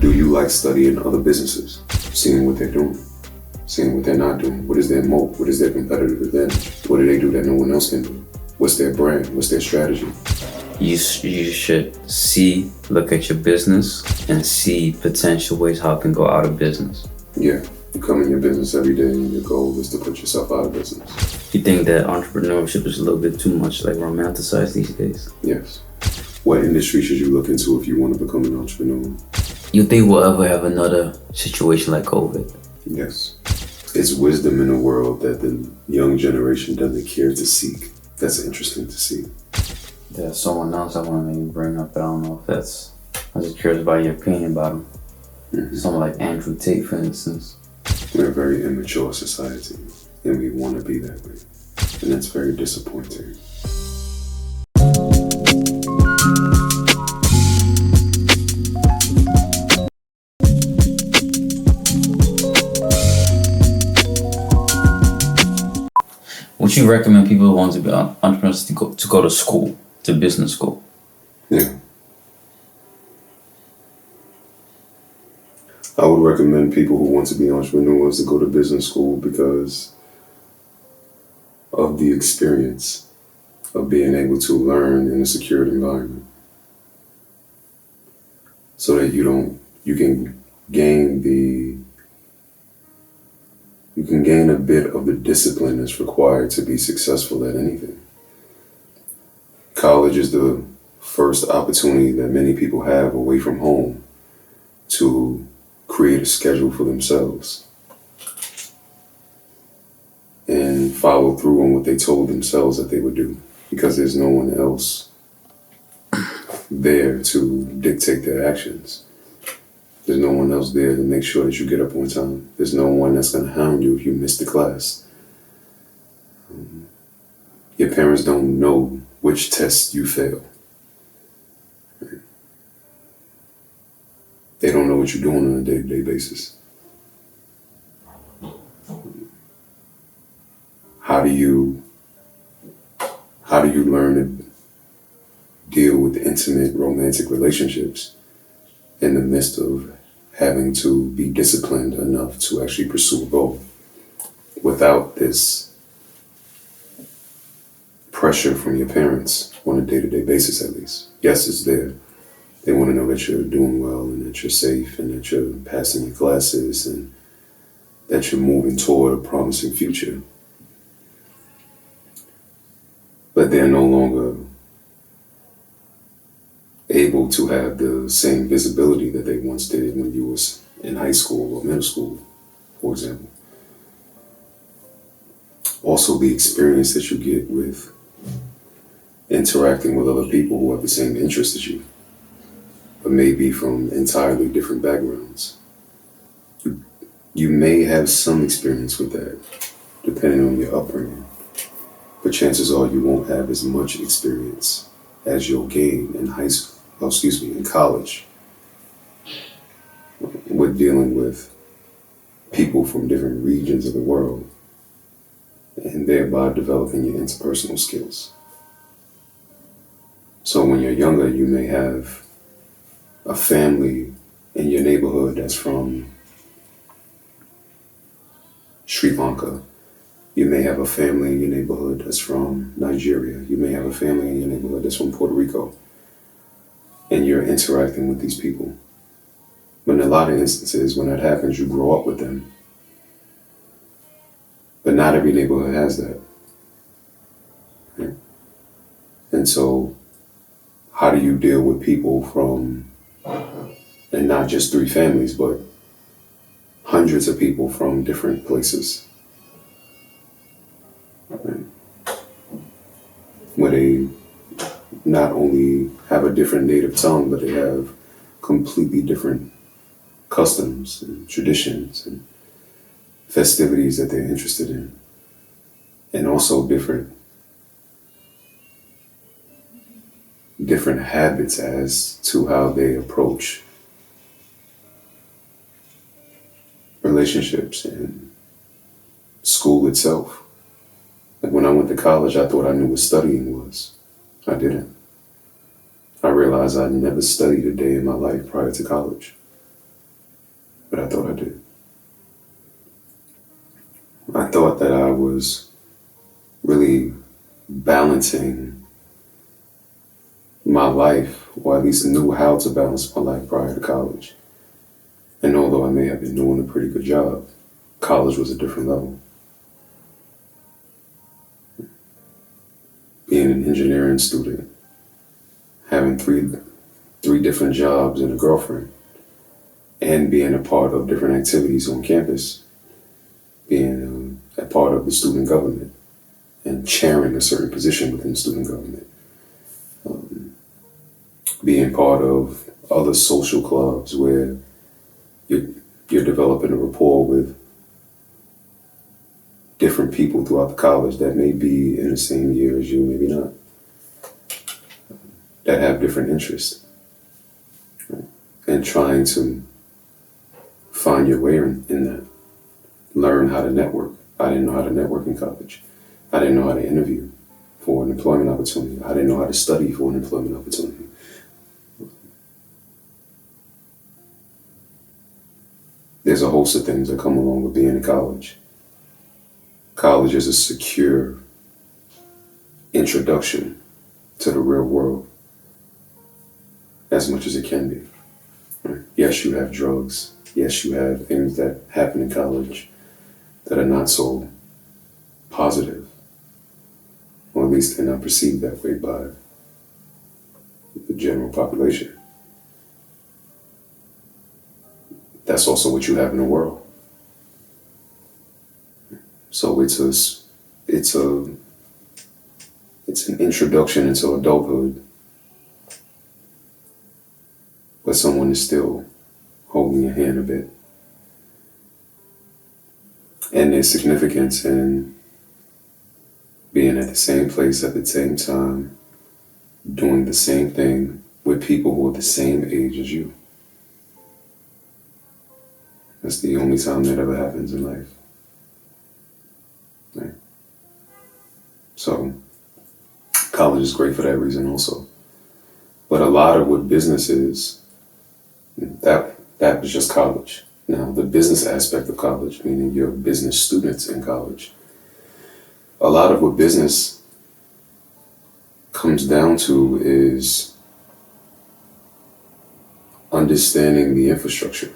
Do you like studying other businesses, seeing what they're doing, seeing what they're not doing? What is their moat? What is their competitive advantage? What do they do that no one else can do? What's their brand? What's their strategy? You should look at your business and see potential ways how it can go out of business. Yeah, you come in your business every day and your goal is to put yourself out of business. You think that entrepreneurship is a little bit too much like romanticized these days? Yes. What industry should you look into if you want to become an entrepreneur? You think we'll ever have another situation like COVID? Yes. It's wisdom in a world that the young generation doesn't care to seek. That's interesting to see. There's someone else I want to maybe bring up, but I don't know if that's... I'm just curious about your opinion about him. Mm-hmm. Someone like Andrew Tate, for instance. We're a very immature society, and we want to be that way. And that's very disappointing. Would you recommend people who want to be entrepreneurs to go to school, to business school? Yeah. I would recommend people who want to be entrepreneurs to go to business school because of the experience of being able to learn in a secured environment. So that you can gain a bit of the discipline that's required to be successful at anything. College is the first opportunity that many people have away from home to create a schedule for themselves and follow through on what they told themselves that they would do, because there's no one else there to dictate their actions. There's no one else there to make sure that you get up on time. There's no one that's going to hound you if you miss the class. Your parents don't know which test you fail. They don't know what you're doing on a day-to-day basis. How do you learn to deal with intimate romantic relationships in the midst of having to be disciplined enough to actually pursue a goal without this pressure from your parents on a day-to-day basis, at least? Yes, it's there. They want to know that you're doing well and that you're safe and that you're passing your classes and that you're moving toward a promising future. But they're no longer able to have the same visibility that they once did when you was in high school or middle school, for example. Also, the experience that you get with interacting with other people who have the same interests as you, but maybe from entirely different backgrounds. You may have some experience with that, depending on your upbringing, but chances are you won't have as much experience as you'll gain in in college, with dealing with people from different regions of the world, and thereby developing your interpersonal skills. So when you're younger, you may have a family in your neighborhood that's from Sri Lanka. You may have a family in your neighborhood that's from Nigeria. You may have a family in your neighborhood that's from Puerto Rico. And you're interacting with these people. But in a lot of instances, when that happens, you grow up with them. But not every neighborhood has that. Right? And so, how do you deal with people from, and not just 3 families, but hundreds of people from different places? Right? Where they not only have a different native tongue, but they have completely different customs and traditions and festivities that they're interested in. And also different habits as to how they approach relationships and school itself. Like when I went to college, I thought I knew what studying was. I didn't. I realized I'd never studied a day in my life prior to college. but I thought I did. I thought that I was really balancing my life, or at least knew how to balance my life prior to college. And although I may have been doing a pretty good job, college was a different level. Being an engineering student, having three different jobs and a girlfriend, and being a part of different activities on campus, being a part of the student government, and chairing a certain position within student government, being part of other social clubs where you're developing a rapport with different people throughout the college that may be in the same year as you, maybe not, that have different interests, right? And trying to find your way in that. Learn how to network. I didn't know how to network in college. I didn't know how to interview for an employment opportunity. I didn't know how to study for an employment opportunity. There's a host of things that come along with being in college. College is a secure introduction to the real world, as much as it can be. Right? Yes, you have drugs. Yes, you have things that happen in college that are not so positive, or at least they're not perceived that way by the general population. That's also what you have in the world. So it's an introduction into adulthood, but someone is still holding your hand a bit. And there's significance in being at the same place at the same time, doing the same thing with people who are the same age as you. That's the only time that ever happens in life. Right? So college is great for that reason also. But a lot of what business is, that was just college. Now, the business aspect of college, meaning you're business students in college, a lot of what business comes down to is understanding the infrastructure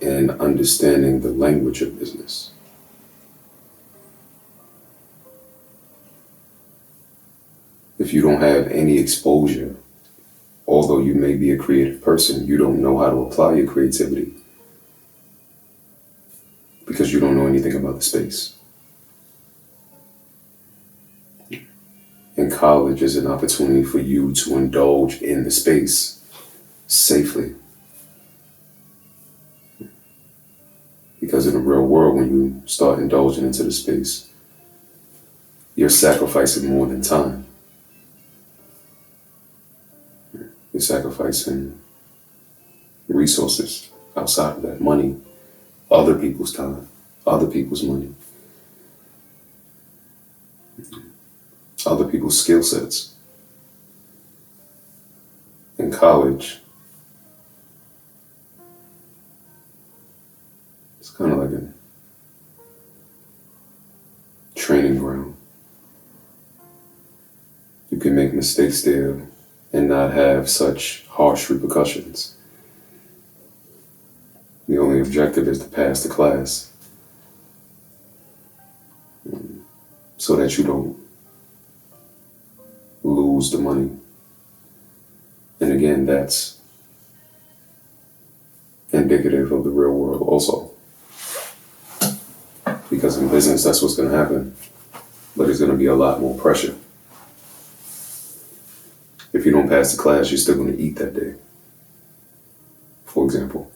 and understanding the language of business. If you don't have any exposure, although you may be a creative person, you don't know how to apply your creativity because you don't know anything about the space. And college is an opportunity for you to indulge in the space safely. Because in the real world, when you start indulging into the space, you're sacrificing more than time. You're sacrificing resources outside of that, money, other people's time, other people's money, other people's skill sets. In college, it's kind of like a training ground. You can make mistakes there and not have such harsh repercussions. The only objective is to pass the class so that you don't lose the money. And again, that's indicative of the real world also. Because in business, that's what's going to happen. But there's going to be a lot more pressure. If you don't pass the class, you're still going to eat that day, for example.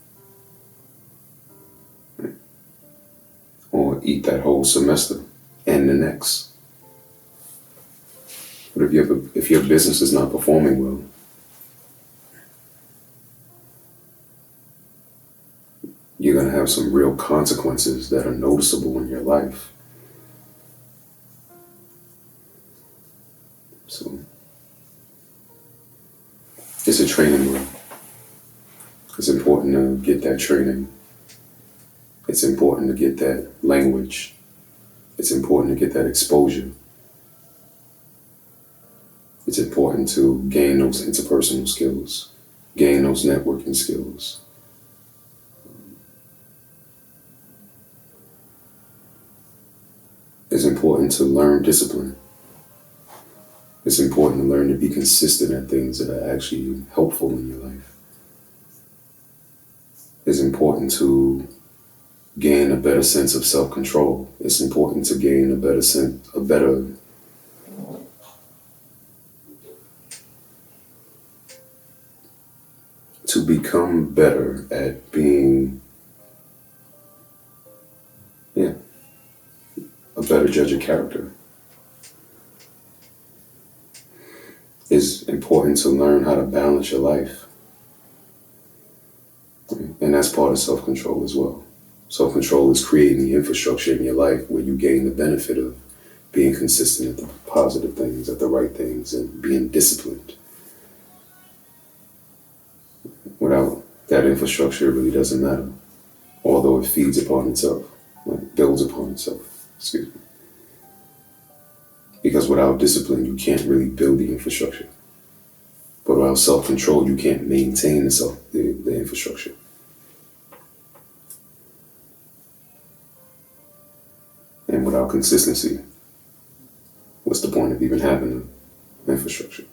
Or eat that whole semester and the next. But if your business is not performing well, you're going to have some real consequences that are noticeable in your life. So it's a training room. It's important to get that training. It's important to get that language. It's important to get that exposure. It's important to gain those interpersonal skills, gain those networking skills. It's important to learn discipline. It's important to learn to be consistent at things that are actually helpful in your life. It's important to gain a better sense of self-control. It's important to gain to become better at being, a better judge of character. It's important to learn how to balance your life. And that's part of self-control as well. Self-control is creating the infrastructure in your life where you gain the benefit of being consistent at the positive things, at the right things, and being disciplined. Without that infrastructure, it really doesn't matter. Although it feeds upon itself, builds upon itself, excuse me. Because without discipline, you can't really build the infrastructure. But without self-control, you can't maintain the infrastructure. And without consistency, what's the point of even having an infrastructure?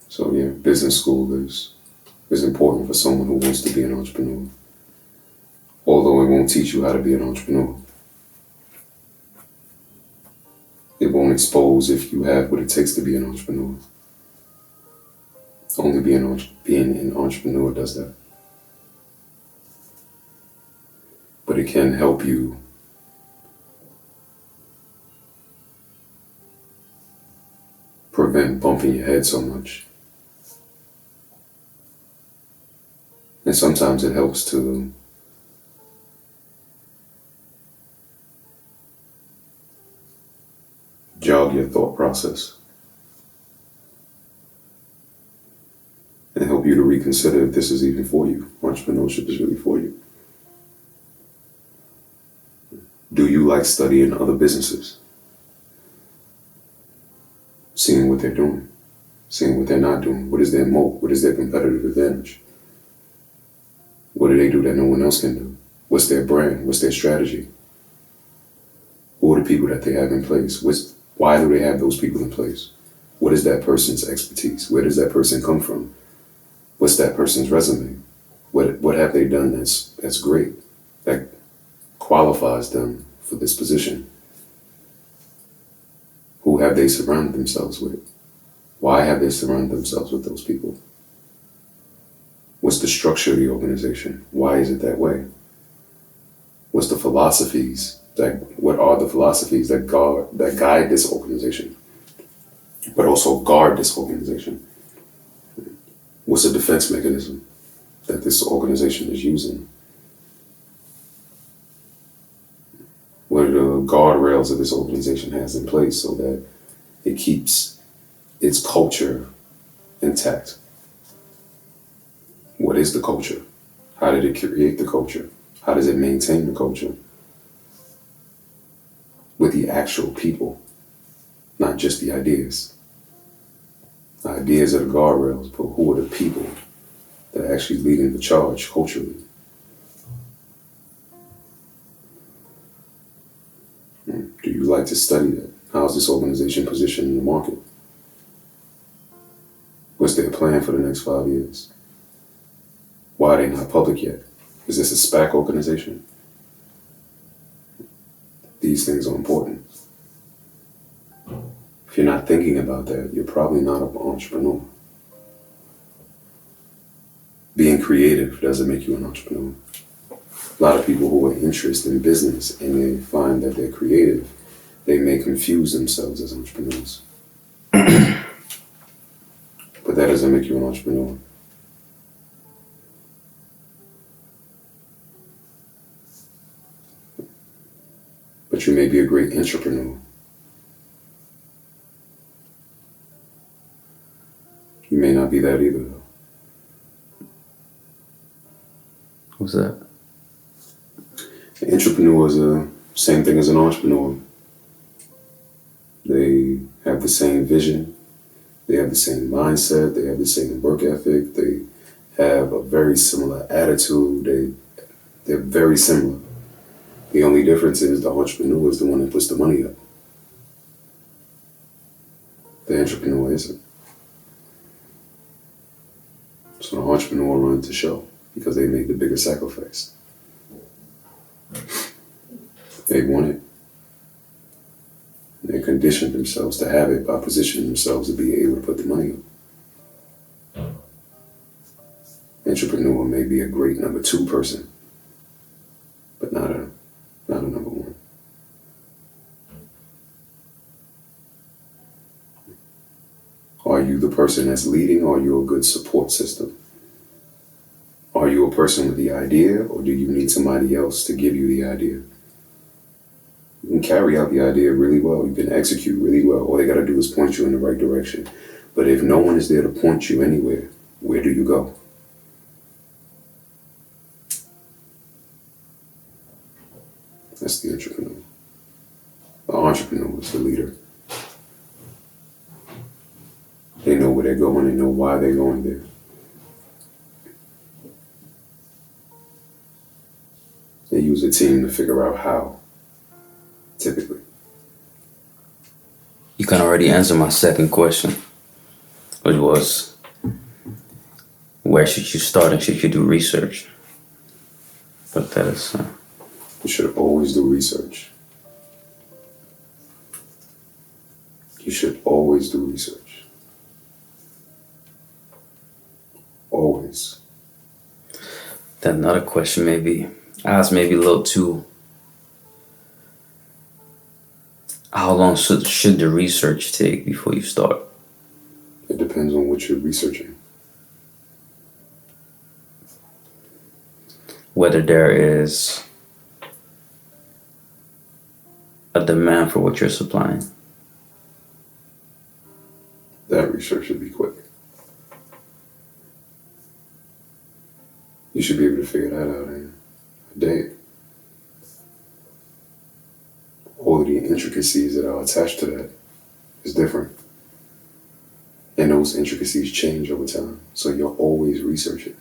So yeah, business school is important for someone who wants to be an entrepreneur. Although it won't teach you how to be an entrepreneur. It won't expose if you have what it takes to be an entrepreneur. Only being an entrepreneur does that. But it can help you prevent bumping your head so much. And sometimes it helps to jog your thought process and help you to reconsider if this is even for you. Entrepreneurship is really for you. Do you like studying other businesses? Seeing what they're doing, seeing what they're not doing. What is their moat? What is their competitive advantage? What do they do that no one else can do? What's their brand? What's their strategy? Who are the people that they have in place? Why do they have those people in place? What is that person's expertise? Where does that person come from? What's that person's resume? What have they done that's great, that qualifies them for this position? Who have they surrounded themselves with? Why have they surrounded themselves with those people? What's the structure of the organization? Why is it that way? What's the philosophies? What are the philosophies that guide this organization, but also guard this organization? What's the defense mechanism that this organization is using? What are the guardrails that this organization has in place so that it keeps its culture intact? What is the culture? How did it create the culture? How does it maintain the culture? With the actual people, not just the ideas. The ideas are the guardrails, but who are the people that are actually leading the charge culturally? Do you like to study that? How's this organization positioned in the market? What's their plan for the next 5 years? Why are they not public yet? Is this a SPAC organization? These things are important. If you're not thinking about that, you're probably not an entrepreneur. Being creative doesn't make you an entrepreneur. A lot of people who are interested in business and they find that they're creative, they may confuse themselves as entrepreneurs. But that doesn't make you an entrepreneur. But you may be a great entrepreneur. You may not be that either, though. What's that? An entrepreneur is the same thing as an entrepreneur. They have the same vision. They have the same mindset. They have the same work ethic. They have a very similar attitude. They're very similar. The only difference is the entrepreneur is the one that puts the money up. The entrepreneur isn't. So the entrepreneur runs the show because they made the bigger sacrifice. They want it. They conditioned themselves to have it by positioning themselves to be able to put the money up. Entrepreneur may be a great number 2 person, but not a number 1. Are you the person that's leading, or are you a good support system? Are you a person with the idea, or do you need somebody else to give you the idea? You can carry out the idea really well. You can execute really well. All they got to do is point you in the right direction. But if no one is there to point you anywhere, where do you go? That's the entrepreneur. The entrepreneur is the leader. They know where they're going. They know why they're going there. They use a team to figure out how. Typically. You can already answer my second question, which was, where should you start and should you do research? But that is... You should always do research. You should always do research. Always. Then another question I asked maybe a little too... How long should the research take before you start? It depends on what you're researching. Whether there is a demand for what you're supplying. That research should be quick. You should be able to figure that out in a day. All of the intricacies that are attached to that is different. And those intricacies change over time. So you're always researching.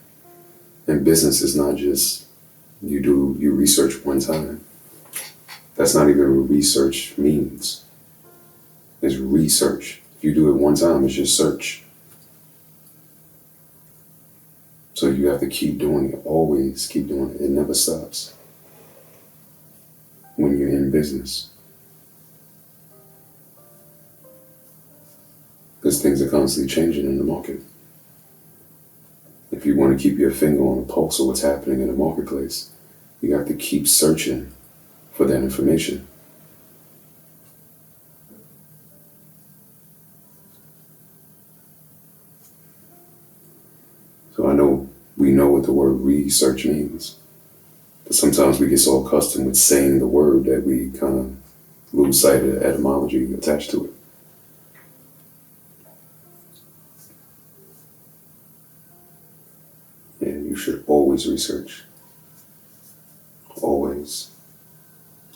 And business is not just you research one time. That's not even what research means. It's research. If you do it one time, it's just search. So you have to keep doing it, always keep doing it. It never stops when you're in business. Because things are constantly changing in the market. If you want to keep your finger on the pulse of what's happening in the marketplace, you have to keep searching for that information. So I know we know what the word research means, but sometimes we get so accustomed with saying the word that we kind of lose sight of the etymology attached to it. And you should always research. Always.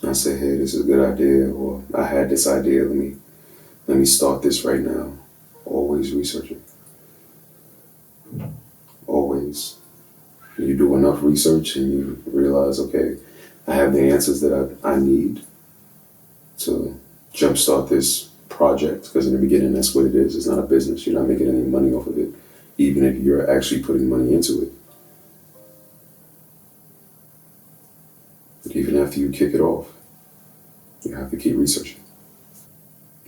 I say, hey, this is a good idea, or I had this idea, let me start this right now. Always research it. Always. You do enough research and you realize, okay, I have the answers that I need to jumpstart this project, because in the beginning, that's what it is. It's not a business. You're not making any money off of it, even if you're actually putting money into it. But even after you kick it off, you have to keep researching.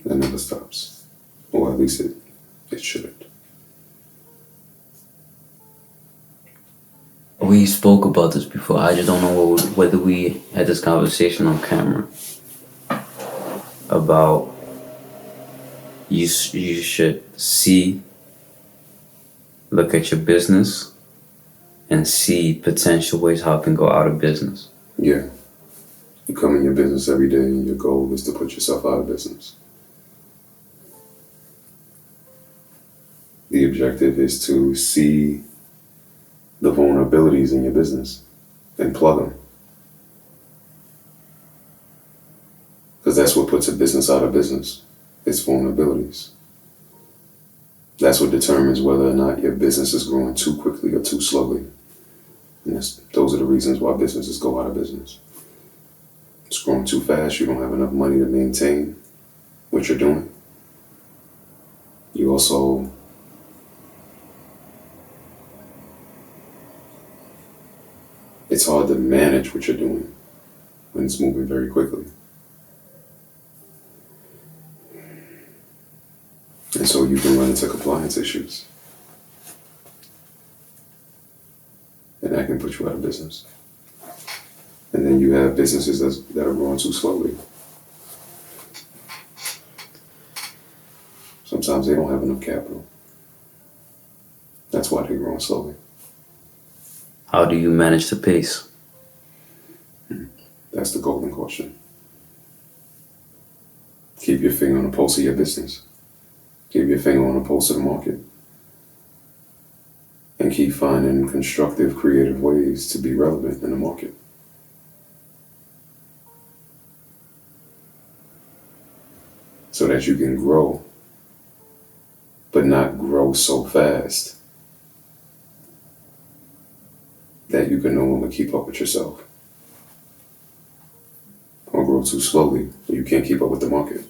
That never stops. Or at least it shouldn't. We spoke about this before. I just don't know whether we had this conversation on camera about you should look at your business and see potential ways how it can go out of business. Yeah. You come in your business every day and your goal is to put yourself out of business. The objective is to see the vulnerabilities in your business and plug them. Because that's what puts a business out of business. It's vulnerabilities. That's what determines whether or not your business is growing too quickly or too slowly. And those are the reasons why businesses go out of business. It's growing too fast, you don't have enough money to maintain what you're doing. You also it's hard to manage what you're doing when it's moving very quickly. And so you can run into compliance issues. And that can put you out of business. And then you have businesses that are growing too slowly. Sometimes they don't have enough capital. That's why they're growing slowly. How do you manage the pace? That's the golden question. Keep your finger on the pulse of your business. Keep your finger on the pulse of the market. And keep finding constructive, creative ways to be relevant in the market. So that you can grow, but not grow so fast that you can no longer keep up with yourself. Or grow too slowly, where you can't keep up with the market.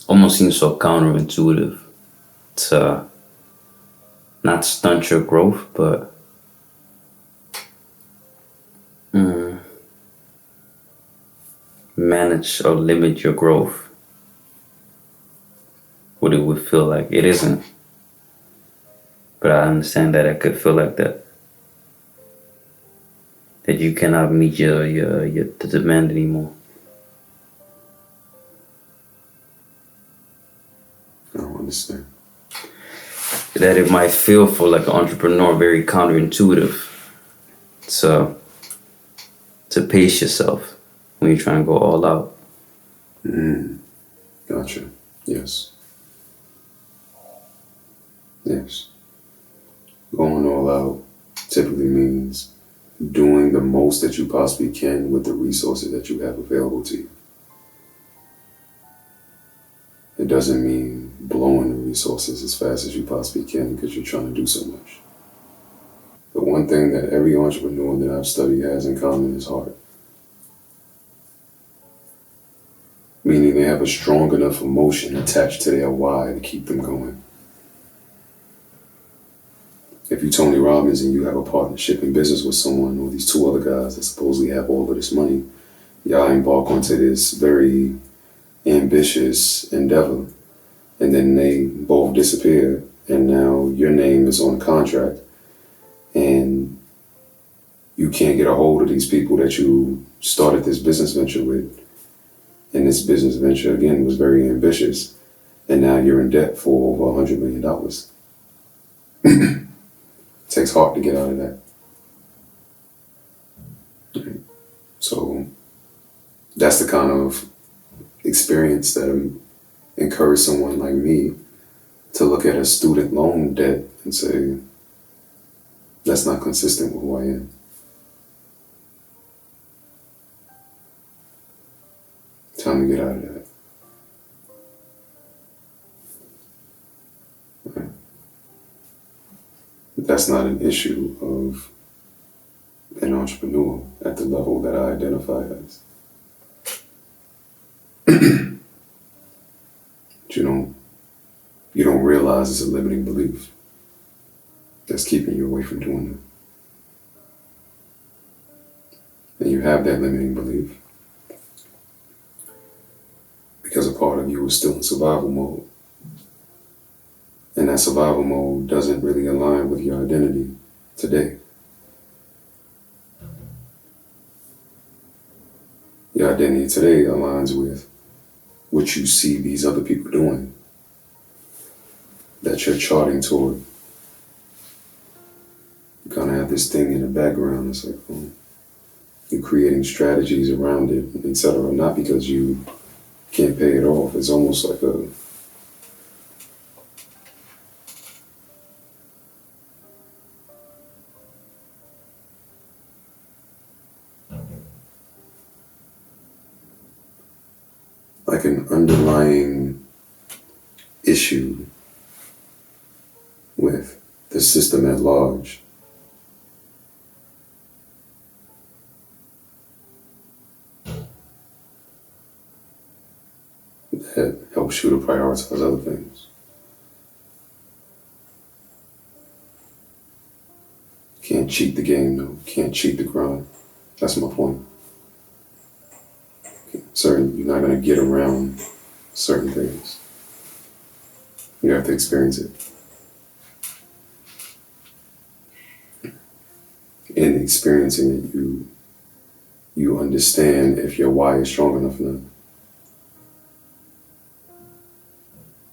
Almost seems so counterintuitive to not stunt your growth, but manage or limit your growth. What it would feel like. It isn't. But I understand that it could feel like that. That you cannot meet the demand anymore. I don't understand. That it might feel for like an entrepreneur very counterintuitive to pace yourself when you're trying to go all out. Gotcha. Yes. Yes. Going all out typically means doing the most that you possibly can with the resources that you have available to you. It doesn't mean blowing the resources as fast as you possibly can because you're trying to do so much. The one thing that every entrepreneur that I've studied has in common is heart. Meaning they have a strong enough emotion attached to their why to keep them going. If you're Tony Robbins and you have a partnership in business with someone or these two other guys that supposedly have all of this money, y'all embark onto this very ambitious endeavor, and then they both disappear, and now your name is on the contract, and you can't get a hold of these people that you started this business venture with, and this business venture again was very ambitious, and now you're in debt for over $100 million. It takes heart to get out of that. Right. So that's the kind of experience that encourage someone like me to look at a student loan debt and say, that's not consistent with who I am. Time to get out of that. Right. That's not an issue of an entrepreneur at the level that I identify as. But you don't realize it's a limiting belief that's keeping you away from doing it. And you have that limiting belief because a part of you is still in survival mode. And that survival mode doesn't really align with your identity today. Your identity today aligns with what you see these other people doing, that you're charting toward. You kind of have this thing in the background. It's like, you're creating strategies around it, etc. Not because you can't pay it off. It's almost like an underlying issue with the system at large. That helps you to prioritize other things. Can't cheat the game, though. Can't cheat the grind. That's my point. You're not going to get around certain things. You have to experience it. In experiencing it, you understand if your why is strong enough or not.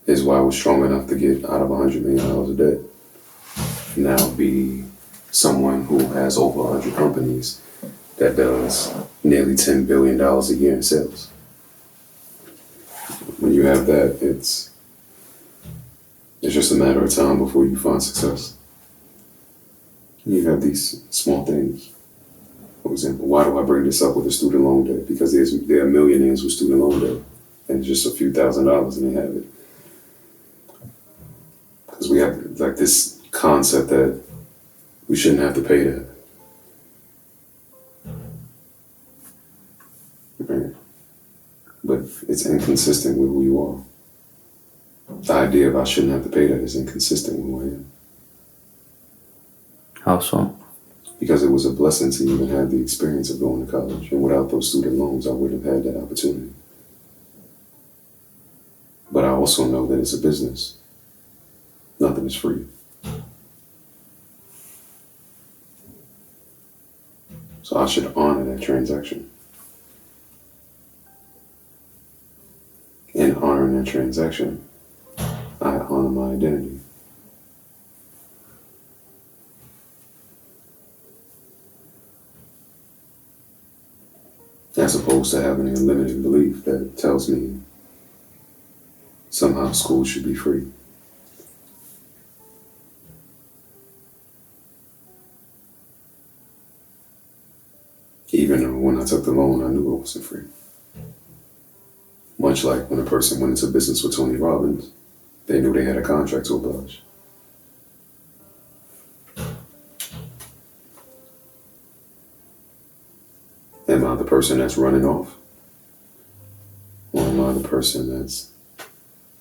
His why was strong enough to get out of $100 million of debt. Now be someone who has over 100 companies that does nearly $10 billion a year in sales. When you have that, it's just a matter of time before you find success. You have these small things. For example, why do I bring this up with the student loan debt? Because there are millionaires with student loan debt, and it's just a few $1,000s and they have it. Because we have like this concept that we shouldn't have to pay that. Right? But it's inconsistent with who you are. The idea of I shouldn't have to pay that is inconsistent with who I am. How so? Because it was a blessing to even have the experience of going to college. And without those student loans, I wouldn't have had that opportunity. But I also know that it's a business. Nothing is free. So I should honor that transaction. In honoring that transaction, I honor my identity. As opposed to having a limiting belief that tells me somehow school should be free. Even though when I took the loan, I knew it wasn't free. Much like when a person went into business with Tony Robbins, they knew they had a contract to oblige. Am I the person that's running off? Or am I the person that's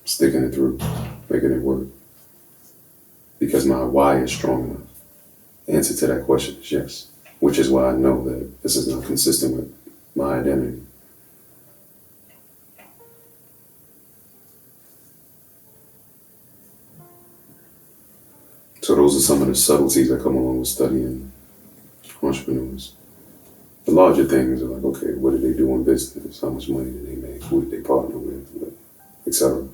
sticking it through, making it work? Because my why is strong enough. The answer to that question is yes, which is why I know that this is not consistent with my identity. So those are some of the subtleties that come along with studying entrepreneurs. The larger things are like, okay, what do they do in business? How much money do they make? Who do they partner with? Etc.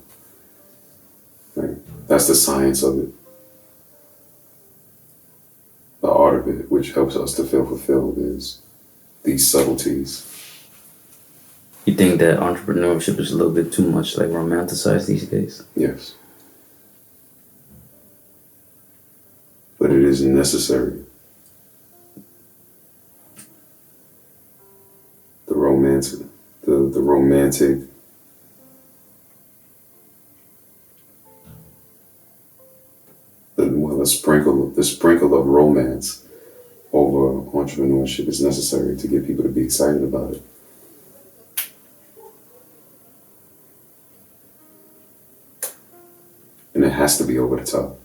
Right? That's the science of it. The art of it, which helps us to feel fulfilled, is these subtleties. You think that entrepreneurship is a little bit too much like romanticized these days? Yes. But it is necessary. The romantic the sprinkle of romance over entrepreneurship is necessary to get people to be excited about it. And it has to be over the top.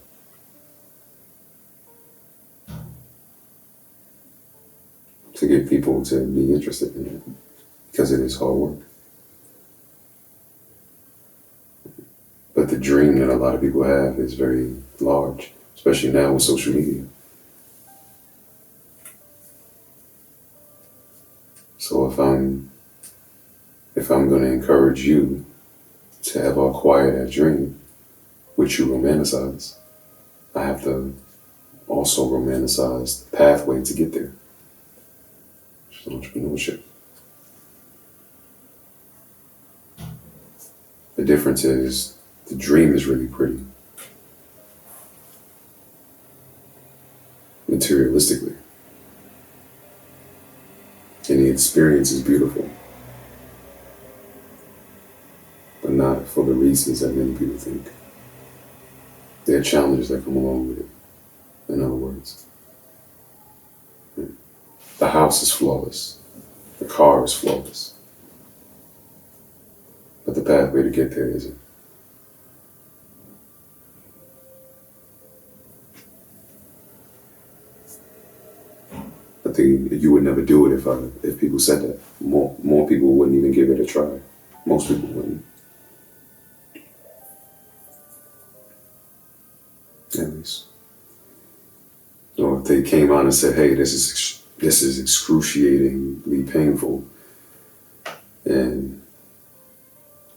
To get people to be interested in it, because it is hard work. But the dream that a lot of people have is very large, especially now with social media. So if I'm going to encourage you to have acquired that dream, which you romanticize, I have to also romanticize the pathway to get there. Which is entrepreneurship. The difference is the dream is really pretty, materialistically. And the experience is beautiful, but not for the reasons that many people think. There are challenges that come along with it, in other words. The house is flawless. The car is flawless. But the pathway to get there isn't. I think you would never do it if people said that. More people wouldn't even give it a try. Most people wouldn't. At least. Or if they came out and said, "Hey, this is excruciatingly painful and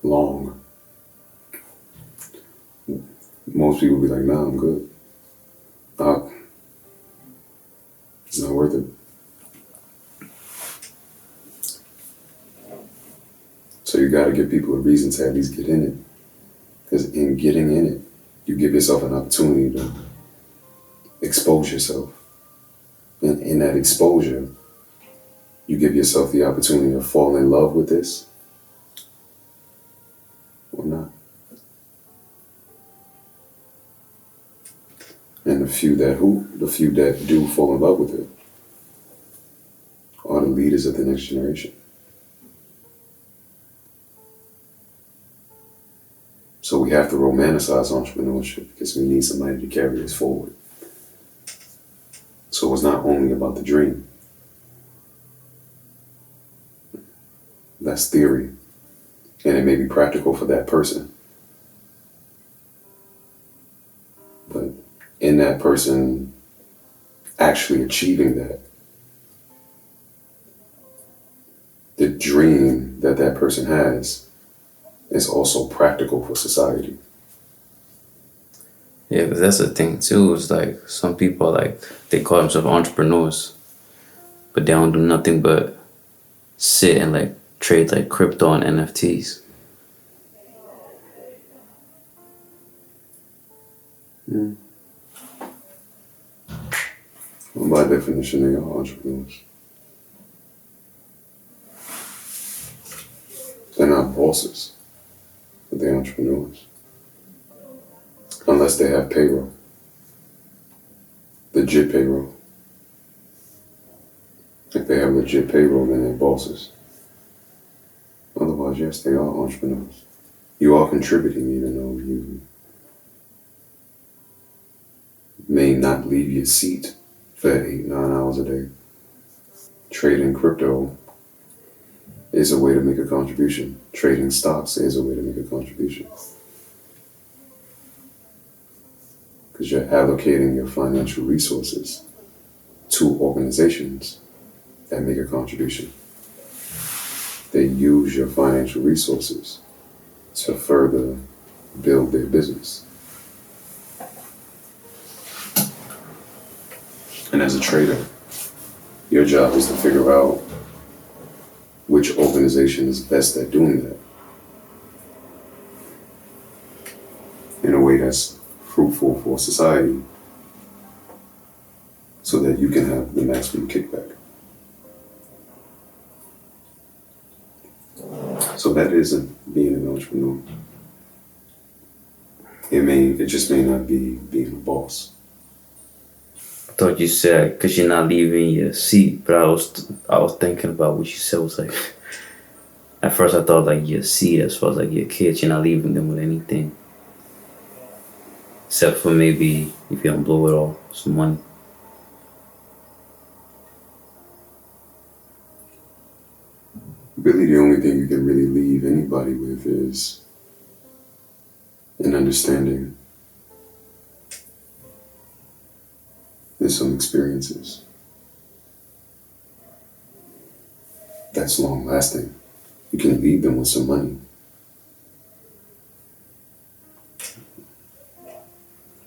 long," most people would be like, "Nah, I'm good. It's not worth it." So you got to give people a reason to at least get in it. Because in getting in it, you give yourself an opportunity to expose yourself. And in that exposure, you give yourself the opportunity to fall in love with this or not. And the few that do fall in love with it are the leaders of the next generation. So we have to romanticize entrepreneurship because we need somebody to carry us forward. So it's not only about the dream. That's theory. And it may be practical for that person. But in that person actually achieving that, the dream that that person has is also practical for society. Yeah, because that's the thing too. Is like some people they call themselves entrepreneurs, but they don't do nothing but sit and trade crypto and NFTs. Well, by definition, they are entrepreneurs. They're not bosses, but they're entrepreneurs. Unless they have payroll. Legit payroll. If they have legit payroll, then they're bosses. Otherwise, yes, they are entrepreneurs. You are contributing even though you may not leave your seat for 8-9 hours a day. Trading crypto is a way to make a contribution. Trading stocks is a way to make a contribution. Because you're allocating your financial resources to organizations that make a contribution. They use your financial resources to further build their business. And as a trader, your job is to figure out which organization is best at doing that in a way that's fruitful for society so that you can have the maximum kickback. So that isn't being an entrepreneur. It just may not be being a boss. I thought you said because you're not leaving your seat, but I was thinking about what you said was at first I thought your seat as far as your kids, you're not leaving them with anything. Except for maybe if you don't blow it all, some money. Really, the only thing you can really leave anybody with is an understanding and some experiences. That's long lasting. You can leave them with some money.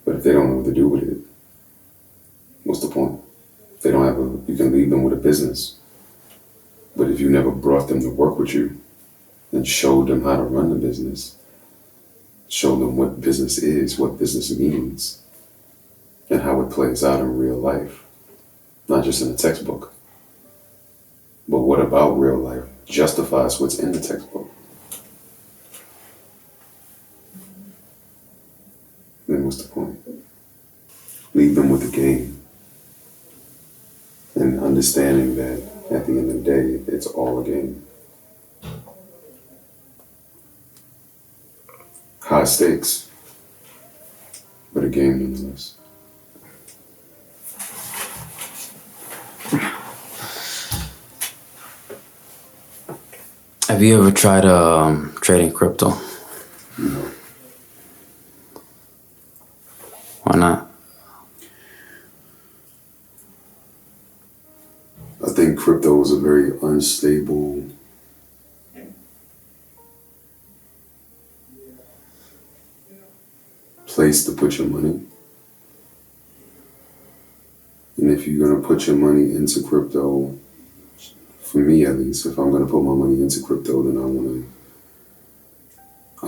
But if they don't know what to do with it, what's the point? They don't have you can leave them with a business. But if you never brought them to work with you and showed them how to run the business show them what business is, what business means, and how it plays out in real life, not just in a textbook. But what about real life justifies what's in the textbook? Then what's the point? Leave them with the game and understanding that at the end of the day, it's all a game. High stakes, but a game nonetheless. Have you ever tried trading crypto? No. Why not? I think crypto is a very unstable place to put your money. And if you're going to put your money into crypto, for me at least, if I'm going to put my money into crypto, then I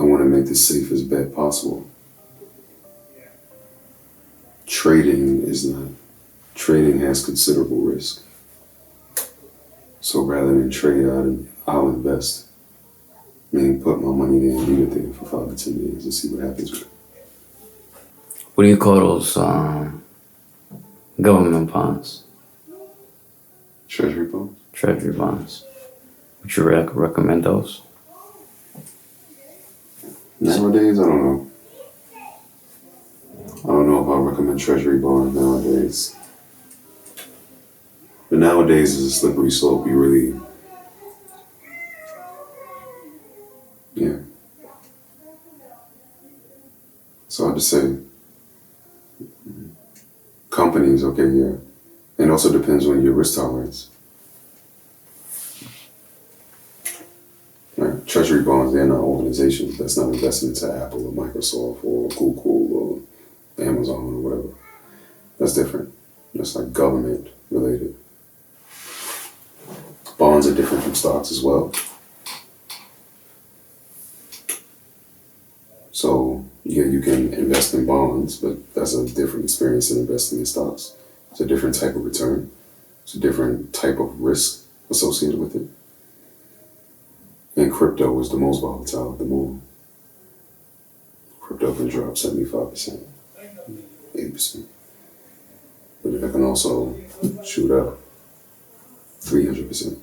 want to make the safest bet possible. Trading has considerable risk. So rather than trade, I'll invest. Meaning put my money there and leave it there for 5 to 10 years and see what happens with it. What do you call those government bonds? Treasury bonds? Treasury bonds. Would you recommend those? Nowadays, I don't know. I don't know if I recommend treasury bonds nowadays. But nowadays is a slippery slope. You really, yeah. So I'd just say companies, okay, yeah. And it also depends on your risk tolerance. Right? Treasury bonds, they're not organizations. That's not investing into Apple or Microsoft or Google or Amazon or whatever. That's different. That's like government related. Bonds are different from stocks as well. So yeah, you can invest in bonds, but that's a different experience than investing in stocks. It's a different type of return. It's a different type of risk associated with it. And crypto is the most volatile at the moment. Crypto can drop 75%, 80%. But it can also shoot up 300%,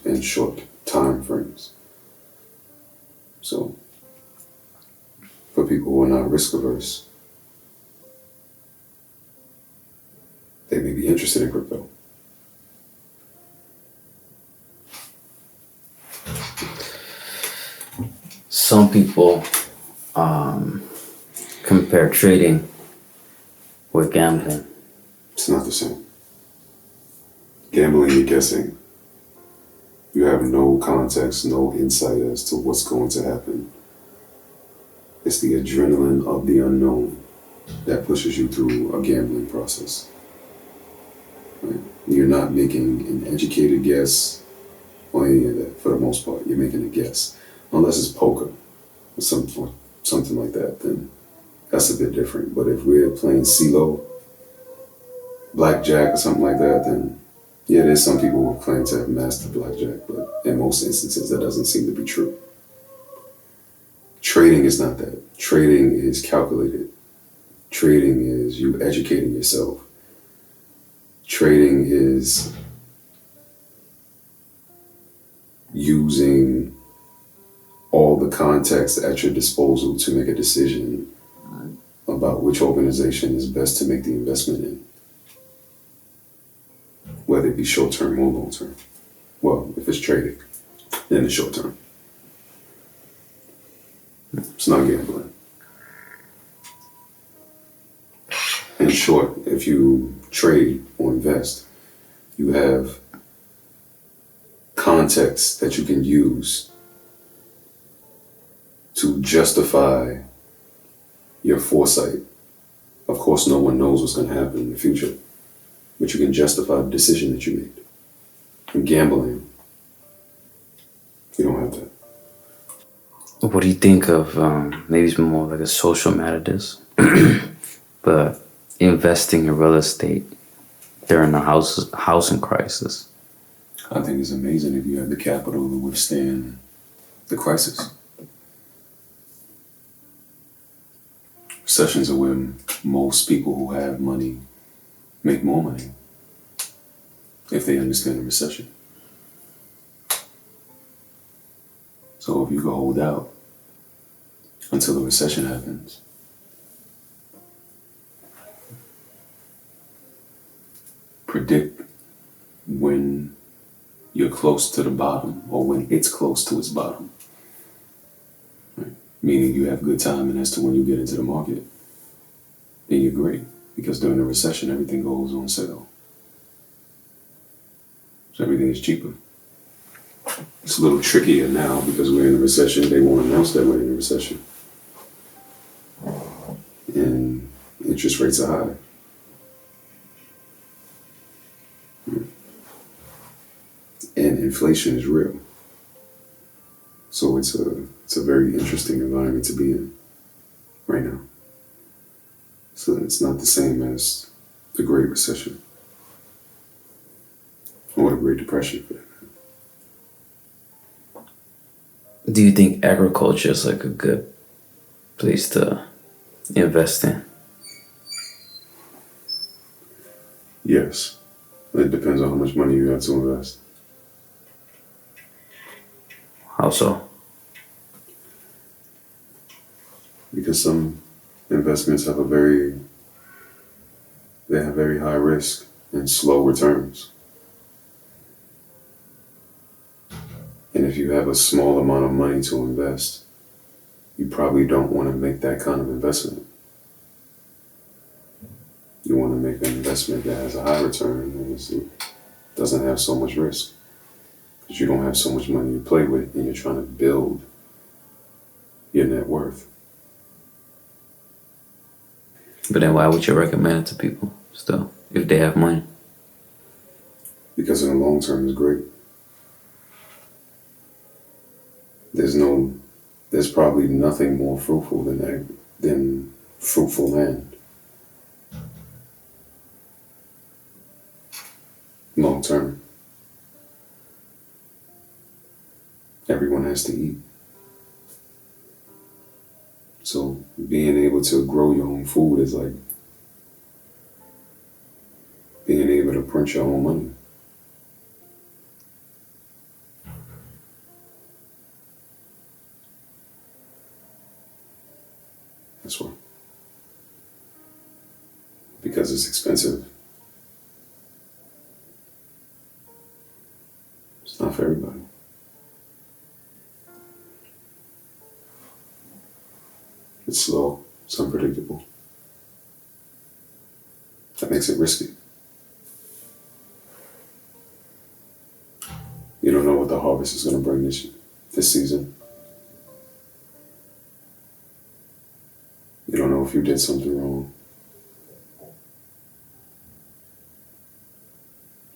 in short time frames. So for people who are not risk averse, they may be interested in crypto. Some people compare trading with gambling. It's not the same. Gambling, you're guessing. You have no context, no insight as to what's going to happen. It's the adrenaline of the unknown that pushes you through a gambling process. Right? You're not making an educated guess on any of that for the most part. You're making a guess. Unless it's poker or something like that, then that's a bit different. But if we're playing CeeLo, blackjack or something like that, then yeah, there's some people who claim to have mastered blackjack, but in most instances that doesn't seem to be true. Trading is not that. Trading is calculated. Trading is you educating yourself. Trading is using all the context at your disposal to make a decision about which organization is best to make the investment in, whether it be short-term or long-term. Well, if it's trading, then it's short-term. It's not gambling. In short, if you trade or invest, you have context that you can use to justify your foresight. Of course, no one knows what's going to happen in the future, but you can justify the decision that you made. In gambling, you don't have that. What do you think of maybe it's more like a social matter this, but investing in real estate during a housing crisis? I think it's amazing if you have the capital to withstand the crisis. Recessions are where most people who have money make more money if they understand the recession. So if you can hold out until the recession happens, predict when you're close to the bottom or when it's close to its bottom. Right? Meaning you have good timing as to when you get into the market, then you're great. Because during the recession, everything goes on sale. So everything is cheaper. It's a little trickier now because we're in a recession. They won't announce that we're in a recession. And interest rates are high. And inflation is real. So it's a very interesting environment to be in right now. So it's not the same as the Great Recession or the Great Depression. Do you think agriculture is like a good place to invest in? Yes. It depends on how much money you have to invest. How so? Because some investments have very high risk and slow returns. And if you have a small amount of money to invest, you probably don't want to make that kind of investment. You want to make an investment that has a high return and doesn't have so much risk. Because you don't have so much money to play with and you're trying to build your net worth. But then why would you recommend it to people still if they have money? Because in the long term, it's great. There's probably nothing more fruitful than fruitful land. Long term. Everyone has to eat. So being able to grow your own food is like being able to print your own money. That's why. Because it's expensive. It's not for everybody. It's slow. It's unpredictable. That makes it risky. You don't know what the harvest is going to bring this season. You don't know if you did something wrong.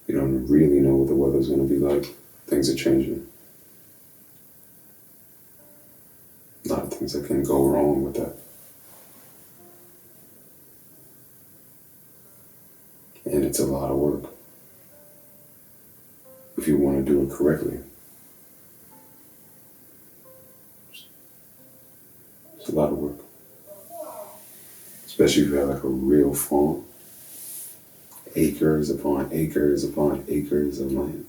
You don't really know what the weather's going to be like. Things are changing. A lot of things that can go wrong with that. And it's a lot of work. If you want to do it correctly. It's a lot of work. Especially if you have like a real farm. Acres upon acres upon acres of land.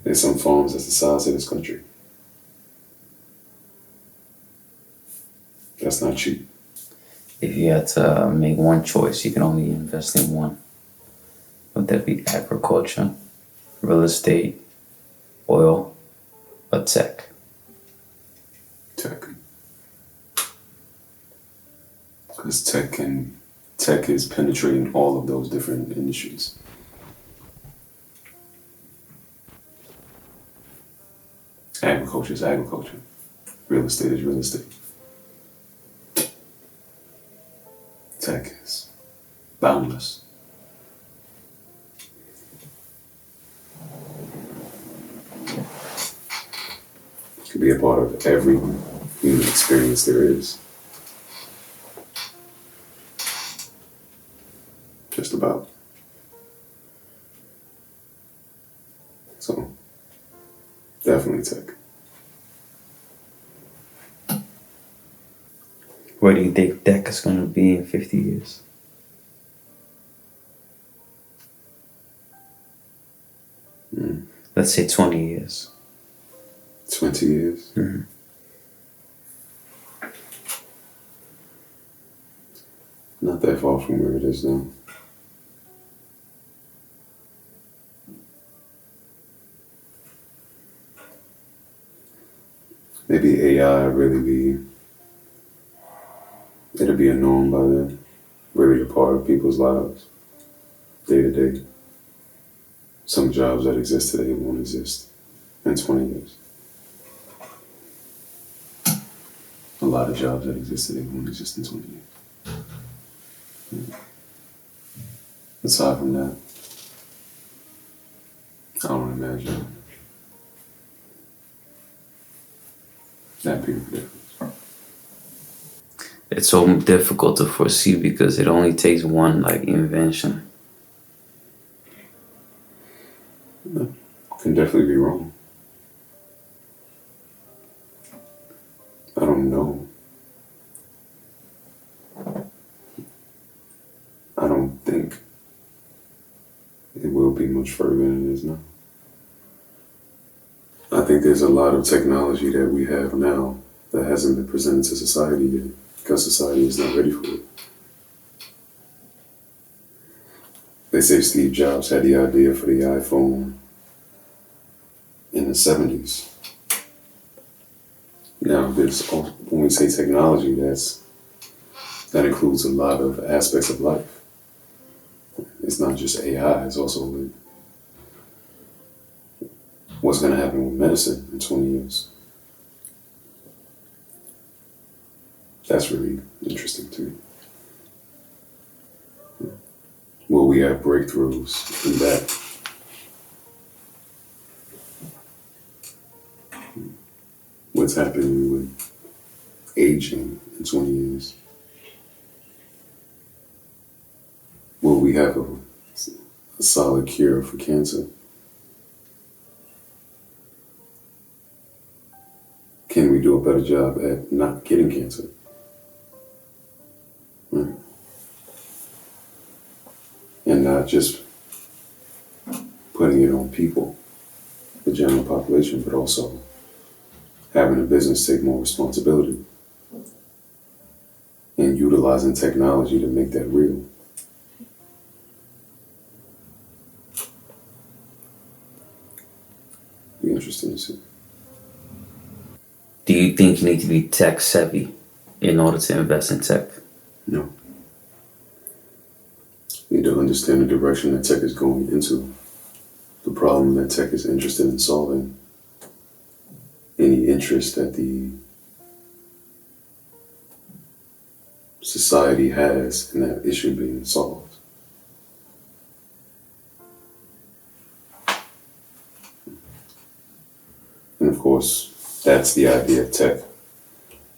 There's some farms that's the size of this country. That's not cheap. If you had to make one choice, you can only invest in one. Would that be agriculture, real estate, oil, or tech? Tech. Because tech is penetrating all of those different industries. Agriculture is agriculture. Real estate is real estate. Tech is boundless. It could be a part of every human experience there is. Just about. So, definitely tech. Where do you think tech is going to be in 50 years? Let's say 20 years. 20 years? Mm-hmm. Not that far from where it is now. Maybe AI it'll be a norm by then. Really a part of people's lives, day to day. Some jobs that exist today won't exist in 20 years. A lot of jobs that exist today won't exist in 20 years. Aside from that, I don't imagine that big of a difference. It's so difficult to foresee because it only takes one invention. Can definitely be wrong. I don't know. I don't think it will be much further than it is now. I think there's a lot of technology that we have now that hasn't been presented to society yet because society is not ready for it. They say Steve Jobs had the idea for the iPhone in the 70s. Now, when we say technology, that includes a lot of aspects of life. It's not just AI, it's also what's going to happen with medicine in 20 years. That's really interesting to me. Will we have breakthroughs in that? What's happening with aging in 20 years? Will we have a solid cure for cancer? Can we do a better job at not getting cancer? Right. And not just putting it on people, the general population, but also having a business take more responsibility and utilizing technology to make that real. Be interesting to see. Do you think you need to be tech savvy in order to invest in tech? No. You need to understand the direction that tech is going into, the problem that tech is interested in solving, any interest that the society has in that issue being solved. And of course, that's the idea of tech.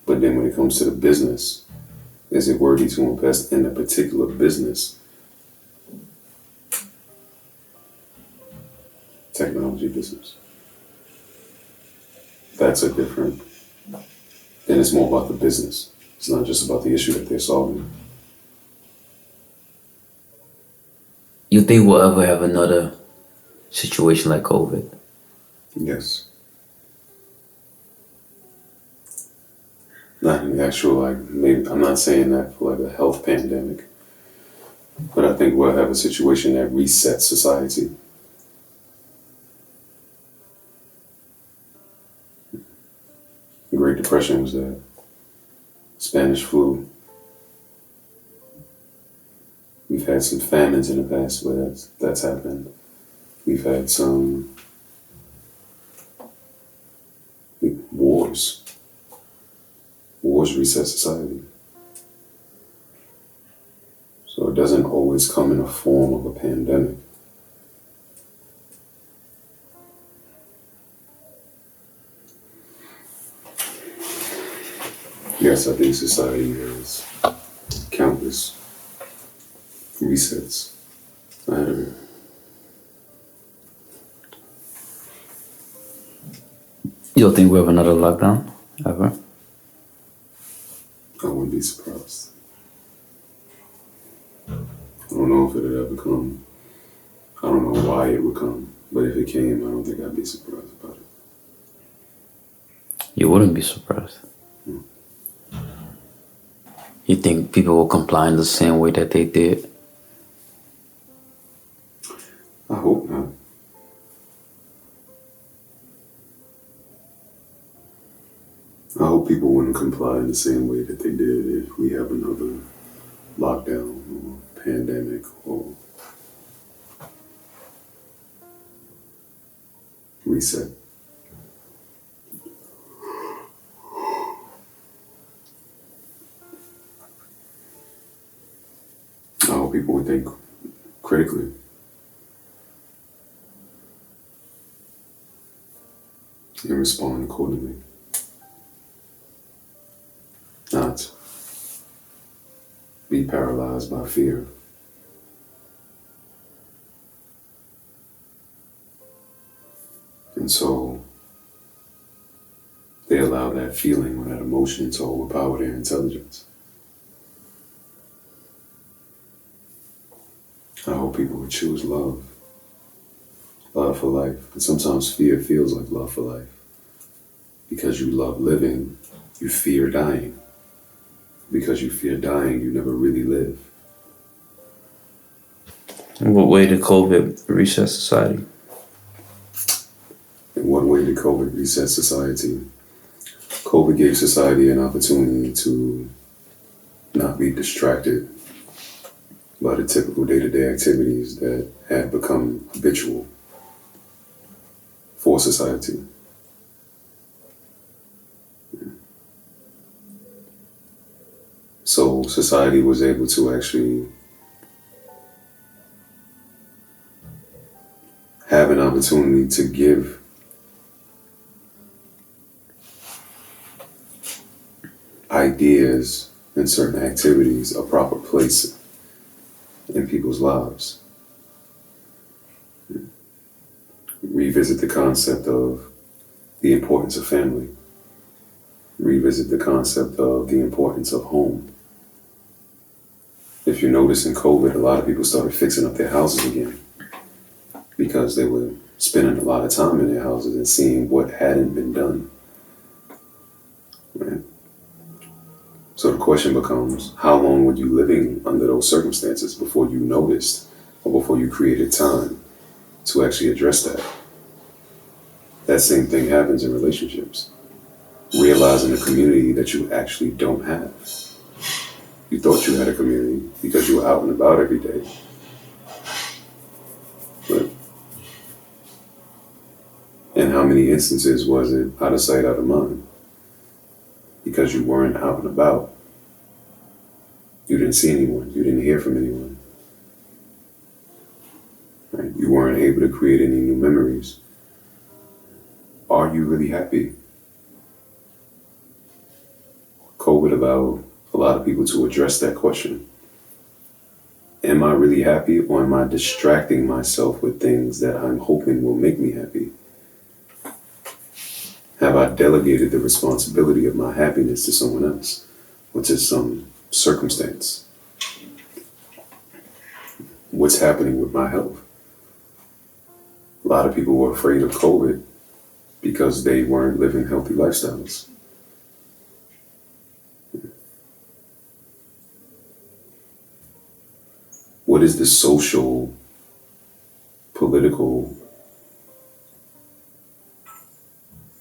But then when it comes to the business, is it worthy to invest in a particular business? Technology business. That's a different, then it's more about the business. It's not just about the issue that they're solving. You think we'll ever have another situation like COVID? Yes. Not an actual, maybe, I'm not saying that for a health pandemic, but I think we'll have a situation that resets society. The Great Depression was that. Spanish flu. We've had some famines in the past where that's happened. We've had some wars. Wars reset society. always come in a form of a pandemic. Yes, I think society has countless resets ahead of it. You don't think we have another lockdown ever? I wouldn't be surprised. I don't know if it'd ever come. I don't know why it would come, but if it came, I don't think I'd be surprised about it. You wouldn't be surprised. You think people will comply in the same way that they did? I hope not. I hope people wouldn't comply in the same way that they did if we have another lockdown or pandemic or reset. I hope people would think critically. And respond accordingly. Not be paralyzed by fear. And so they allow that feeling or that emotion to overpower their intelligence. I hope people would choose love. Love for life. And sometimes fear feels like love for life. Because you love living, you fear dying. Because you fear dying, you never really live. In what way did COVID reset society? In what way did COVID reset society? COVID gave society an opportunity to not be distracted by the typical day-to-day activities that had become habitual for society. So society was able to actually have an opportunity to give ideas and certain activities a proper place in people's lives. Revisit the concept of the importance of family. Revisit the concept of the importance of home. If you notice in COVID, a lot of people started fixing up their houses again because they were spending a lot of time in their houses and seeing what hadn't been done. Right? So the question becomes, how long were you living under those circumstances before you noticed or before you created time to actually address that? That same thing happens in relationships. Realizing a community that you actually don't have. You thought you had a community because you were out and about every day. But in how many instances was it out of sight, out of mind? Because you weren't out and about. You didn't see anyone. You didn't hear from anyone. Right? You weren't able to create any new memories. Are you really happy? COVID allowed a lot of people to address that question. Am I really happy, or am I distracting myself with things that I'm hoping will make me happy? Have I delegated the responsibility of my happiness to someone else or to some circumstance? What's happening with my health? A lot of people were afraid of COVID because they weren't living healthy lifestyles. What is the social, political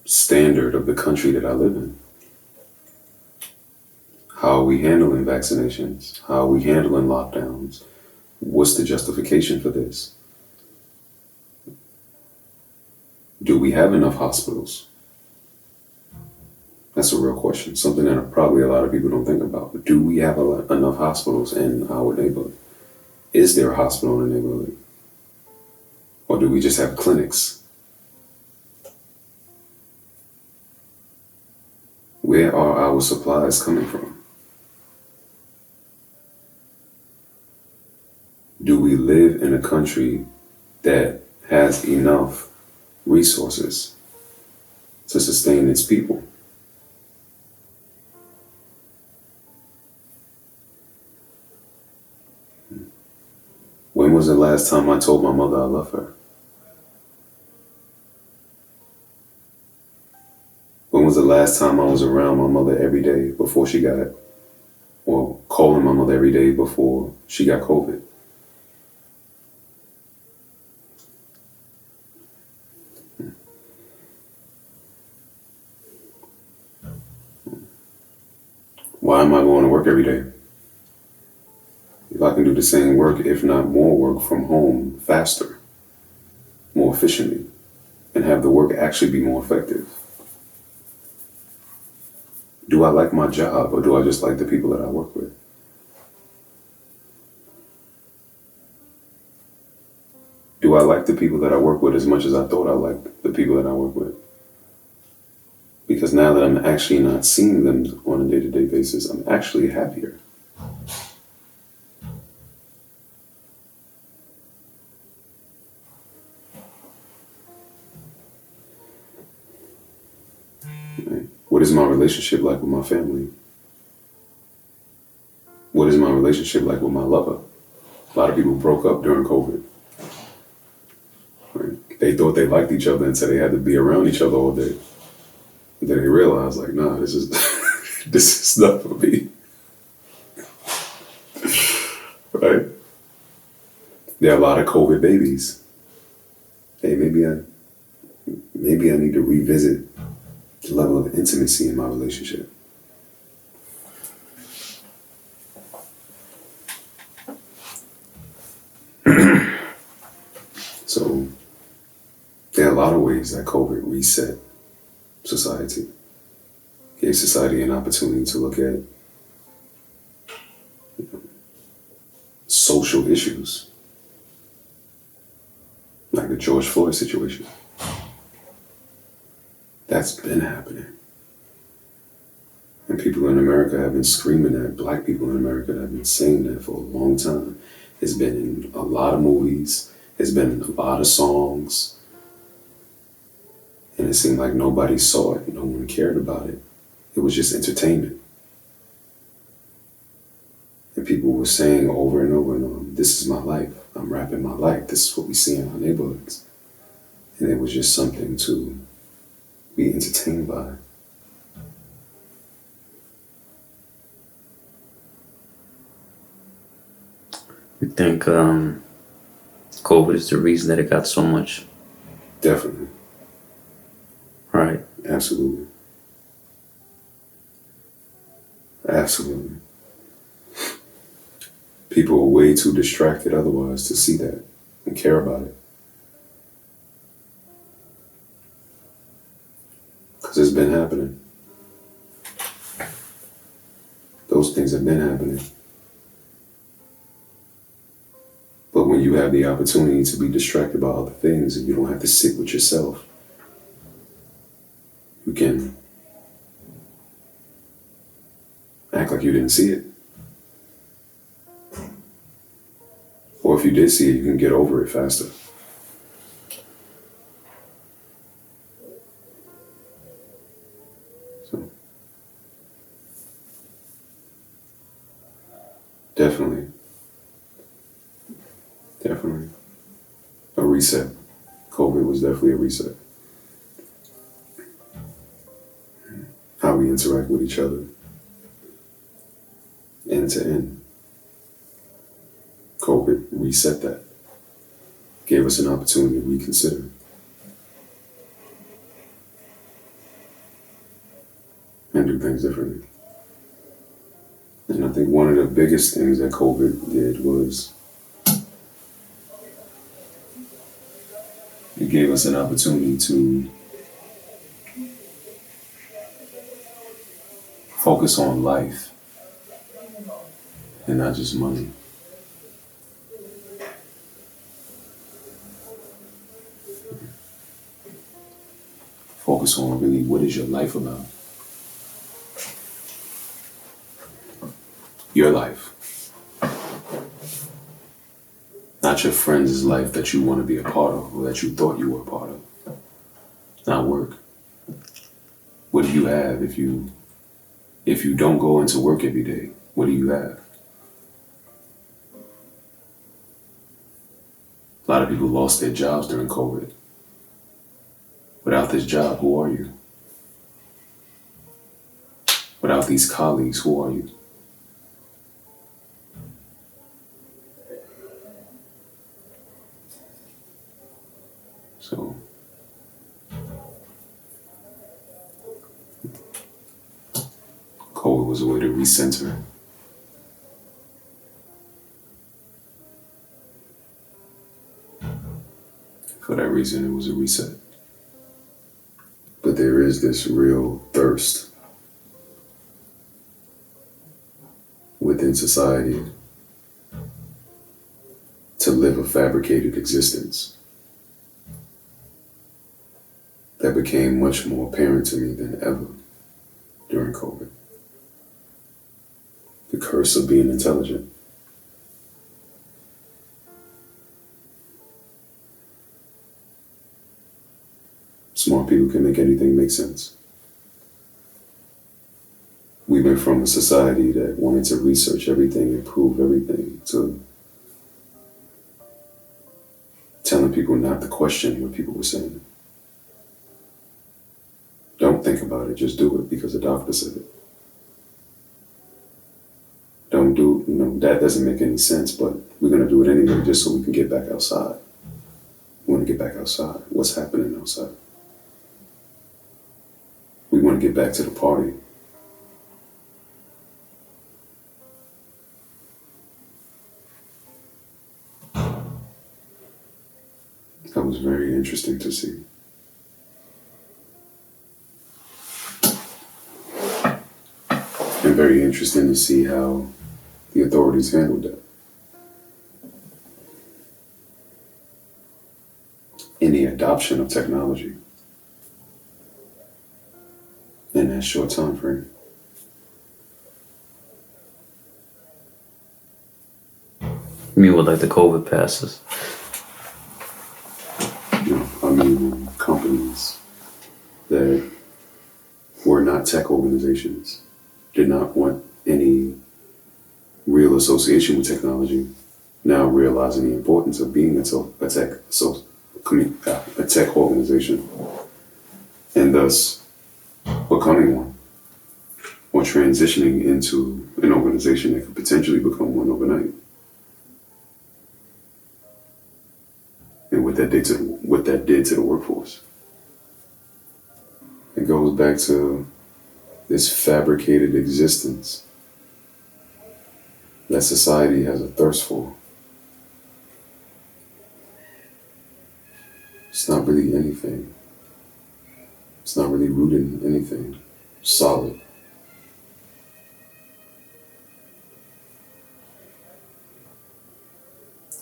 standard of the country that I live in? How are we handling vaccinations? How are we handling lockdowns? What's the justification for this? Do we have enough hospitals? That's a real question. Something that probably a lot of people don't think about. But do we have enough hospitals in our neighborhood? Is there a hospital in the neighborhood? Or do we just have clinics? Where are our supplies coming from? Do we live in a country that has enough resources to sustain its people? When was the last time I told my mother I love her? When was the last time I was around my mother every day before she got, or calling my mother every day before she got COVID? Why am I going to work every day? If I can do the same work, if not more work from home faster, more efficiently, and have the work actually be more effective. Do I like my job, or do I just like the people that I work with? Do I like the people that I work with as much as I thought I liked the people that I work with? Because now that I'm actually not seeing them on a day-to-day basis, I'm actually happier. Right? What is my relationship like with my family? What is my relationship like with my lover? A lot of people broke up during COVID. Right? They thought they liked each other until they had to be around each other all day. And then they realized, like, nah, this is this is not for me. Right? There are a lot of COVID babies. Hey, maybe I need to revisit the level of intimacy in my relationship. So there are a lot of ways that COVID reset society, gave society an opportunity to look at social issues, like the George Floyd situation. That's been happening. And people in America have been screaming that. Black people in America have been saying that for a long time. It's been in a lot of movies. It's been in a lot of songs. And it seemed like nobody saw it. No one cared about it. It was just entertainment. And people were saying over and over and over, this is my life. I'm rapping my life. This is what we see in our neighborhoods. And it was just something to be entertained by. You think COVID is the reason that it got so much? Definitely. Right. Absolutely. Absolutely. People are way too distracted otherwise to see that and care about it. Because it's been happening. Those things have been happening. But when you have the opportunity to be distracted by other things and you don't have to sit with yourself, you can act like you didn't see it. Or if you did see it, you can get over it faster. So, definitely a reset. COVID was definitely a reset. How we interact with each other, end to end. COVID reset that. Gave us an opportunity to reconsider. And do things differently. And I think one of the biggest things that COVID did was it gave us an opportunity to focus on life and not just money. focus on really what is your life about. Your life. Not your friend's life that you want to be a part of or that you thought you were a part of. Not work. What do you have if you don't go into work every day? What do you have? A lot of people lost their jobs during COVID. Without this job, who are you? Without these colleagues, who are you? So, COVID was a way to recenter. For that reason, it was a reset. But there is this real thirst within society to live a fabricated existence that became much more apparent to me than ever during COVID. The curse of being intelligent. Smart people can make anything make sense. We went from a society that wanted to research everything and prove everything to telling people not to question what people were saying. Don't think about it, just do it because the doctor said it. Don't do, that doesn't make any sense, but we're going to do it anyway just so we can get back outside. We want to get back outside. What's happening outside? We want to get back to the party. That was very interesting to see. And very interesting to see how the authorities handled that. In the adoption of technology in that short time frame. You mean with like the COVID passes? Companies that were not tech organizations, did not want any real association with technology, now realizing the importance of being a tech organization, and thus becoming one, or transitioning into an organization that could potentially become one overnight. And what that did to the workforce. It goes back to this fabricated existence that society has a thirst for. It's not really anything. It's not really rooted in anything solid.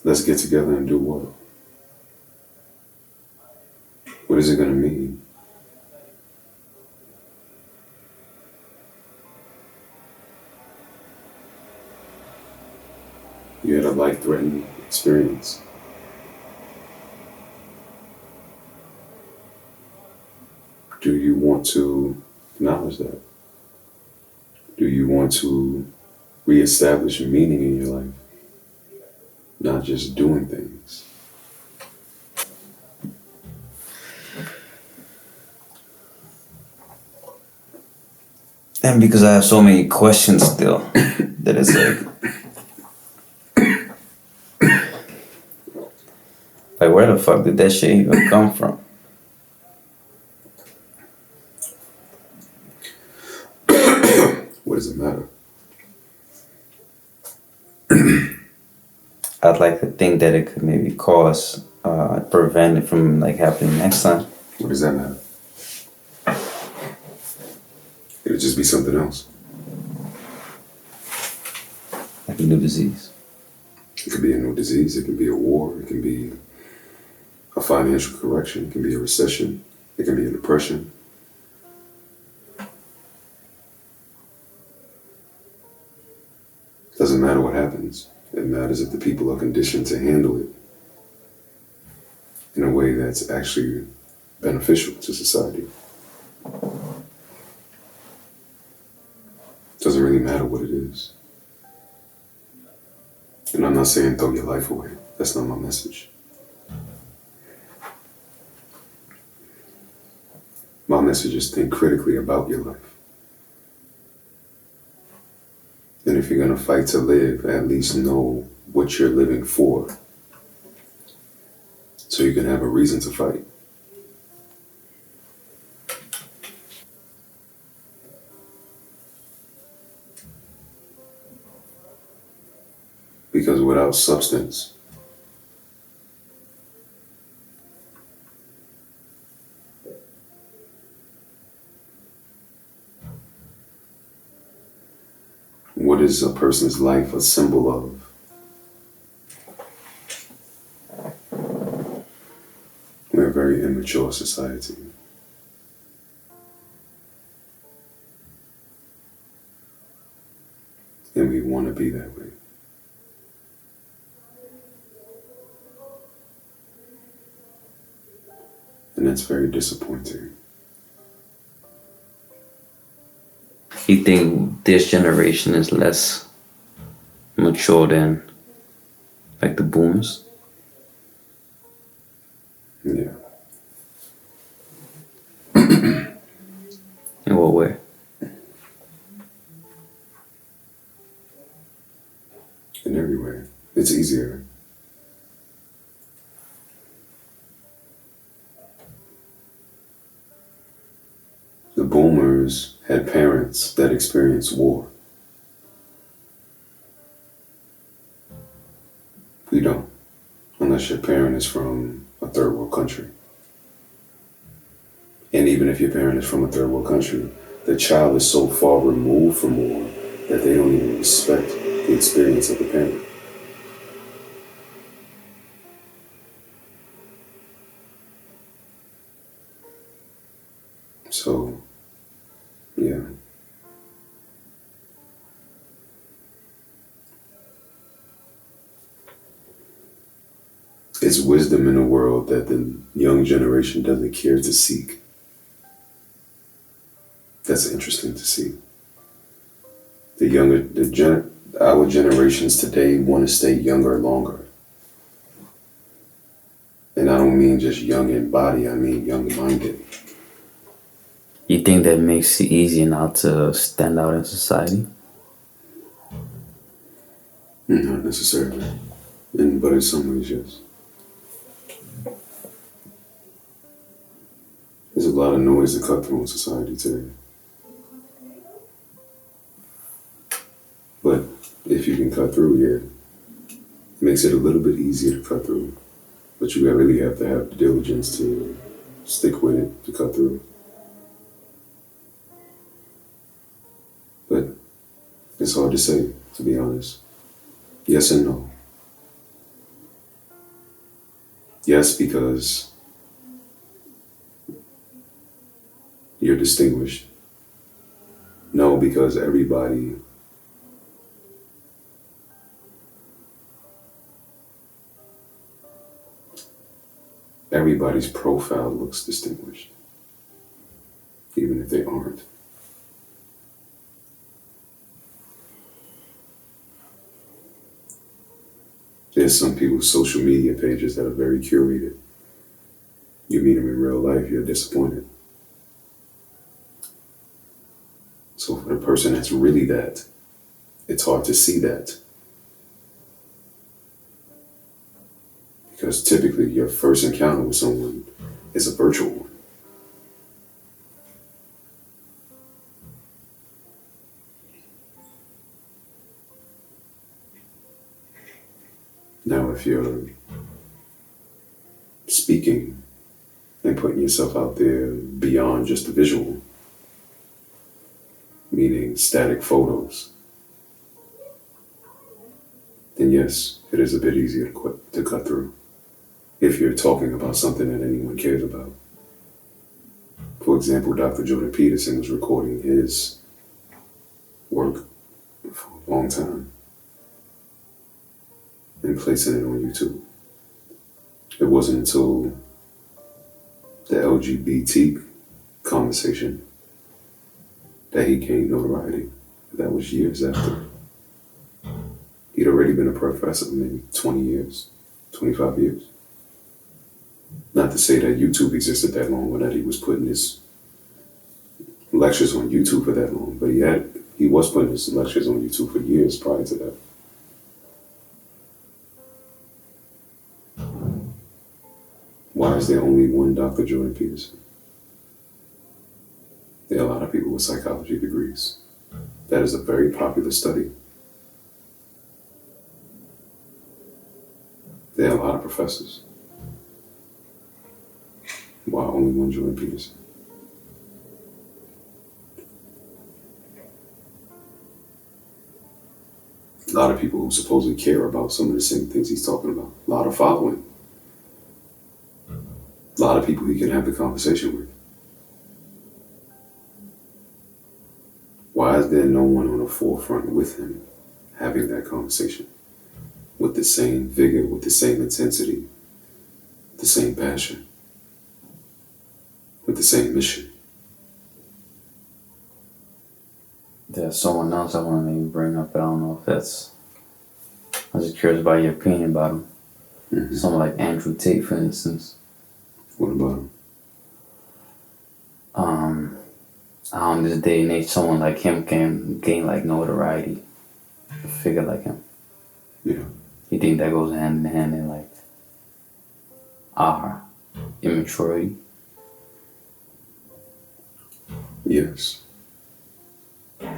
Let's get together and do what? What is it going to mean? You had a life-threatening experience. Do you want to acknowledge that? Do you want to reestablish meaning in your life? Not just doing things. And because I have so many questions still, that it's like where the fuck did that shit even come from? What does it matter? I'd like to think that it could maybe prevent it from like happening next time. What does that matter? It would just be something else. Like a new disease. It could be a new disease. It can be a war. It can be a financial correction. It can be a recession. It can be a depression. happens. It matters if the people are conditioned to handle it in a way that's actually beneficial to society. Doesn't really matter what it is. And I'm not saying throw your life away. That's not my message. My message is think critically about your life. And if you're going to fight to live, at least know what you're living for, so you can have a reason to fight. Because without substance, what is a person's life a symbol of? We're a very immature society. And we want to be that way. And that's very disappointing. You think this generation is less mature than like the boomers? Yeah. In what way? In every way. It's easier. The boomers had parents that experienced war. We don't, unless your parent is from a third world country. And even if your parent is from a third world country, the child is so far removed from war that they don't even respect the experience of the parent. So, yeah. It's wisdom in a world that the young generation doesn't care to seek. That's interesting to see. Our generations today want to stay younger longer. And I don't mean just young in body, I mean young minded. You think that makes it easier not to stand out in society? Not necessarily. But in some ways, yes. There's a lot of noise to cut through in society today. But if you can cut through, yeah, it makes it a little bit easier to cut through. But you really have to have the diligence to stick with it to cut through. But it's hard to say, to be honest. Yes and no. Yes, because you're distinguished. No, because everybody's profile looks distinguished, even if they aren't. There's some people's social media pages that are very curated. You meet them in real life, you're disappointed. So for the person that's really that, it's hard to see that. Because typically your first encounter with someone is a virtual one. Now, if you're speaking and putting yourself out there beyond just the visual, meaning static photos, then yes, it is a bit easier to cut through if you're talking about something that anyone cares about. For example, Dr. Jordan Peterson was recording his work for a long time. and placing it on YouTube. It wasn't until the LGBT conversation that he gained notoriety. That was years after. He'd already been a professor, maybe 20 years, 25 years. Not to say that YouTube existed that long or that he was putting his lectures on YouTube for that long, but he was putting his lectures on YouTube for years prior to that. Why is there only one Dr. Jordan Peterson? There are a lot of people with psychology degrees. That is a very popular study. There are a lot of professors. Why only one Jordan Peterson? A lot of people who supposedly care about some of the same things he's talking about. A lot of following. A lot of people he can have the conversation with. Why is there no one on the forefront with him having that conversation? With the same vigor, with the same intensity, the same passion, with the same mission. There's someone else I want to maybe bring up, but I don't know if that's... I'm just curious about your opinion about him. Mm-hmm. Someone like Andrew Tate, for instance. What about him? On this day and age, someone like him can gain like notoriety. A figure like him. Yeah. You think that goes hand in hand in like our immaturity? Yes. If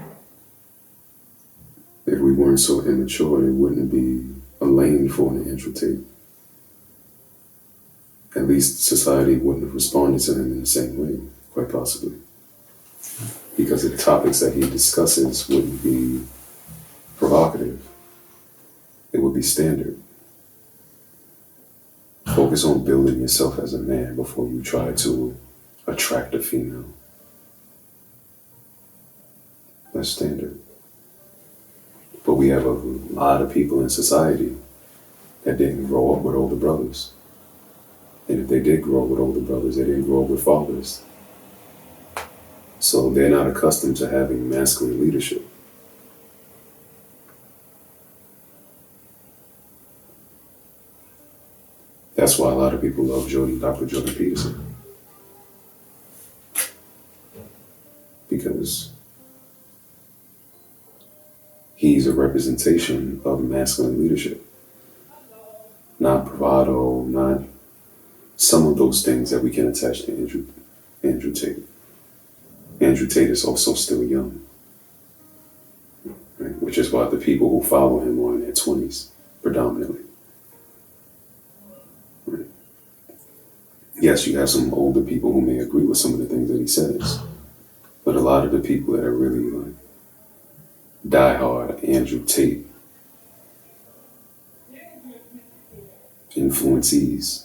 we weren't so immature, there wouldn't be a lane for an Andrew Tate. At least society wouldn't have responded to him in the same way, quite possibly. Because the topics that he discusses wouldn't be provocative. It would be standard. Focus on building yourself as a man before you try to attract a female. That's standard. But we have a lot of people in society that didn't grow up with older brothers. And if they did grow up with older brothers, they didn't grow up with fathers. So they're not accustomed to having masculine leadership. That's why a lot of people love Dr. Jordan Peterson. Because he's a representation of masculine leadership. Not bravado, not some of those things that we can attach to Andrew Tate. Andrew Tate is also still young, right? Which is why the people who follow him are in their 20s, predominantly. Right? Yes, you have some older people who may agree with some of the things that he says, but a lot of the people that are really like diehard Andrew Tate influencees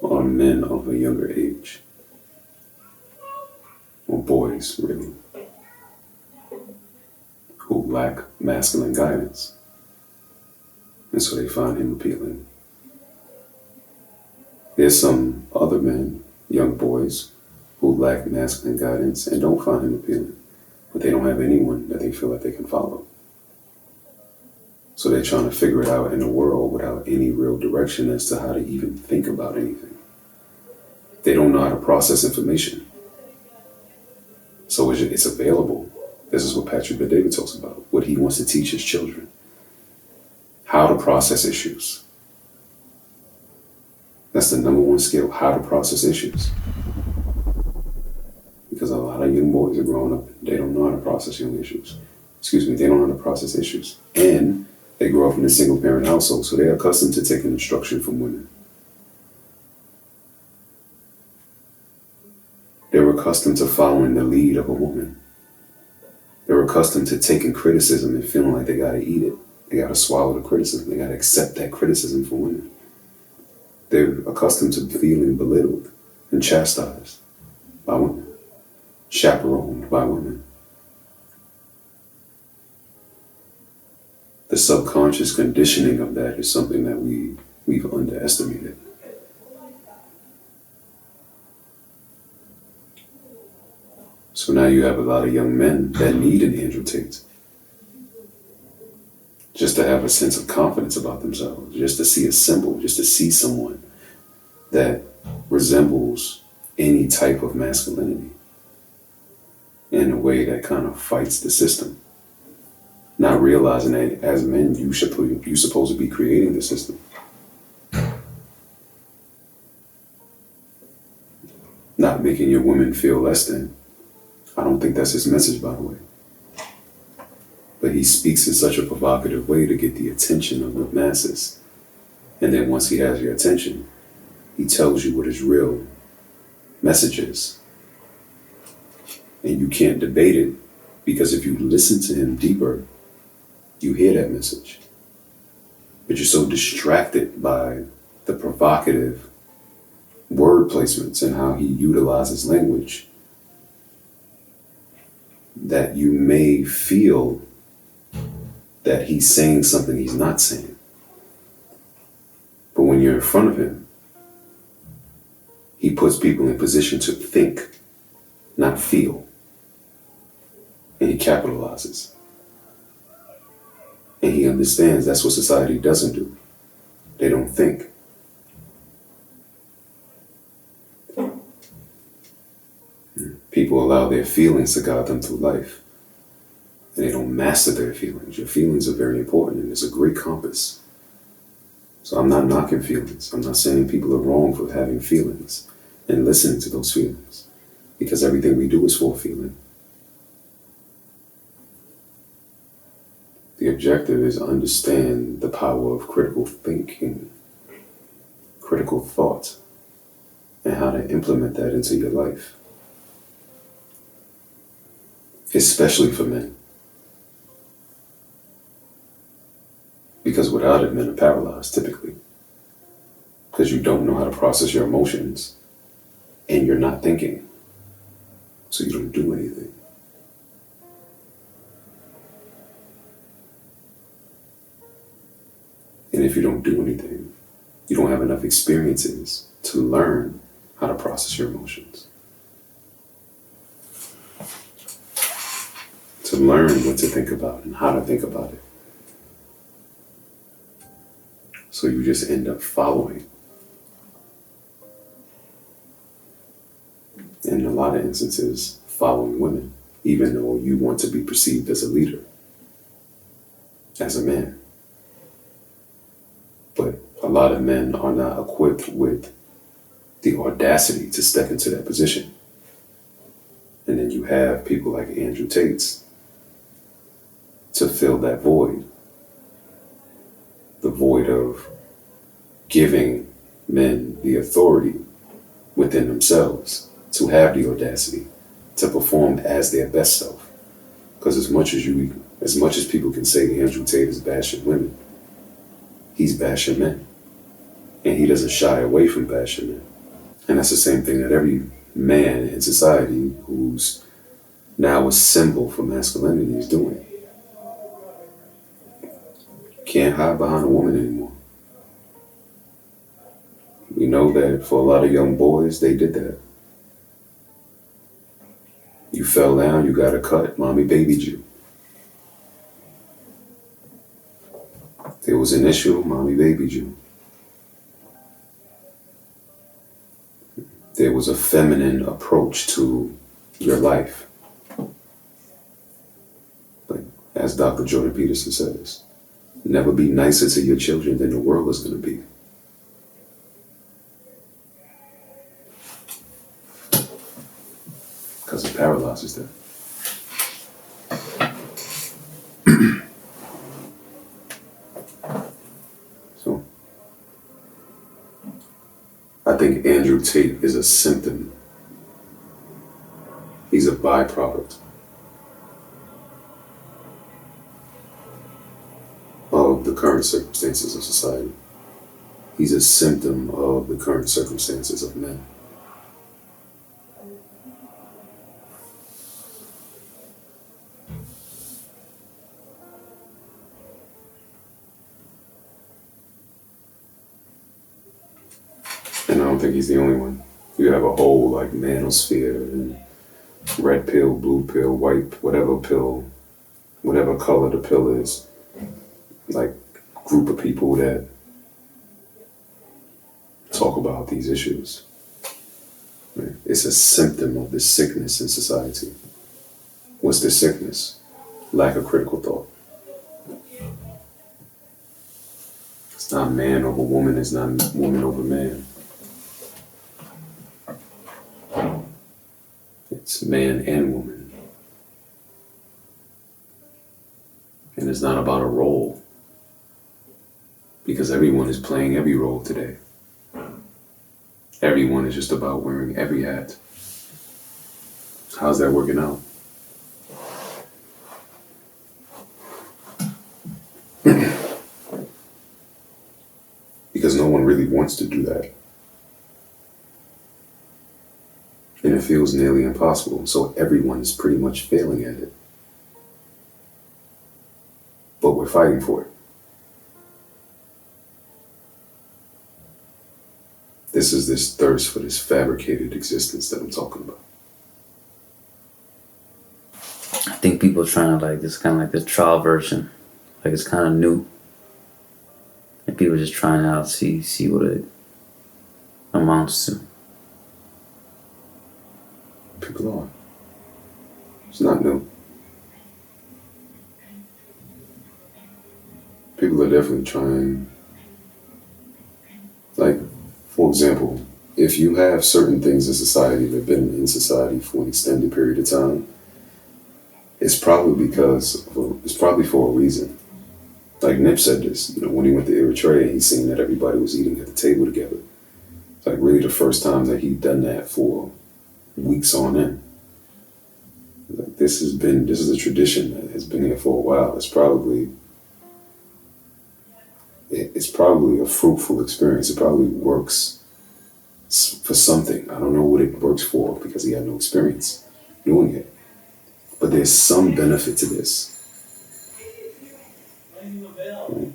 are men of a younger age. Or boys, really, who lack masculine guidance. And so they find him appealing. There's some other men, young boys, who lack masculine guidance and don't find him appealing, but they don't have anyone that they feel that they can follow. So they're trying to figure it out in the world without any real direction as to how to even think about anything. They don't know how to process information. So it's available. This is what Patrick Bet-David talks about, what he wants to teach his children. How to process issues. That's the number one skill, how to process issues. Because a lot of young boys are growing up, they don't know how to process young issues. They don't know how to process issues. And they grow up in a single parent household, so they're accustomed to taking instruction from women. They're accustomed to following the lead of a woman. They're accustomed to taking criticism and feeling like they gotta eat it. They gotta swallow the criticism. They gotta accept that criticism from women. They're accustomed to feeling belittled and chastised by women, chaperoned by women. The The subconscious conditioning of that is something that we've underestimated. So now you have a lot of young men that need an Andrew Tate just to have a sense of confidence about themselves, just to see a symbol, just to see someone that resembles any type of masculinity in a way that kind of fights the system. Not realizing that as men, you're supposed to be creating the system. Not making your women feel less than. I don't think that's his message, by the way. But he speaks in such a provocative way to get the attention of the masses. And then once he has your attention, he tells you what his real message is. And you can't debate it, because if you listen to him deeper, you hear that message. But you're so distracted by the provocative word placements and how he utilizes language that you may feel that he's saying something he's not saying. But when you're in front of him, he puts people in position to think, not feel. And he capitalizes. And he understands that's what society doesn't do. They don't think. People allow their feelings to guide them through life. And they don't master their feelings. Your feelings are very important, and it's a great compass. So I'm not knocking feelings. I'm not saying people are wrong for having feelings and listening to those feelings, because everything we do is for a feeling. The objective is to understand the power of critical thinking, critical thought, and how to implement that into your life. Especially for men. Because without it, men are paralyzed typically. Because you don't know how to process your emotions, and you're not thinking. So you don't do anything. And if you don't do anything, you don't have enough experiences to learn how to process your emotions. To learn what to think about and how to think about it. So you just end up following. In a lot of instances, following women, even though you want to be perceived as a leader, as a man. But a lot of men are not equipped with the audacity to step into that position. And then you have people like Andrew Tate to fill that void. The void of giving men the authority within themselves to have the audacity to perform as their best self. Because as much as people can say Andrew Tate is bashing women, he's bashing men. And he doesn't shy away from bashing men. And that's the same thing that every man in society who's now a symbol for masculinity is doing. Can't hide behind a woman anymore. We know that for a lot of young boys, they did that. You fell down, you got a cut, mommy babied you. There was an issue, mommy babied you. There was a feminine approach to your life. But as Dr. Jordan Peterson says, never be nicer to your children than the world is going to be. Because it paralyzes them. So, I think Andrew Tate is a symptom. He's a byproduct of the current circumstances of society. He's a symptom of the current circumstances of men. And I don't think he's the only one. You have a whole like manosphere and red pill, blue pill, white, whatever pill, whatever color the pill is, like group of people that talk about these issues. Right? It's a symptom of the sickness in society. What's the sickness? Lack of critical thought. It's not man over woman, it's not woman over man. It's man and woman. And it's not about a role. Because everyone is playing every role today. Everyone is just about wearing every hat. How's that working out? Because no one really wants to do that. And it feels nearly impossible. So everyone is pretty much failing at it. But we're fighting for it. This is this thirst for this fabricated existence that I'm talking about. I think people are trying to like this kind of like the trial version, like it's kind of new, and people are just trying out see what it amounts to. People are. It's not new. People are definitely trying. Like, for example, if you have certain things in society that have been in society for an extended period of time, it's probably for a reason. Like Nip said this, when he went to Eritrea, he seen that everybody was eating at the table together. It's like really the first time that he'd done that for weeks on end. Like this is a tradition that has been here for a while. It's probably a fruitful experience. It probably works for something. I don't know what it works for because he had no experience doing it. But there's some benefit to this. Right?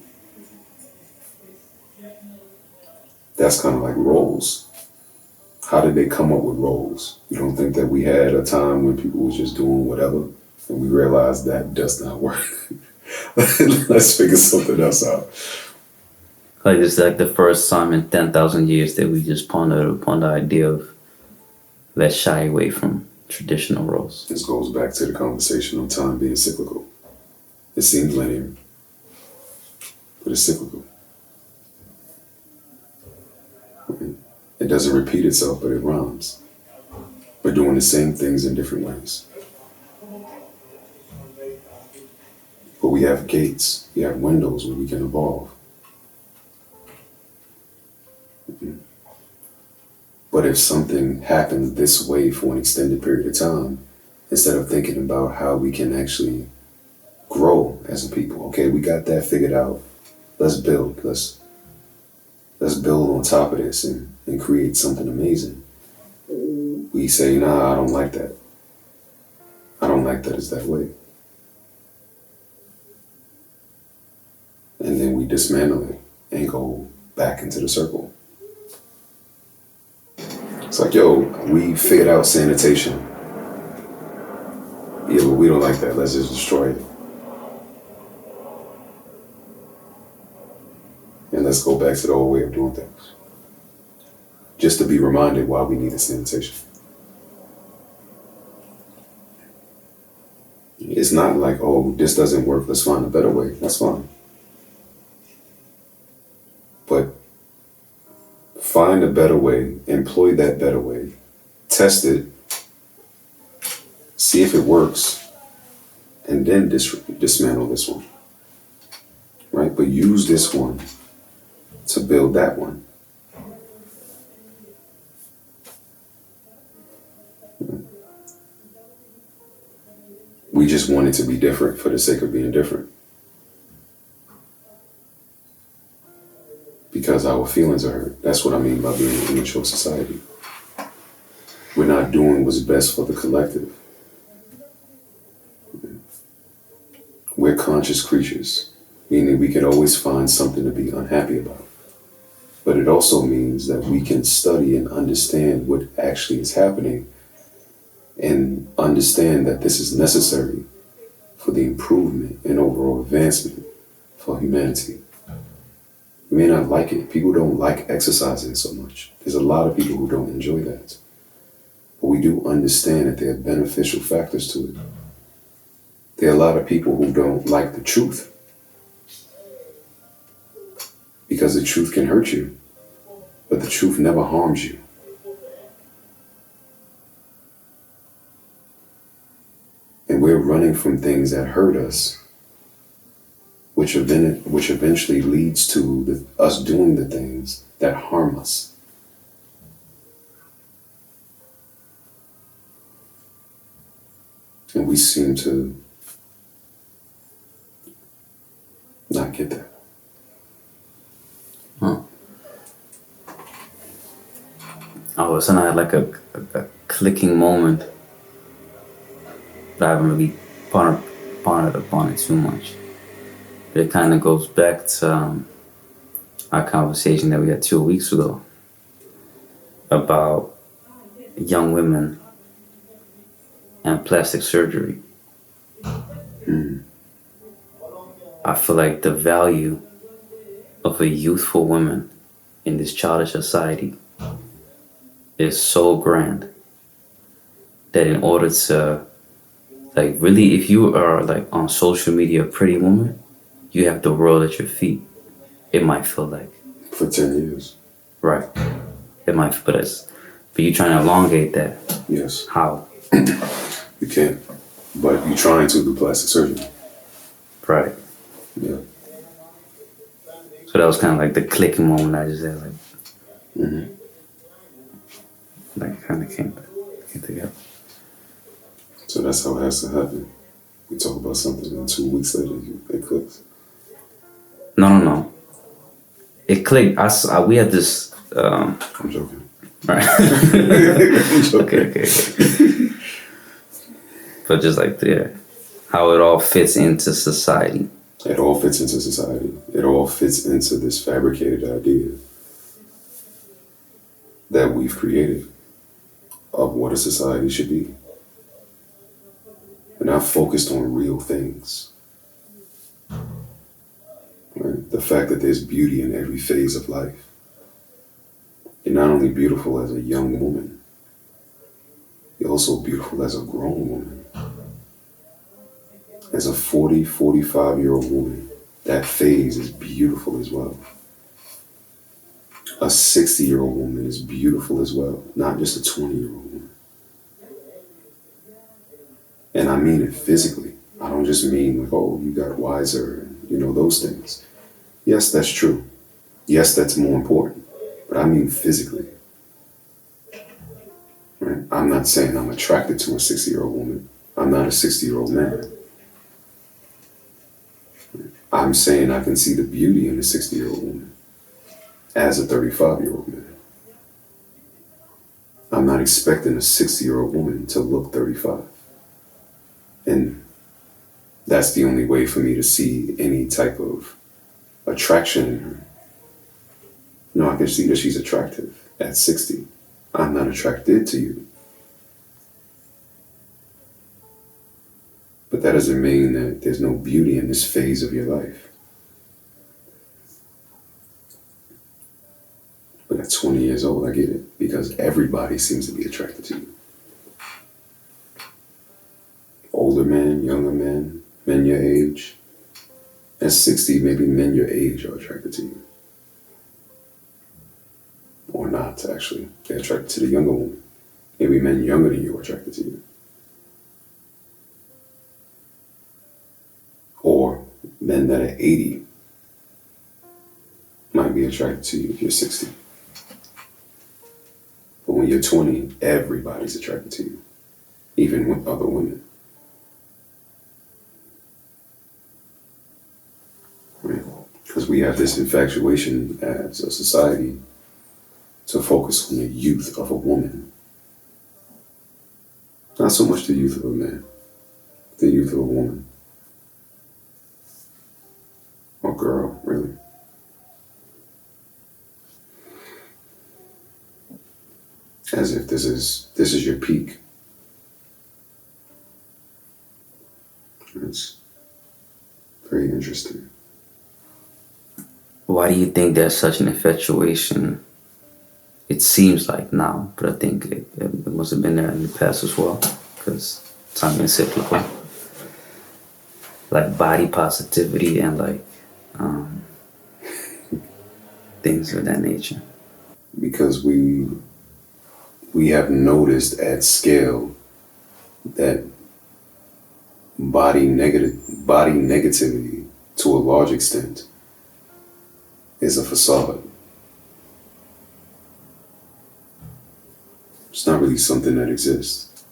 That's kind of like roles. How did they come up with roles? You don't think that we had a time when people was just doing whatever and we realized that does not work? Let's figure something else out. Like it's like the first time in 10,000 years that we just pondered upon the idea of let's shy away from traditional roles. This goes back to the conversation on time being cyclical. It seems linear, but it's cyclical. It doesn't repeat itself, but it rhymes. We're doing the same things in different ways. But we have gates, we have windows where we can evolve. But if something happens this way for an extended period of time, instead of thinking about how we can actually grow as a people, okay, we got that figured out. Let's build. Let's build on top of this and create something amazing. We say, nah, I don't like that. I don't like that it's that way. And then we dismantle it and go back into the circle. It's like, yo, we figured out sanitation. Yeah, but we don't like that. Let's just destroy it. And let's go back to the old way of doing things. Just to be reminded why we needed sanitation. It's not like, oh, this doesn't work, let's find a better way. That's fine. But find a better way, employ that better way, test it, see if it works, and then dismantle this one. Right? But use this one to build that one. We just want it to be different for the sake of being different. Because our feelings are hurt. That's what I mean by being an immature society. We're not doing what's best for the collective. We're conscious creatures, meaning we can always find something to be unhappy about. But it also means that we can study and understand what actually is happening and understand that this is necessary for the improvement and overall advancement for humanity. You may not like it. People don't like exercising so much. There's a lot of people who don't enjoy that. But we do understand that there are beneficial factors to it. There are a lot of people who don't like the truth because the truth can hurt you, but the truth never harms you. And we're running from things that hurt us, which eventually leads to us doing the things that harm us. And we seem to not get that. All of a sudden I had like a clicking moment, but I haven't really pondered upon it too much. But it kind of goes back to our conversation that we had 2 weeks ago about young women and plastic surgery. I feel like the value of a youthful woman in this childish society is so grand that in order to, like, really, if you are like on social media a pretty woman, you have the world at your feet. It might feel like. For 10 years. Right. It might, but you're trying to elongate that. Yes. How? You can't. But you're trying to do plastic surgery. Right. Yeah. So that was kind of like the clicking moment I just had, like. Mm-hmm. Like, kind of came together. So that's how it has to happen. We talk about something and 2 weeks later it clicks. No. It clicked. We had this. I'm joking. Right. I'm joking. Okay. But just like how it all fits into society. It all fits into society. It all fits into this fabricated idea that we've created of what a society should be. We're not focused on real things. Right? The fact that there's beauty in every phase of life. You're not only beautiful as a young woman, you're also beautiful as a grown woman. As a 40, 45-year-old woman, that phase is beautiful as well. A 60-year-old woman is beautiful as well, not just a 20-year-old woman. And I mean it physically. I don't just mean like, oh, you got wiser, and those things. Yes, that's true. Yes, that's more important. But I mean physically. Right? I'm not saying I'm attracted to a 60-year-old woman. I'm not a 60-year-old man. I'm saying I can see the beauty in a 60-year-old woman as a 35-year-old man. I'm not expecting a 60-year-old woman to look 35. And that's the only way for me to see any type of attraction in her. No, I can see that she's attractive at 60. I'm not attracted to you. But that doesn't mean that there's no beauty in this phase of your life. But at 20 years old, I get it, because everybody seems to be attracted to you. Older men, younger men, men your age. At 60, maybe men your age are attracted to you. Or not, actually. They're attracted to the younger woman. Maybe men younger than you are attracted to you. Or men that are 80 might be attracted to you if you're 60. But when you're 20, everybody's attracted to you, even with other women. Right? Because we have this infatuation as a society to focus on the youth of a woman. Not so much the youth of a man, the youth of a woman. Or girl, really. as if this is your peak. It's very interesting. Why do you think there's such an infatuation? It seems like now, but I think it must have been there in the past as well, because time is cyclical. Like body positivity and like things of that nature. Because we have noticed at scale that body negativity to a large extent is a facade. It's not really something that exists.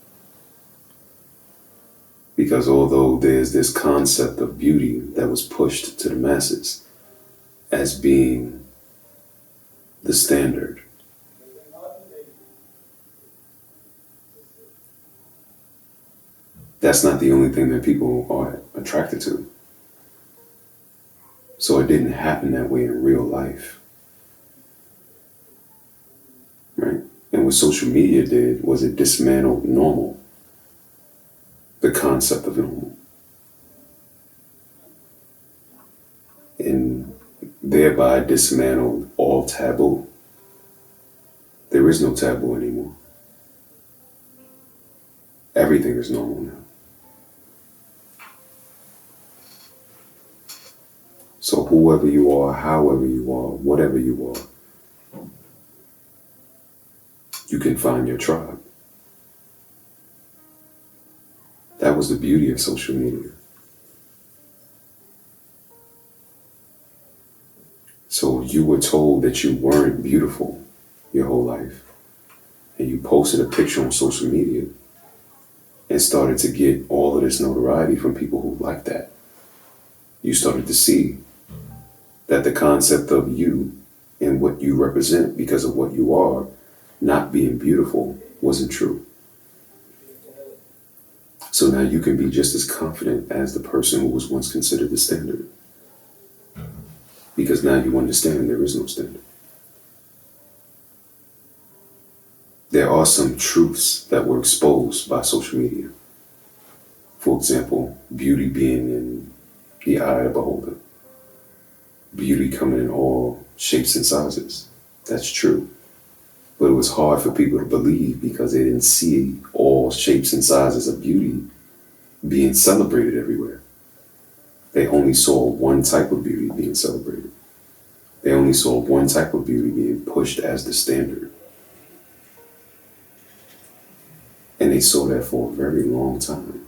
Because although there's this concept of beauty that was pushed to the masses as being the standard, that's not the only thing that people are attracted to. So it didn't happen that way in real life, right? And what social media did was it dismantled normal, the concept of normal, and thereby dismantled all taboo. There is no taboo anymore. Everything is normal now. So whoever you are, however you are, whatever you are, you can find your tribe. That was the beauty of social media. So you were told that you weren't beautiful your whole life, and you posted a picture on social media and started to get all of this notoriety from people who liked that. You started to see that the concept of you and what you represent because of what you are not being beautiful wasn't true. So now you can be just as confident as the person who was once considered the standard. Because now you understand there is no standard. There are some truths that were exposed by social media. For example, beauty being in the eye of the beholder. Beauty coming in all shapes and sizes. That's true. But it was hard for people to believe because they didn't see all shapes and sizes of beauty being celebrated everywhere. They only saw one type of beauty being celebrated. They only saw one type of beauty being pushed as the standard. And they saw that for a very long time.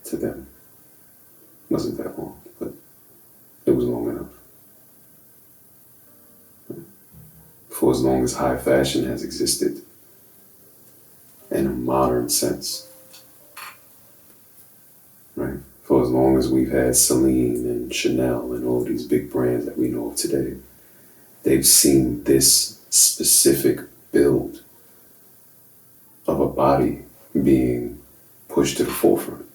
To them. It wasn't that long, but it was long enough. For as long as high fashion has existed in a modern sense, right? For as long as we've had Celine and Chanel and all these big brands that we know of today, they've seen this specific build of a body being pushed to the forefront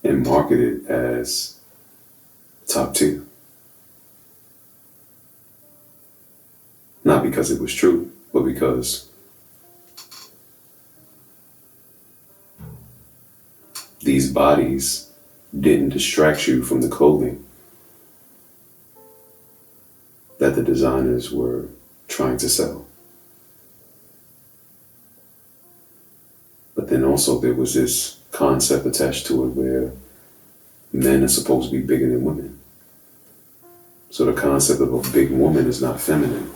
and marketed as top tier. Not because it was true, but because these bodies didn't distract you from the clothing that the designers were trying to sell. But then also there was this concept attached to it where men are supposed to be bigger than women. So the concept of a big woman is not feminine.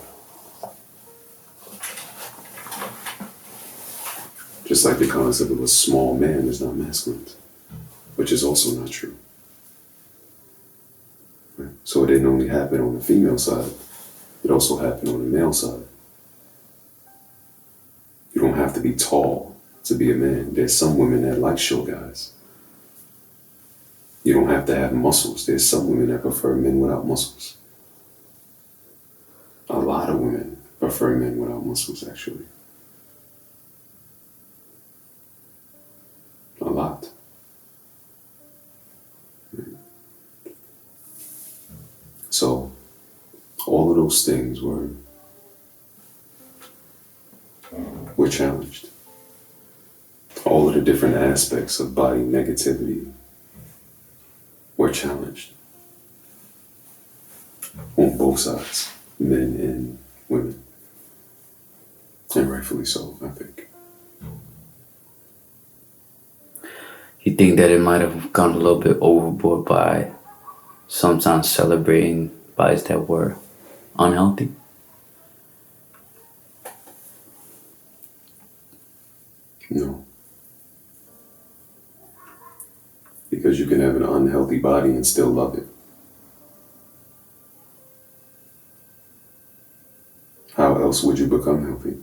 Just like the concept of a small man is not masculine, which is also not true. Right? So it didn't only happen on the female side, it also happened on the male side. You don't have to be tall to be a man. There's some women that like short guys. You don't have to have muscles. There's some women that prefer men without muscles. A lot of women prefer men without muscles, actually. A lot. So, all of those things were challenged. All of the different aspects of body negativity were challenged on both sides, men and women. And rightfully so, I think. You think that it might have gone a little bit overboard by sometimes celebrating bodies that were unhealthy? No. Because you can have an unhealthy body and still love it. How else would you become healthy?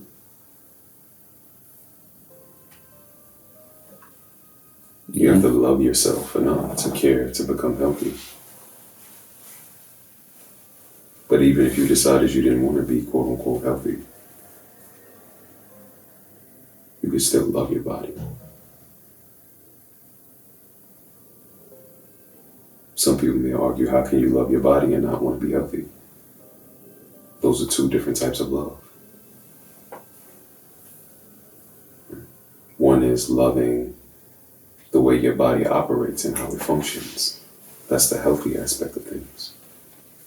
You have to love yourself enough to care to become healthy. But even if you decided you didn't want to be quote unquote healthy, you could still love your body. Some people may argue, how can you love your body and not want to be healthy? Those are two different types of love. One is loving the way your body operates and how it functions. That's the healthy aspect of things.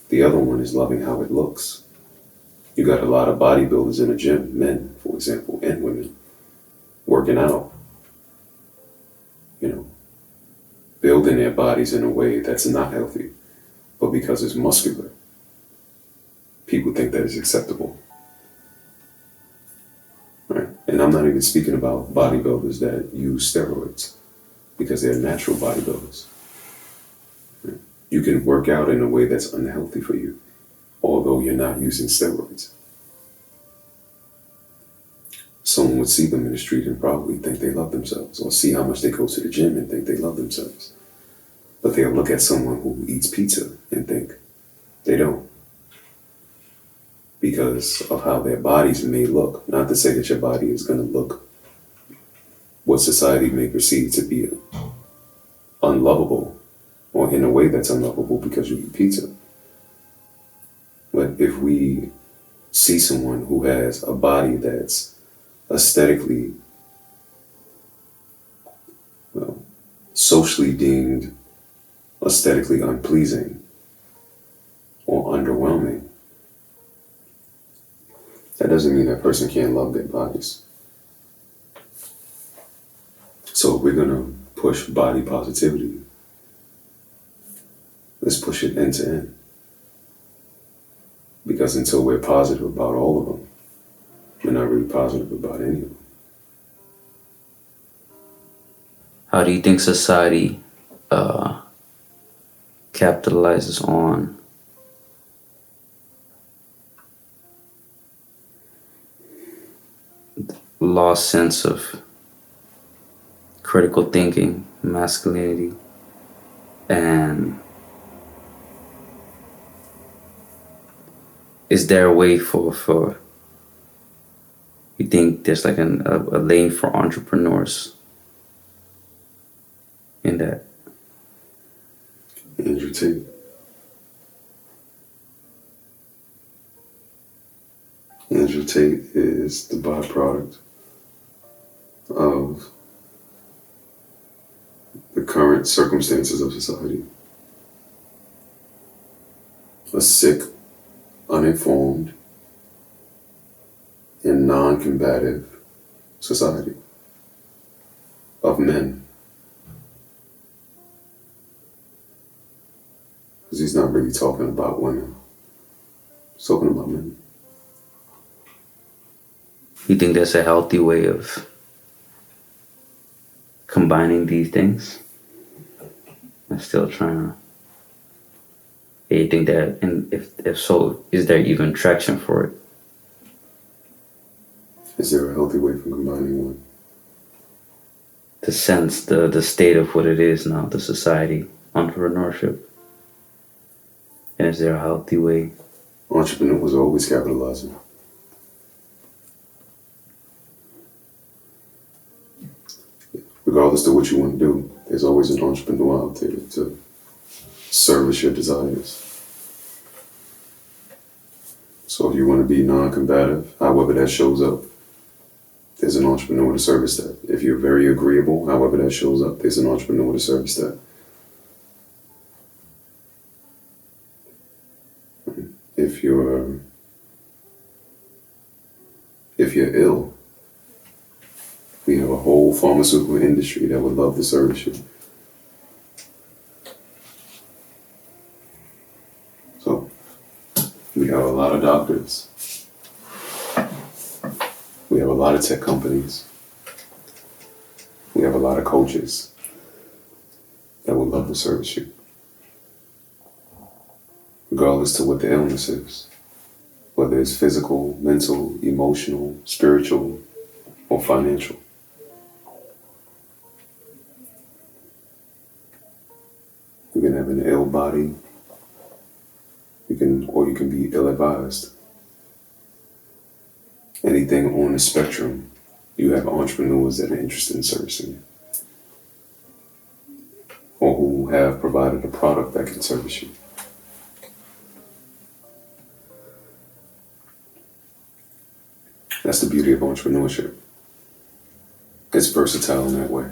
The other one is loving how it looks. You got a lot of bodybuilders in a gym, men, for example, and women, working out, building their bodies in a way that's not healthy, but because it's muscular, people think that is acceptable. Right? And I'm not even speaking about bodybuilders that use steroids, because they're natural bodybuilders. Right? You can work out in a way that's unhealthy for you, although you're not using steroids. Someone would see them in the street and probably think they love themselves, or see how much they go to the gym and think they love themselves. But they'll look at someone who eats pizza and think they don't, because of how their bodies may look. Not to say that your body is going to look what society may perceive to be unlovable, or in a way that's unlovable because you eat pizza. But if we see someone who has a body that's aesthetically, socially deemed aesthetically unpleasing or underwhelming, that doesn't mean that person can't love their bodies. So if we're going to push body positivity, let's push it end to end. Because until we're positive about all of them, we're not really positive about any of them. How do you think society capitalizes on lost sense of critical thinking, masculinity, and is there a way for you think there's like a lane for entrepreneurs in that? Andrew Tate. Andrew Tate is the byproduct of the current circumstances of society. A sick, uninformed, and non-combative society of men. Because he's not really talking about women. He's talking about men. You think that's a healthy way of combining these things? I'm still trying to. You think that, and if so, is there even traction for it? Is there a healthy way for combining one? To sense the state of what it is now, the society, entrepreneurship. And is there a healthy way? Entrepreneurs are always capitalizing. Regardless of what you want to do, there's always an entrepreneur out there to service your desires. So if you want to be non-combative, however that shows up, there's an entrepreneur to service that. If you're very agreeable, however that shows up, there's an entrepreneur to service that. If you're ill, we have a whole pharmaceutical industry that would love to service you. So we have a lot of doctors. We have a lot of tech companies. We have a lot of coaches that would love to service you, regardless to what the illness is, whether it's physical, mental, emotional, spiritual, or financial. You can have an ill body, you can be ill-advised. Anything on the spectrum, you have entrepreneurs that are interested in servicing you, or who have provided a product that can service you. That's the beauty of entrepreneurship. It's versatile in that way.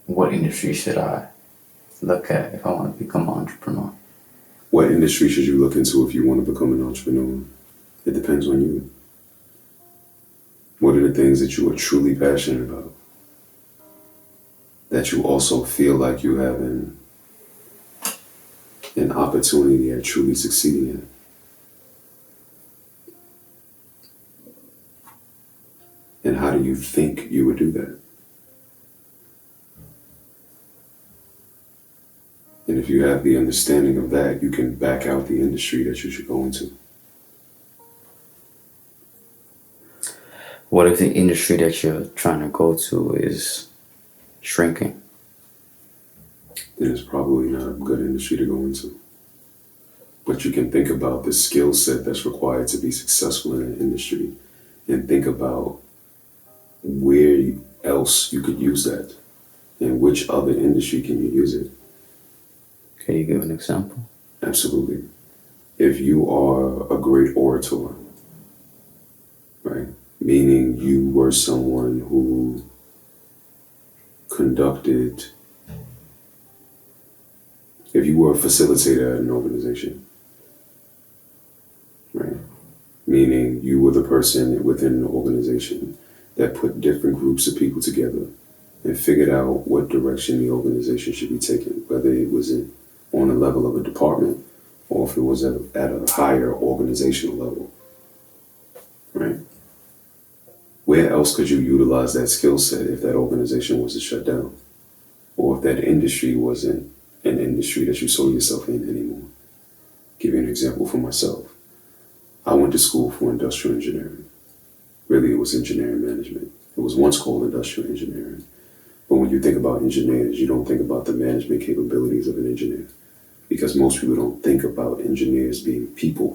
What industry should I look at if I want to become an entrepreneur? What industry should you look into if you want to become an entrepreneur? It depends on you. What are the things that you are truly passionate about, that you also feel like you have an opportunity at truly succeeding in? And how do you think you would do that? And if you have the understanding of that, you can back out the industry that you should go into. What if the industry that you're trying to go to is shrinking? Then it's probably not a good industry to go into. But you can think about the skill set that's required to be successful in an industry, and think about where else you could use that, and which other industry can you use it. Can you give an example? Absolutely. If you are a great orator, right? Meaning you were someone who conducted, if you were a facilitator at an organization, right? Meaning you were the person within an organization that put different groups of people together and figured out what direction the organization should be taking, whether it was on a level of a department or if it was at a higher organizational level, right? Where else could you utilize that skill set if that organization was to shut down? Or if that industry wasn't an industry that you saw yourself in anymore? Give you an example for myself. I went to school for industrial engineering. Really, it was engineering management. It was once called industrial engineering. But when you think about engineers, you don't think about the management capabilities of an engineer, because most people don't think about engineers being people.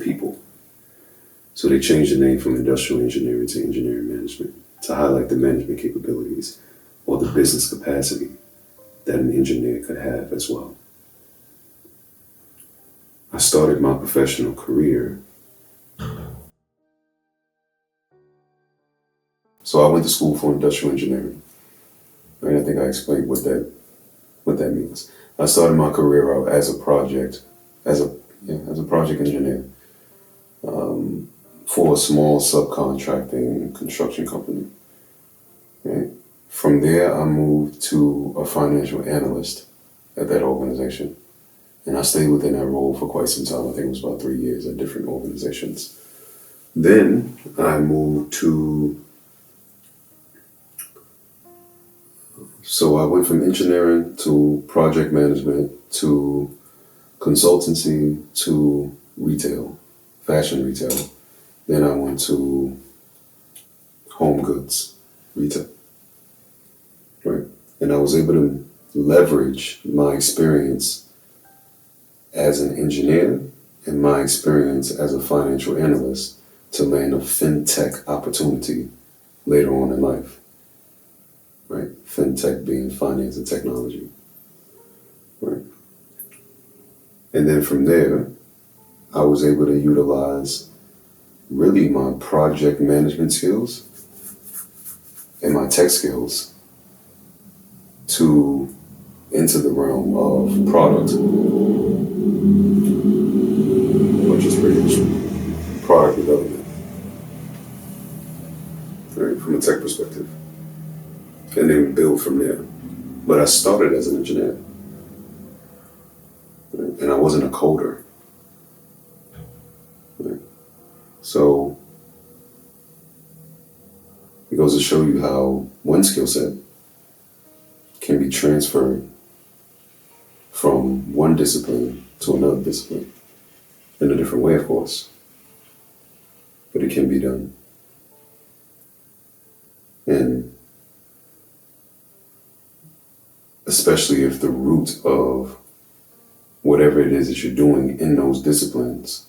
So they changed the name from industrial engineering to engineering management to highlight the management capabilities or the business capacity that an engineer could have as well. I started my professional career. So I went to school for industrial engineering. Right? I think I explained what that means. I started my career out as a project engineer for a small subcontracting construction company. Right? From there, I moved to a financial analyst at that organization. And I stayed within that role for quite some time. I think it was about 3 years at different organizations. Then I moved so I went from engineering to project management to consultancy to retail, fashion retail. Then I went to home goods retail, right? And I was able to leverage my experience as an engineer and my experience as a financial analyst to land a fintech opportunity later on in life, right? Fintech being finance and technology, right? And then from there, I was able to utilize really my project management skills and my tech skills to into the realm of product, which is pretty much product development, right, from a tech perspective, and then build from there. But I started as an engineer, right, and I wasn't a coder, right? So it goes to show you how one skill set can be transferred from one discipline to another discipline in a different way, of course, but it can be done. And especially if the root of whatever it is that you're doing in those disciplines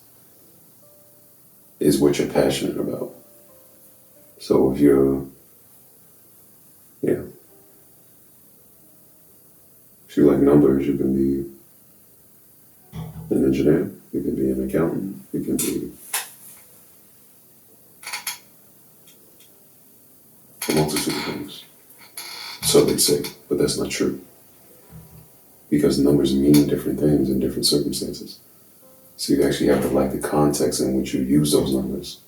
is what you're passionate about. So if you're, yeah, if you like numbers, you can be an engineer, you can be an accountant, you can be a multitude of things. So they say, but that's not true. Because numbers mean different things in different circumstances. So you actually have to like the context in which you use those numbers.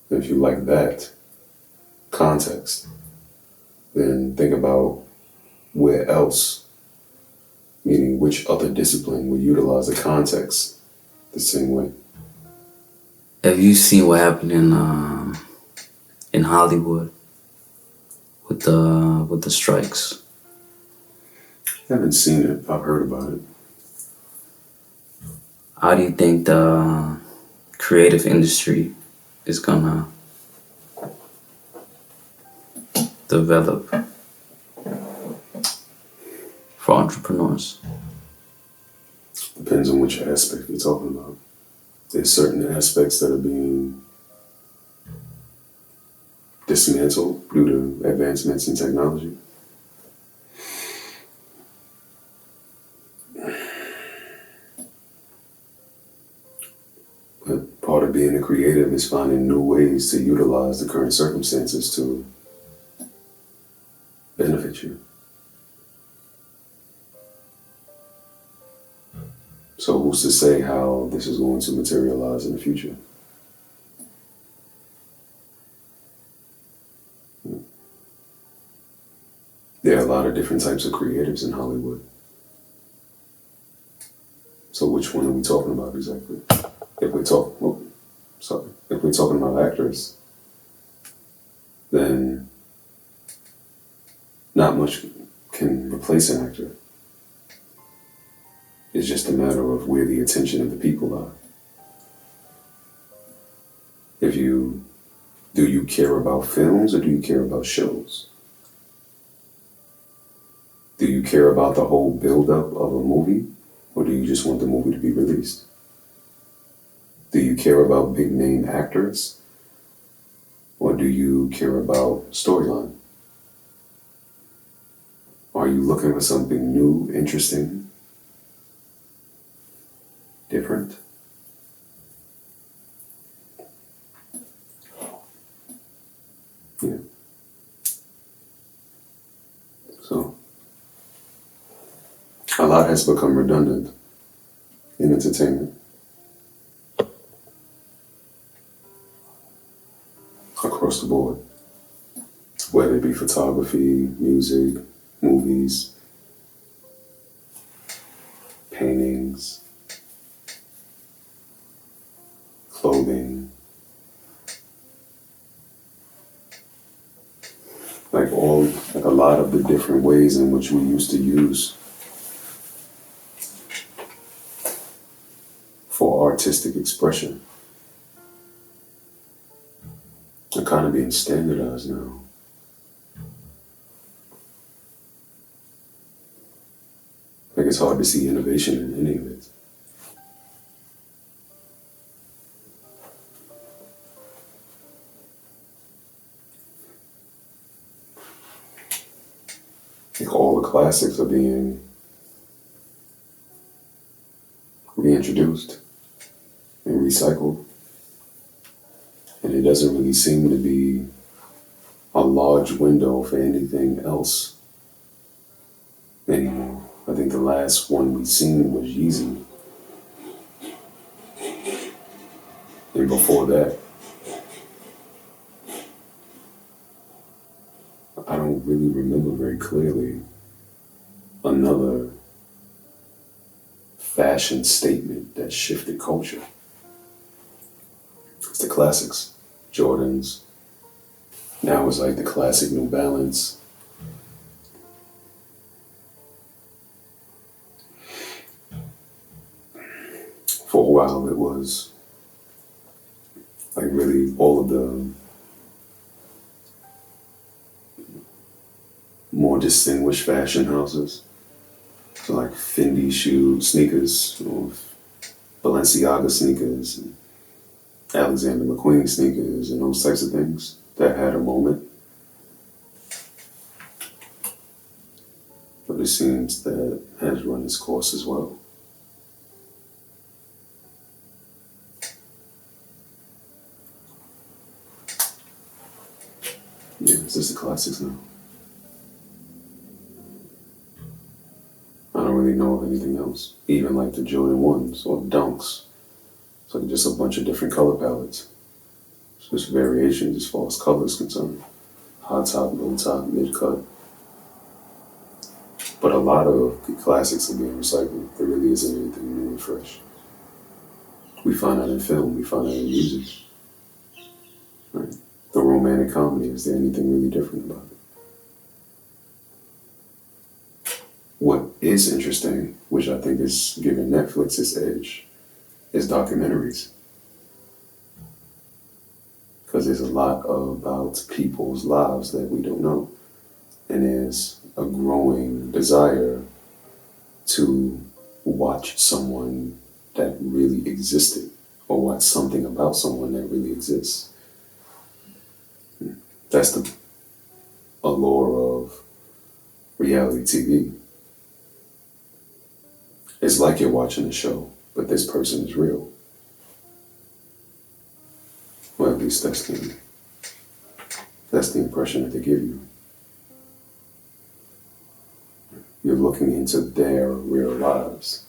And if you like that context, then think about where else, meaning which other discipline would utilize the context the same way. Have you seen what happened in Hollywood with the strikes? I haven't seen it, I've heard about it. How do you think the creative industry is gonna develop for entrepreneurs? Depends on which aspect you're talking about. There's certain aspects that are being dismantled due to advancements in technology. But part of being a creative is finding new ways to utilize the current circumstances to benefit you. So who's to say how this is going to materialize in the future? There are a lot of different types of creatives in Hollywood. So which one are we talking about exactly? If we're talking about actors, then not much can replace an actor. It's just a matter of where the attention of the people are. Do you care about films or do you care about shows? Do you care about the whole build-up of a movie, or do you just want the movie to be released? Do you care about big-name actors, or do you care about storyline? Are you looking for something new, interesting, different? Yeah. So, a lot has become redundant in entertainment across the board, whether it be photography, music, movies, paintings, clothing, like a lot of the different ways in which we used to use for artistic expression are kind of being standardized now. Like it's hard to see innovation in any of it. Like all the classics are being reintroduced. and recycled. And it doesn't really seem to be a large window for anything else anymore. I think the last one we seen was Yeezy. And before that, I don't really remember very clearly another fashion statement that shifted culture. It's the classics, Jordans. Now it's like the classic New Balance. For a while it was like really all of the more distinguished fashion houses. So like Fendi sneakers, or Balenciaga sneakers, and Alexander McQueen sneakers, and those types of things that had a moment. But it seems that has run its course as well. Yeah, it's just the classics now. I don't really know of anything else. Even like the Jordan 1s or Dunks. It's like just a bunch of different color palettes. So there's variations as far as color is concerned. High top, low top, mid cut. But a lot of the classics are being recycled. There really isn't anything new and fresh. We find that in film, we find that in music. Right? The romantic comedy, is there anything really different about it? What is interesting, which I think is giving Netflix its edge, is documentaries. Because there's a lot about people's lives that we don't know. And there's a growing desire to watch someone that really existed, or watch something about someone that really exists. That's the allure of reality TV. It's like you're watching a show, but this person is real. Well, at least that's the impression that they give you. You're looking into their real lives,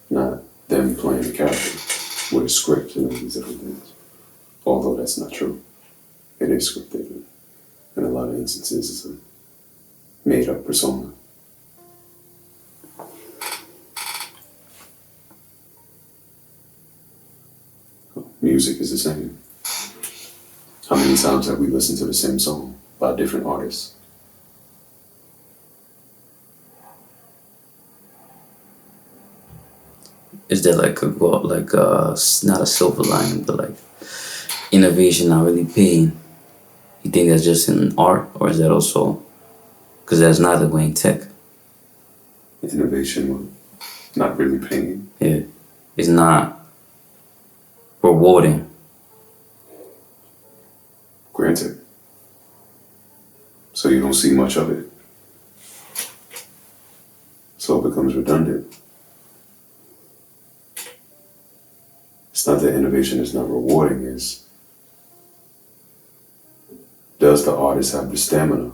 not them playing a character with a script and all these different things. Although that's not true. It is scripted. In a lot of instances, it's a made-up persona. Music is the same. How many times have we listened to the same song by different artists? Is there like not a silver lining, but like innovation not really paying? You think that's just in art, or is that also because that's neither way in tech? Innovation, not really paying. Yeah, it's not rewarding. Granted. So you don't see much of it. So it becomes redundant. It's not that innovation is not rewarding, it's does the artist have the stamina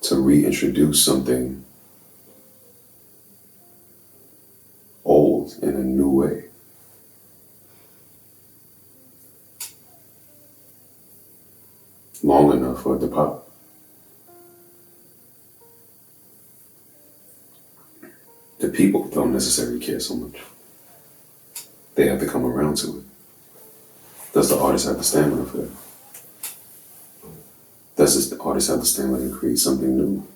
to reintroduce something old in a new way? Long enough for it to pop. The people don't necessarily care so much. They have to come around to it. Does the artist have the stamina for that? Does the artist have the stamina to create something new?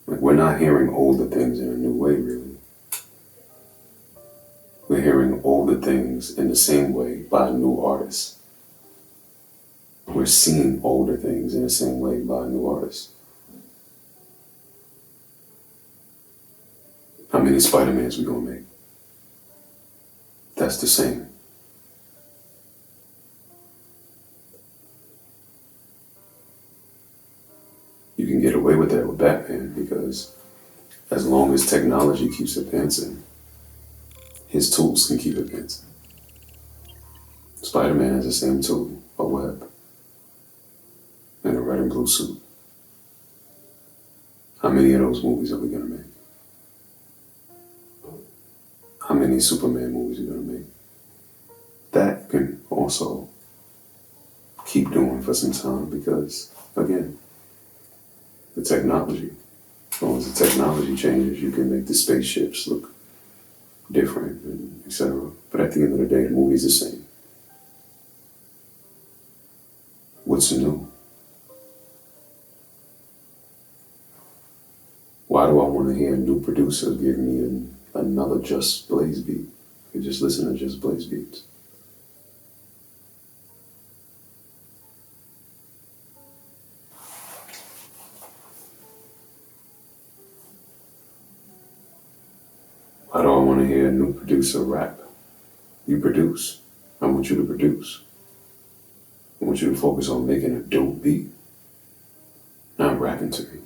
Like, we're not hearing older things in a new way, really. We're hearing older things in the same way by new artists. We're seeing older things in the same way by new artists. How many Spider-Mans we gonna make? That's the same. You can get away with that with Batman because as long as technology keeps advancing, his tools can keep advancing. Spider-Man has the same tool, a web, and a red and blue suit. How many of those movies are we gonna make? How many Superman movies are we gonna make? That can also keep doing for some time because, again, the technology. As long as the technology changes, you can make the spaceships look different, and etc. But at the end of the day, the movie's the same. What's new? Why do I want to hear a new producer give me another Just Blaze beat? You just listen to Just Blaze beats. Why do I want to hear a new producer rap? You produce. I want you to produce. I want you to focus on making a dope beat, not rapping to me.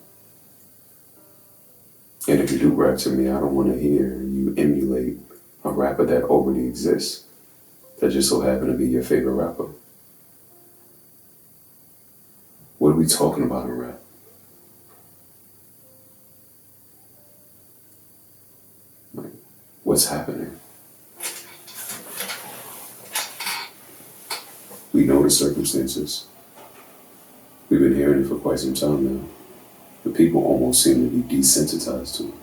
And if you do rap to me, I don't want to hear you emulate a rapper that already exists, that just so happen to be your favorite rapper. What are we talking about in rap? Like, what's happening? We know the circumstances. We've been hearing it for quite some time now. The people almost seem to be desensitized to it.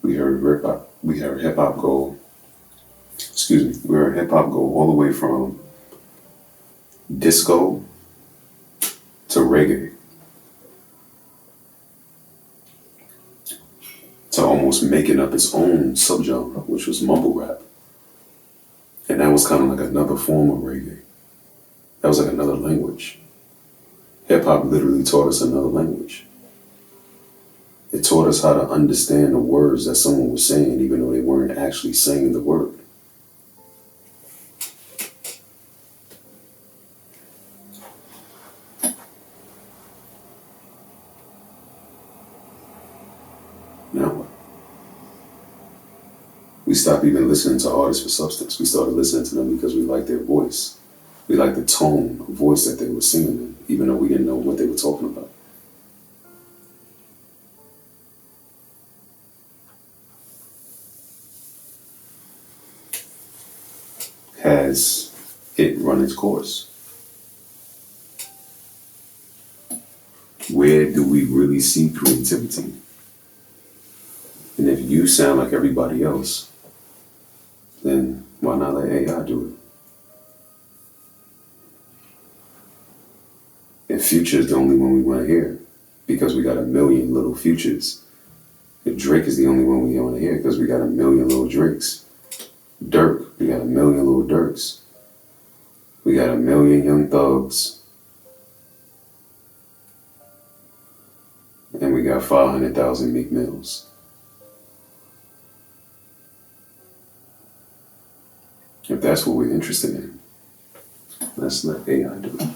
We heard hip hop go, we heard hip hop go all the way from disco to reggae to almost making up its own subgenre, which was mumble rap. And that was kind of like another form of reggae. That was like another language. Hip hop literally taught us another language. It taught us how to understand the words that someone was saying, even though they weren't actually saying the word. Now what? We stopped even listening to artists for substance. We started listening to them because we liked their voice. We liked the tone of voice that they were singing in, even though we didn't know what they were talking about. Has it run its course? Where do we really see creativity? And if you sound like everybody else, then why not let AI do it? If Future is the only one we want to hear, because we got a million little Futures. If Drake is the only one we want to hear, because we got a million little Drakes. Dirk, we got a million little Dirks. We got a million Young Thugs. And we got 500,000 Meek Mills. If that's what we're interested in, let's let AI do it.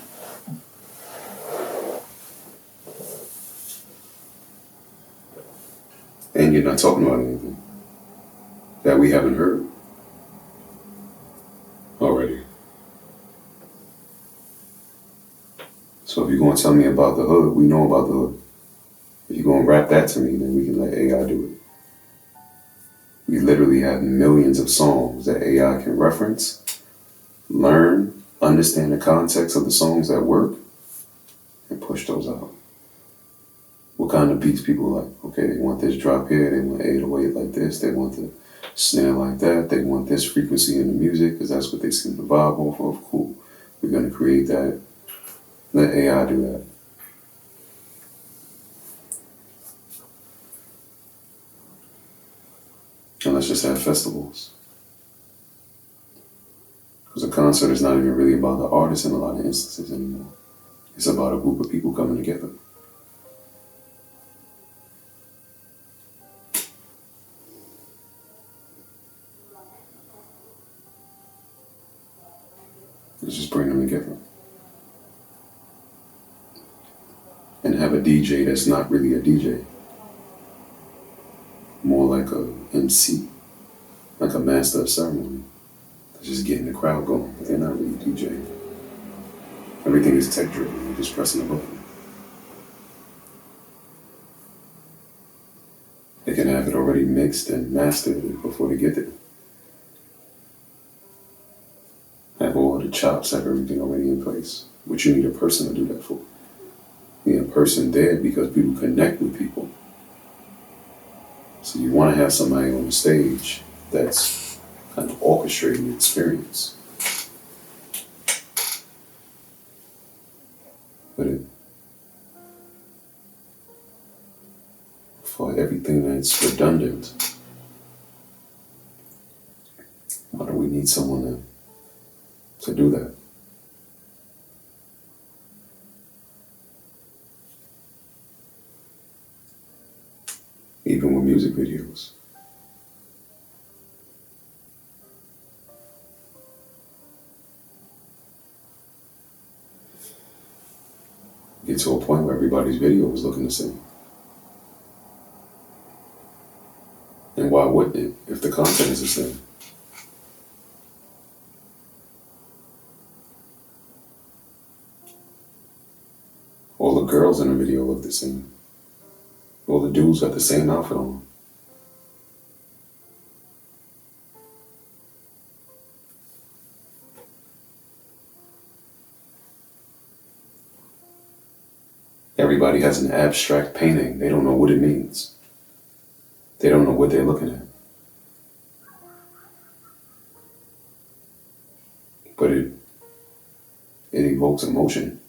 And you're not talking about anything that we haven't heard already. So if you're going to tell me about the hood, we know about the hood. If you're going to rap that to me, then we can let AI do it. We literally have millions of songs that AI can reference, learn, understand the context of the songs that work, and push those out. What kind of beats people like? Okay, they want this drop here, they want 808 like this, they want the snare like that, they want this frequency in the music because that's what they seem to vibe off of. Cool. We're going to create that. Let AI do that. And let's just have festivals. Because a concert is not even really about the artist in a lot of instances anymore. It's about a group of people coming together. Let's just bring them together. And have a DJ that's not really a DJ. More like a MC, like a master of ceremony. They're just getting the crowd going, but they're not really DJing. Everything is tech driven, you're just pressing a button. They can have it already mixed and mastered before they get there. Have all the chops, have everything already in place. But you need a person to do that for. You need a person there because people connect with people. So you want to have somebody on the stage that's kind of orchestrating the experience. But for everything that's redundant, why do we need someone to do that? Even with music videos. Get to a point where everybody's video is looking the same. And why wouldn't it if the content is the same? All the girls in the video look the same. All the dudes got the same outfit on. Everybody has an abstract painting. They don't know what it means. They don't know what they're looking at. But it evokes emotion.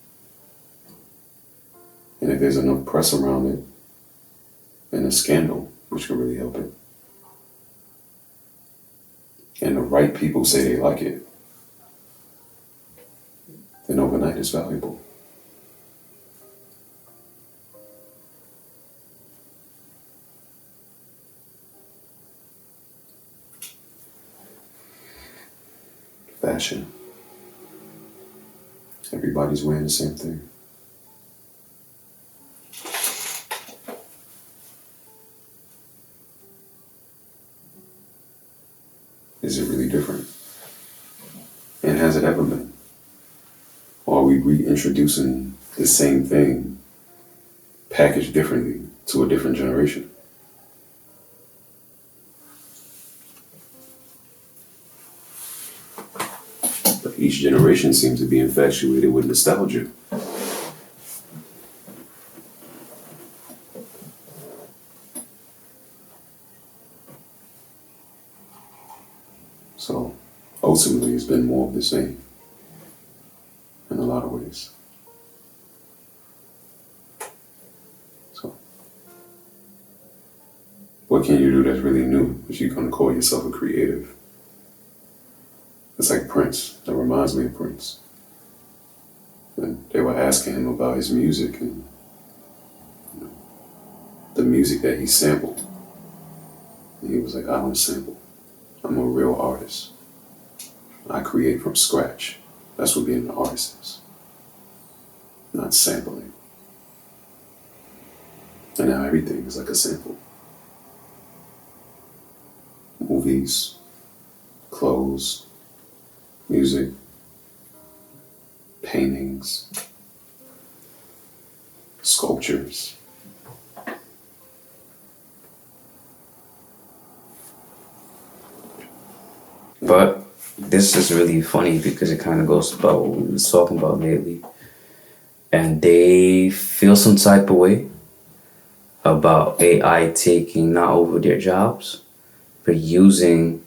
And if there's enough press around it, and a scandal, which could really help it, and the right people say they like it, then overnight it's valuable. Fashion. Everybody's wearing the same thing. Is it really different? And has it ever been? Or are we reintroducing the same thing, packaged differently, to a different generation? But each generation seems to be infatuated with nostalgia. So ultimately it's been more of the same in a lot of ways. So what can you do that's really new if you're going to call yourself a creative? It's like Prince. That reminds me of Prince. And they were asking him about his music and the music that he sampled. And he was like, I don't sample. I'm a real artist. I create from scratch. That's what being an artist is. Not sampling. And now everything is like a sample. Movies, clothes, music, paintings, sculptures. But this is really funny because it kind of goes about what we was talking about lately. And they feel some type of way about AI taking not over their jobs, but using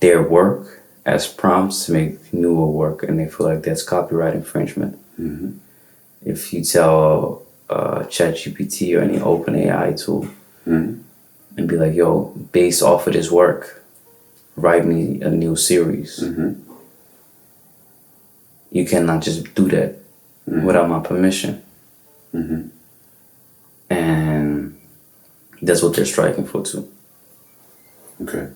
their work as prompts to make newer work, and they feel like that's copyright infringement. Mm-hmm. If you tell ChatGPT or any open AI tool Mm-hmm. and be like, yo, based off of this work, write me a new series. Mm-hmm. You cannot just do that without my permission. Mm-hmm. And that's what they're striking for too. Okay.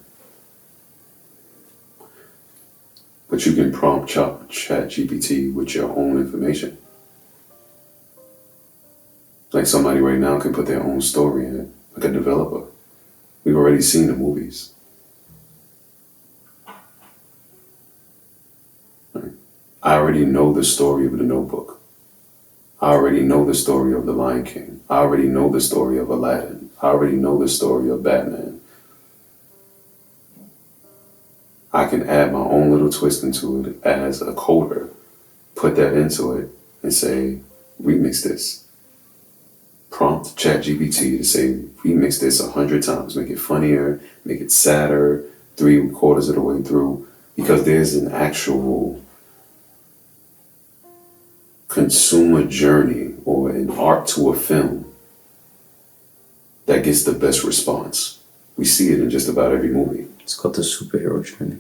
But you can prompt chat GPT with your own information. Like somebody right now can put their own story in it, like a developer. We've already seen the movies. Right? I already know the story of The Notebook. I already know the story of The Lion King. I already know the story of Aladdin. I already know the story of Batman. I can add my own little twist into it as a coder, put that into it, and say, remix this. Prompt ChatGPT to say, remix this 100 times, make it funnier, make it sadder, 3/4 of the way through, because there's an actual consumer journey or an art to a film that gets the best response. We see it in just about every movie. It's called the superhero journey.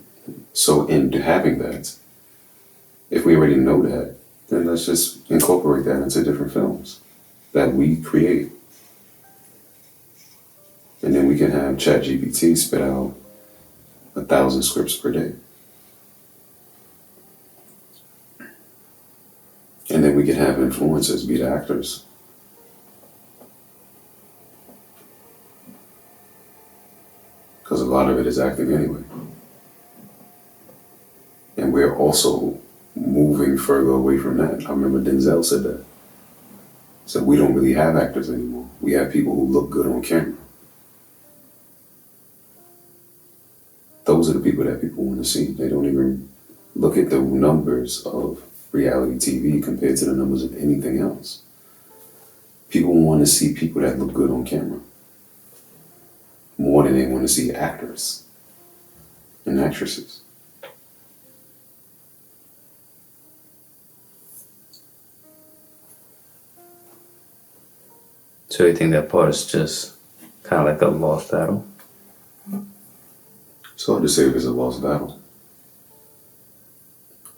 So in having that, if we already know that, then let's just incorporate that into different films that we create. And then we can have ChatGPT spit out 1,000 scripts per day. And then we can have influencers be the actors. Because a lot of it is acting anyway. And we're also moving further away from that. I remember Denzel said that. So we don't really have actors anymore. We have people who look good on camera. Those are the people that people want to see. They don't even look at the numbers of reality TV compared to the numbers of anything else. People want to see people that look good on camera more than they want to see actors and actresses. So you think that part is just kind of like a lost battle? It's hard to say if it's a lost battle.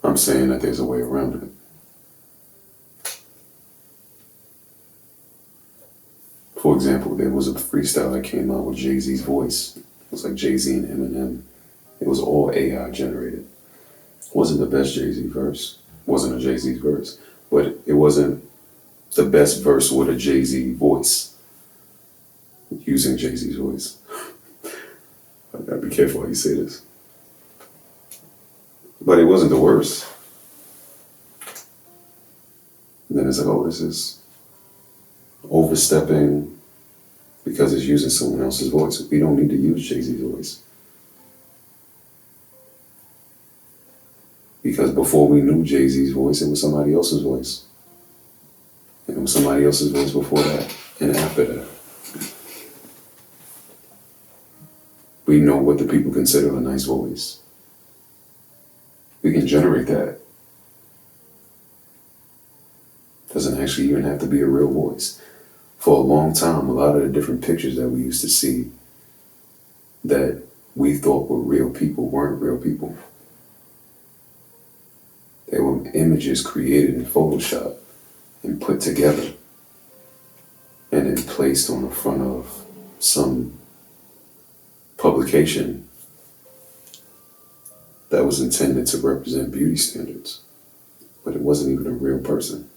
I'm saying that there's a way around it. For example, there was a freestyle that came out with Jay-Z's voice. It was like Jay-Z and Eminem. It was all AI generated. It wasn't the best Jay-Z verse. It wasn't a Jay-Z verse. But it wasn't the best verse with a Jay-Z voice. Using Jay-Z's voice. I gotta be careful how you say this. But it wasn't the worst. And then it's like, oh, this is overstepping because it's using someone else's voice. We don't need to use Jay-Z's voice. Because before we knew Jay-Z's voice, it was somebody else's voice. And it was somebody else's voice before that and after that. We know what the people consider a nice voice. We can generate that. Doesn't actually even have to be a real voice. For a long time, a lot of the different pictures that we used to see that we thought were real people weren't real people. They were images created in Photoshop and put together and then placed on the front of some publication that was intended to represent beauty standards, but it wasn't even a real person.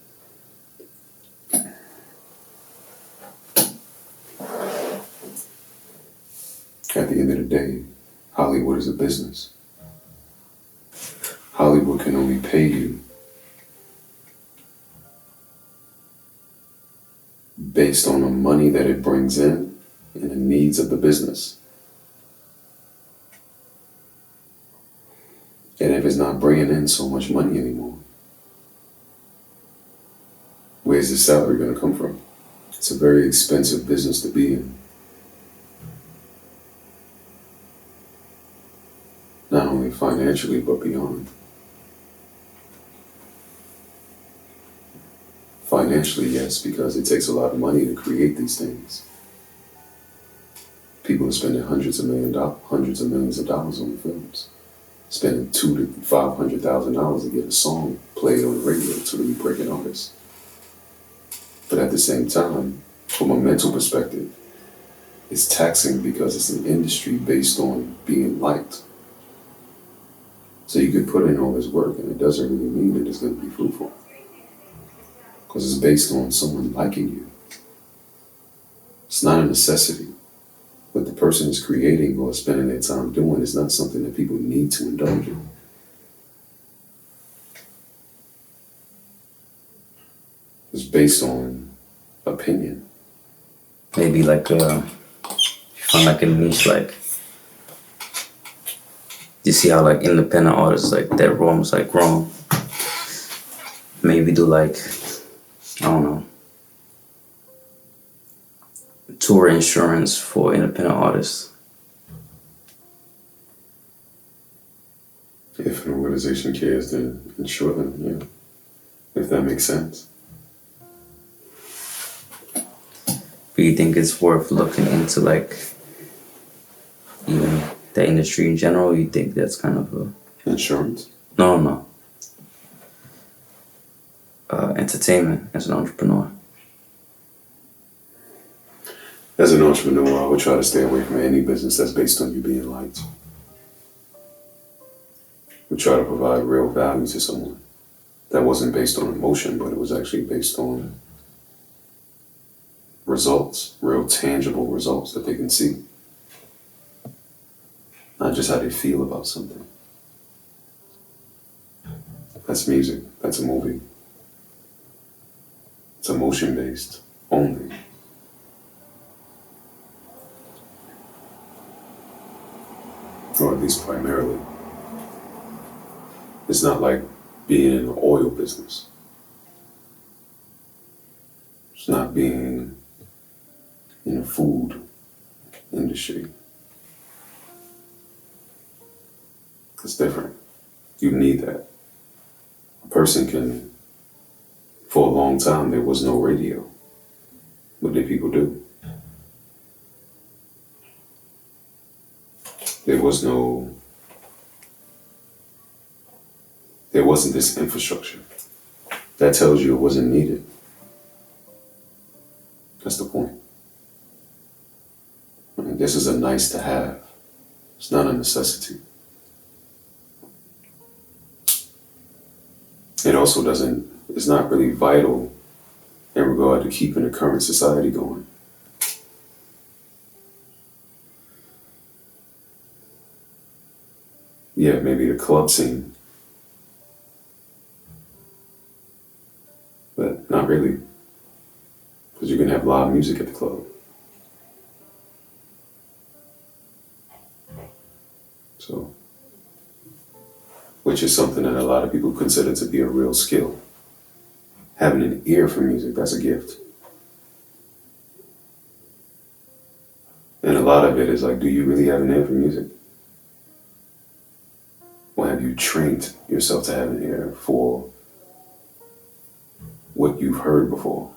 At the end of the day, Hollywood is a business. Hollywood can only pay you based on the money that it brings in and the needs of the business. And if it's not bringing in so much money anymore, where's the salary going to come from? It's a very expensive business to be in. Not only financially, but beyond. Financially, yes, because it takes a lot of money to create these things. People are spending hundreds of millions of dollars on films. Spending $200,000 to $500,000 to get a song played on the radio to really break an artist. But at the same time, from a mental perspective, it's taxing because it's an industry based on being liked. So you could put in all this work and it doesn't really mean that it's going to be fruitful. Because it's based on someone liking you. It's not a necessity. What the person is creating or spending their time doing is not something that people need to indulge in. It's based on opinion. Maybe like you find like a niche, like you see how like independent artists like that roam's like wrong. Maybe do like, I don't know, tour insurance for independent artists. If an organization cares to insure them, yeah. If that makes sense. Do you think it's worth looking into like even the industry in general? Or you think that's kind of a Insurance? no. Entertainment as an entrepreneur. As an entrepreneur, I would try to stay away from any business that's based on you being liked. We try to provide real value to someone that wasn't based on emotion, but it was actually based on results, real tangible results that they can see. Not just how they feel about something. That's music, that's a movie. It's emotion based only. Or at least primarily. It's not like being in the oil business. It's not being in the food industry. It's different. You need that. A person can, for a long time, there was no radio. What did people do? There wasn't this infrastructure. That tells you it wasn't needed. That's the point. I mean, this is a nice to have. It's not a necessity. It also it's not really vital in regard to keeping the current society going. Yeah, maybe the club scene. But not really. Because you can have live music at the club. So, which is something that a lot of people consider to be a real skill. Having an ear for music, that's a gift. And a lot of it is like, do you really have an ear for music? Or have you trained yourself to have an ear for what you've heard before?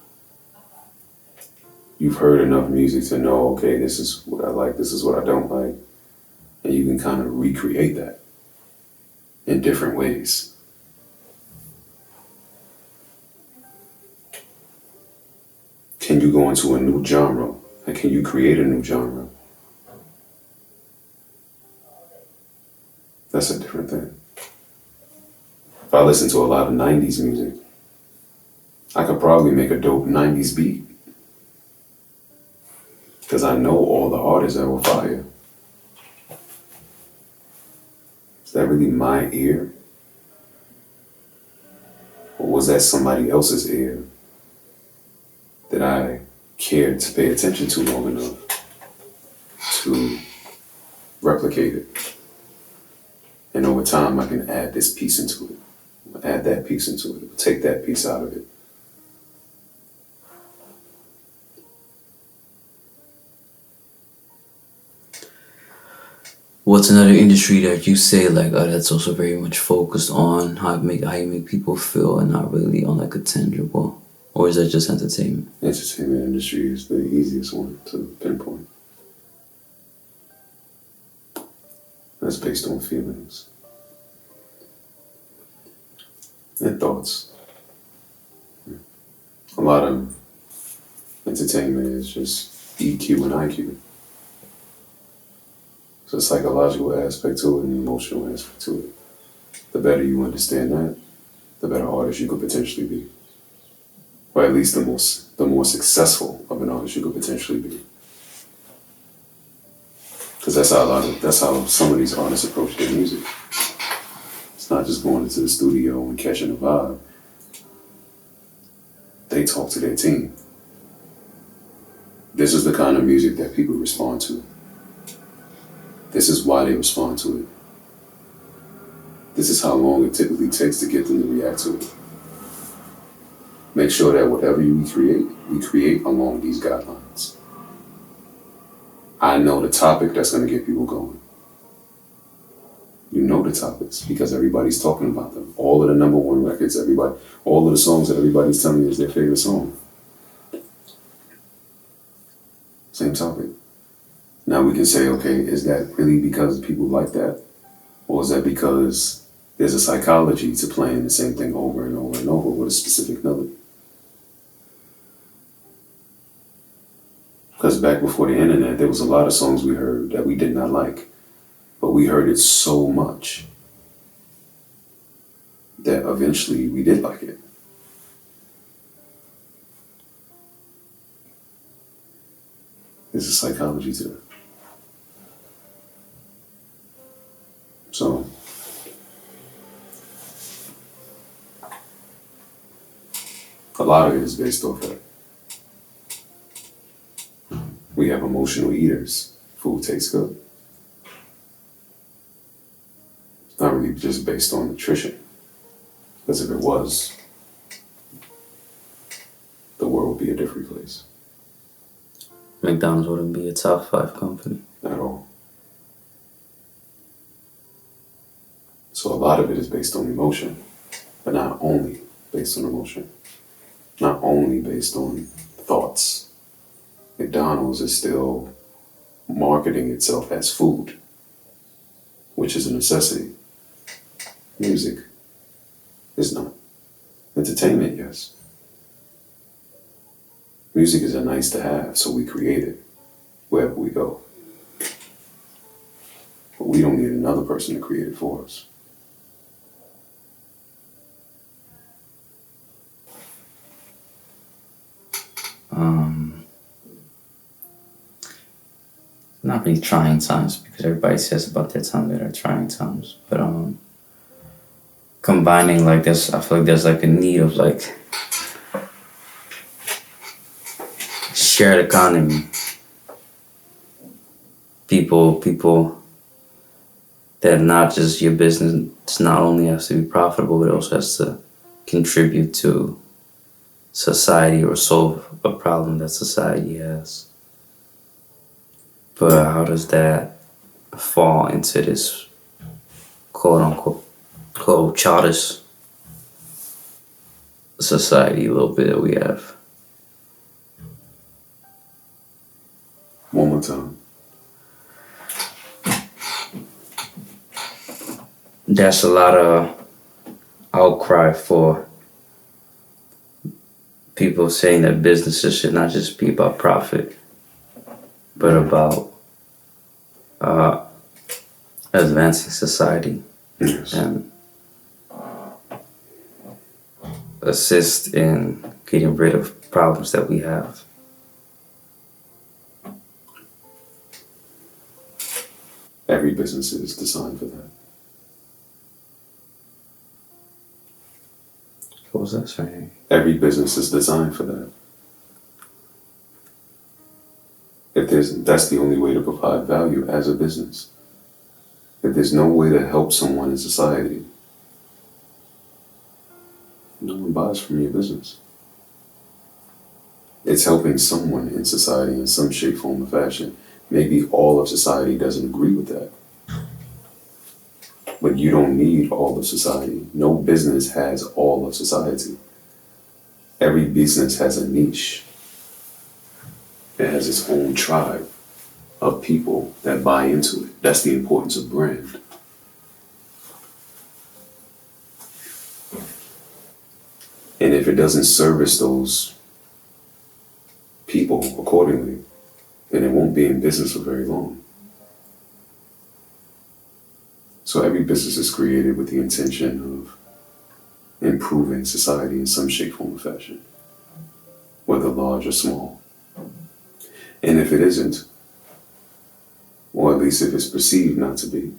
You've heard enough music to know, okay, this is what I like, this is what I don't like. And you can kind of recreate that in different ways. Can you go into a new genre? And can you create a new genre? That's a different thing. If I listen to a lot of 90s music, I could probably make a dope 90s beat. Because I know all the artists that were fire. Is that really my ear? Or was that somebody else's ear that I cared to pay attention to long enough to replicate it? And over time, I can add this piece into it, add that piece into it, take that piece out of it. What's another industry that you say like, oh, that's also very much focused on how you make people feel and not really on like a tangible? Or is that just entertainment? Entertainment industry is the easiest one to pinpoint. That's based on feelings and thoughts. A lot of entertainment is just EQ and IQ. There's a psychological aspect to it and an emotional aspect to it. The better you understand that, the better artist you could potentially be. Or at least the more successful of an artist you could potentially be. Because that's how some of these artists approach their music. It's not just going into the studio and catching a vibe. They talk to their team. This is the kind of music that people respond to. This is why they respond to it. This is how long it typically takes to get them to react to it. Make sure that whatever we create along these guidelines. I know the topic that's going to get people going. You know the topics because everybody's talking about them. All of the number one records, all of the songs that everybody's telling you is their favorite song. Same topic. Now we can say, okay, is that really because people like that? Or is that because there's a psychology to playing the same thing over and over and over with a specific melody? Because back before the internet, there was a lot of songs we heard that we did not like. But we heard it so much that eventually we did like it. There's a psychology to that. So, a lot of it is based off that. We have emotional eaters. Food tastes good. It's not really just based on nutrition. Because if it was, the world would be a different place. McDonald's wouldn't be a top 5 company. At all. So a lot of it is based on emotion, but not only based on emotion, not only based on thoughts. McDonald's is still marketing itself as food, which is a necessity. Music is not. Entertainment, yes. Music is a nice to have, so we create it wherever we go. But we don't need another person to create it for us. Not really trying times because everybody says about their time that are trying times, but combining like this, I feel like there's like a need of like shared economy. People that not just your business not only has to be profitable, but it also has to contribute to society or solve a problem that society has. But how does that fall into this quote unquote childish society a little bit that we have? One more time. There's a lot of outcry for people saying that businesses should not just be about profit, but about advancing society. Yes. And assist in getting rid of problems that we have. Every business is designed for that. What was that saying? Every business is designed for that. That's the only way to provide value as a business. If there's no way to help someone in society, no one buys from your business. It's helping someone in society in some shape, form, or fashion. Maybe all of society doesn't agree with that. But you don't need all of society. No business has all of society. Every business has a niche. It has its own tribe of people that buy into it. That's the importance of brand. And if it doesn't service those people accordingly, then it won't be in business for very long. So every business is created with the intention of improving society in some shape, form, or fashion, whether large or small. And if it isn't, or at least if it's perceived not to be,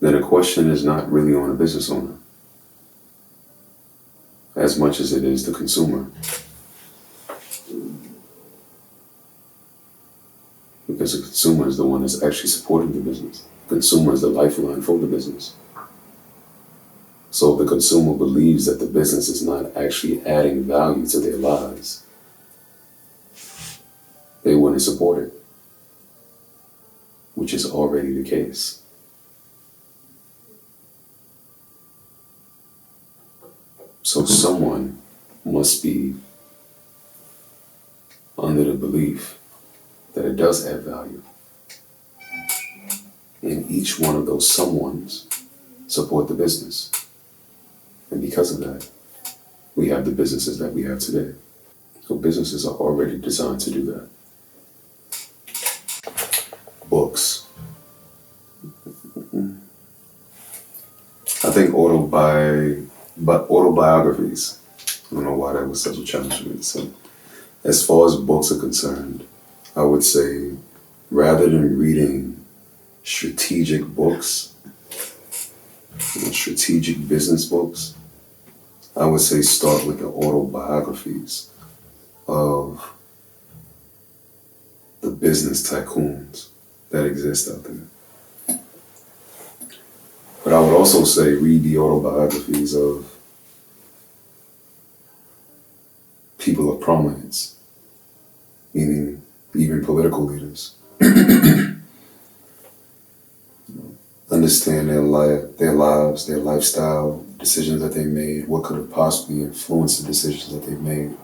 then the question is not really on a business owner as much as it is the consumer. Because the consumer is the one that's actually supporting the business. The consumer is the lifeline for the business. So if the consumer believes that the business is not actually adding value to their lives, they wouldn't support it, which is already the case. So someone must be under the belief that it does add value. And each one of those someones support the business. And because of that, we have the businesses that we have today. So businesses are already designed to do that. Books. I think autobiographies. I don't know why that was such a challenge for me to say. As far as books are concerned, I would say rather than reading strategic books, strategic business books, I would say start with the autobiographies of the business tycoons that exist out there. But I would also say read the autobiographies of people of prominence, meaning even political leaders. Understand their lives, their lifestyle, decisions that they made, what could have possibly influenced the decisions that they made.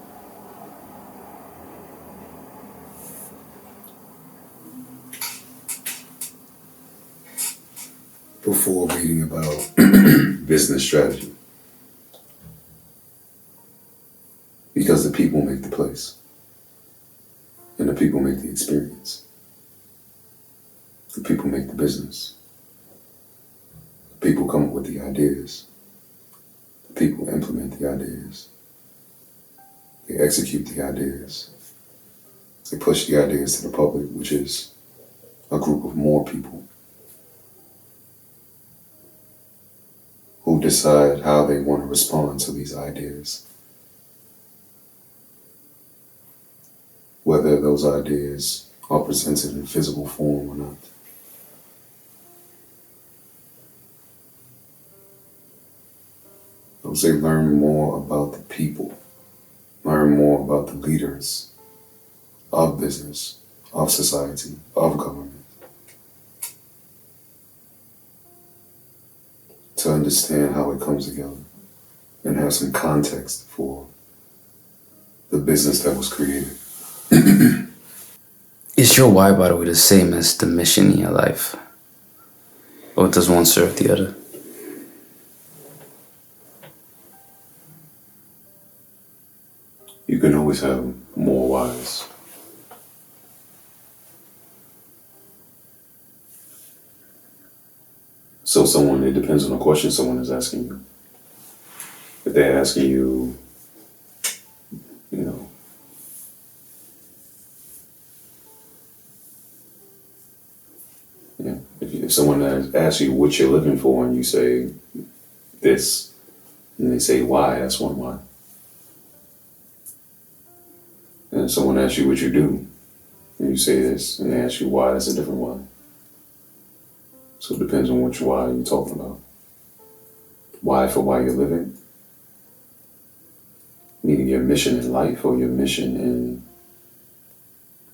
Before reading about business strategy. Because the people make the place. And the people make the experience. The people make the business. The people come up with the ideas. The people implement the ideas. They execute the ideas. They push the ideas to the public, which is a group of more people who decide how they want to respond to these ideas. Whether those ideas are presented in physical form or not. I would say learn more about the people. Learn more about the leaders of business, of society, of government. To understand how it comes together and have some context for the business that was created. Is your why, by the way, the same as the mission in your life? Or does one serve the other? You can always have more whys. So it depends on the question someone is asking you. If they're asking you, if someone asks you what you're looking for and you say this, and they say why, that's one why. And if someone asks you what you do, and you say this, and they ask you why, that's a different why. So it depends on which why you're talking about. Why for why you're living? Meaning your mission in life or your mission in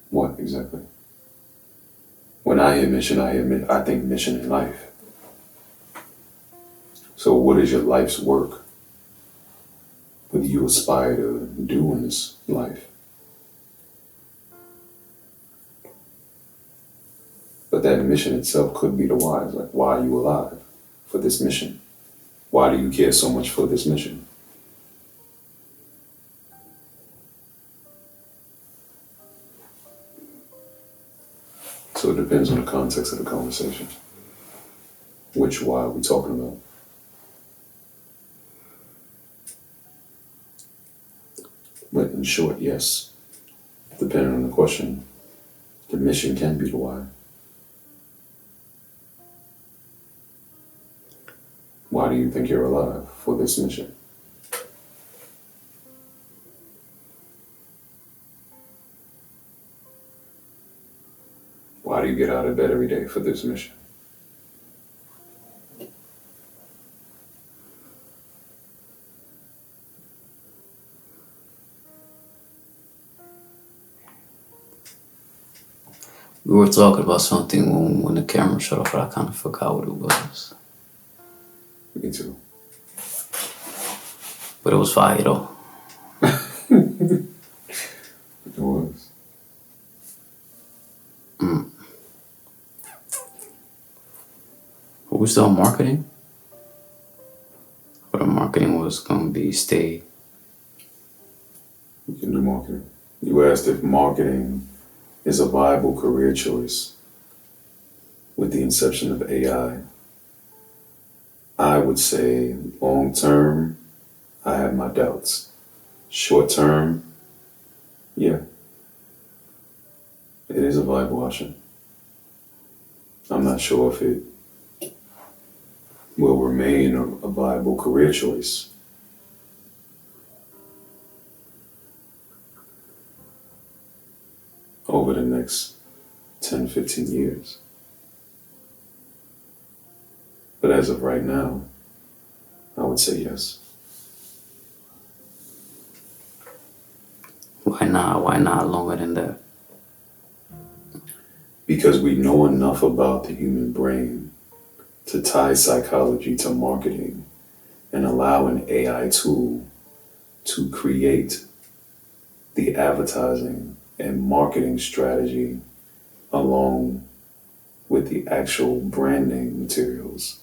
what exactly? When I hear mission, I think mission in life. So what is your life's work? What do you aspire to do in this life? But that mission itself could be the why. It's like, why are you alive for this mission? Why do you care so much for this mission? So it depends on the context of the conversation. Which why are we talking about? But in short, yes, depending on the question, the mission can be the why. Why do you think you're alive for this mission? Why do you get out of bed every day for this mission? We were talking about something when the camera shut off, but I kind of forgot what it was. Me too. But it was fire though. It was. Were we still on marketing? Or the marketing was going to be stay. We can do marketing. You asked if marketing is a viable career choice with the inception of AI. I would say long term, I have my doubts. Short term, yeah, it is a viable option. I'm not sure if it will remain a viable career choice. Over the next 10, 15 years. But as of right now, I would say yes. Why not? Why not longer than that? Because we know enough about the human brain to tie psychology to marketing and allow an AI tool to create the advertising and marketing strategy along with the actual branding materials.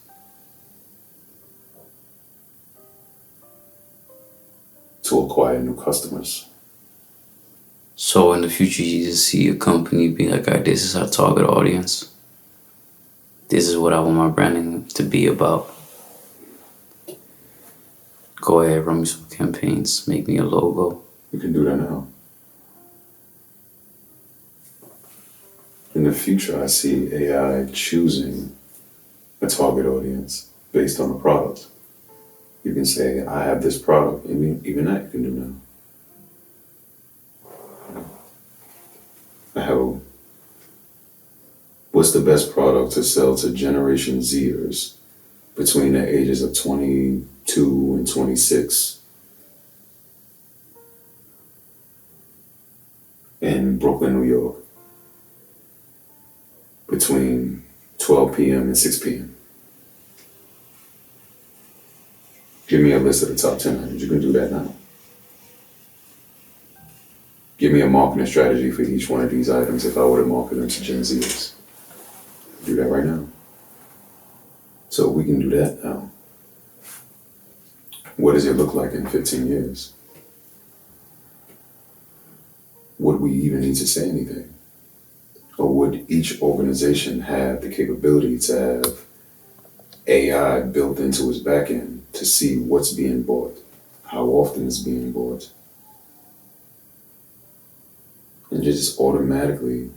To acquire new customers. So in the future, you just see a company be like, all right, this is our target audience. This is what I want my branding to be about. Go ahead, run me some campaigns, make me a logo. You can do that now. In the future, I see AI choosing a target audience based on a product. You can say, I have this product. Even that you can do now. What's the best product to sell to Generation Zers between the ages of 22 and 26 in Brooklyn, New York, between 12 p.m. and 6 p.m. Give me a list of the top 10 items. You can do that now. Give me a marketing strategy for each one of these items if I were to market them to Gen Zers. Do that right now. So we can do that now. What does it look like in 15 years? Would we even need to say anything? Or would each organization have the capability to have AI built into its backend to see what's being bought, how often it's being bought, and just automatically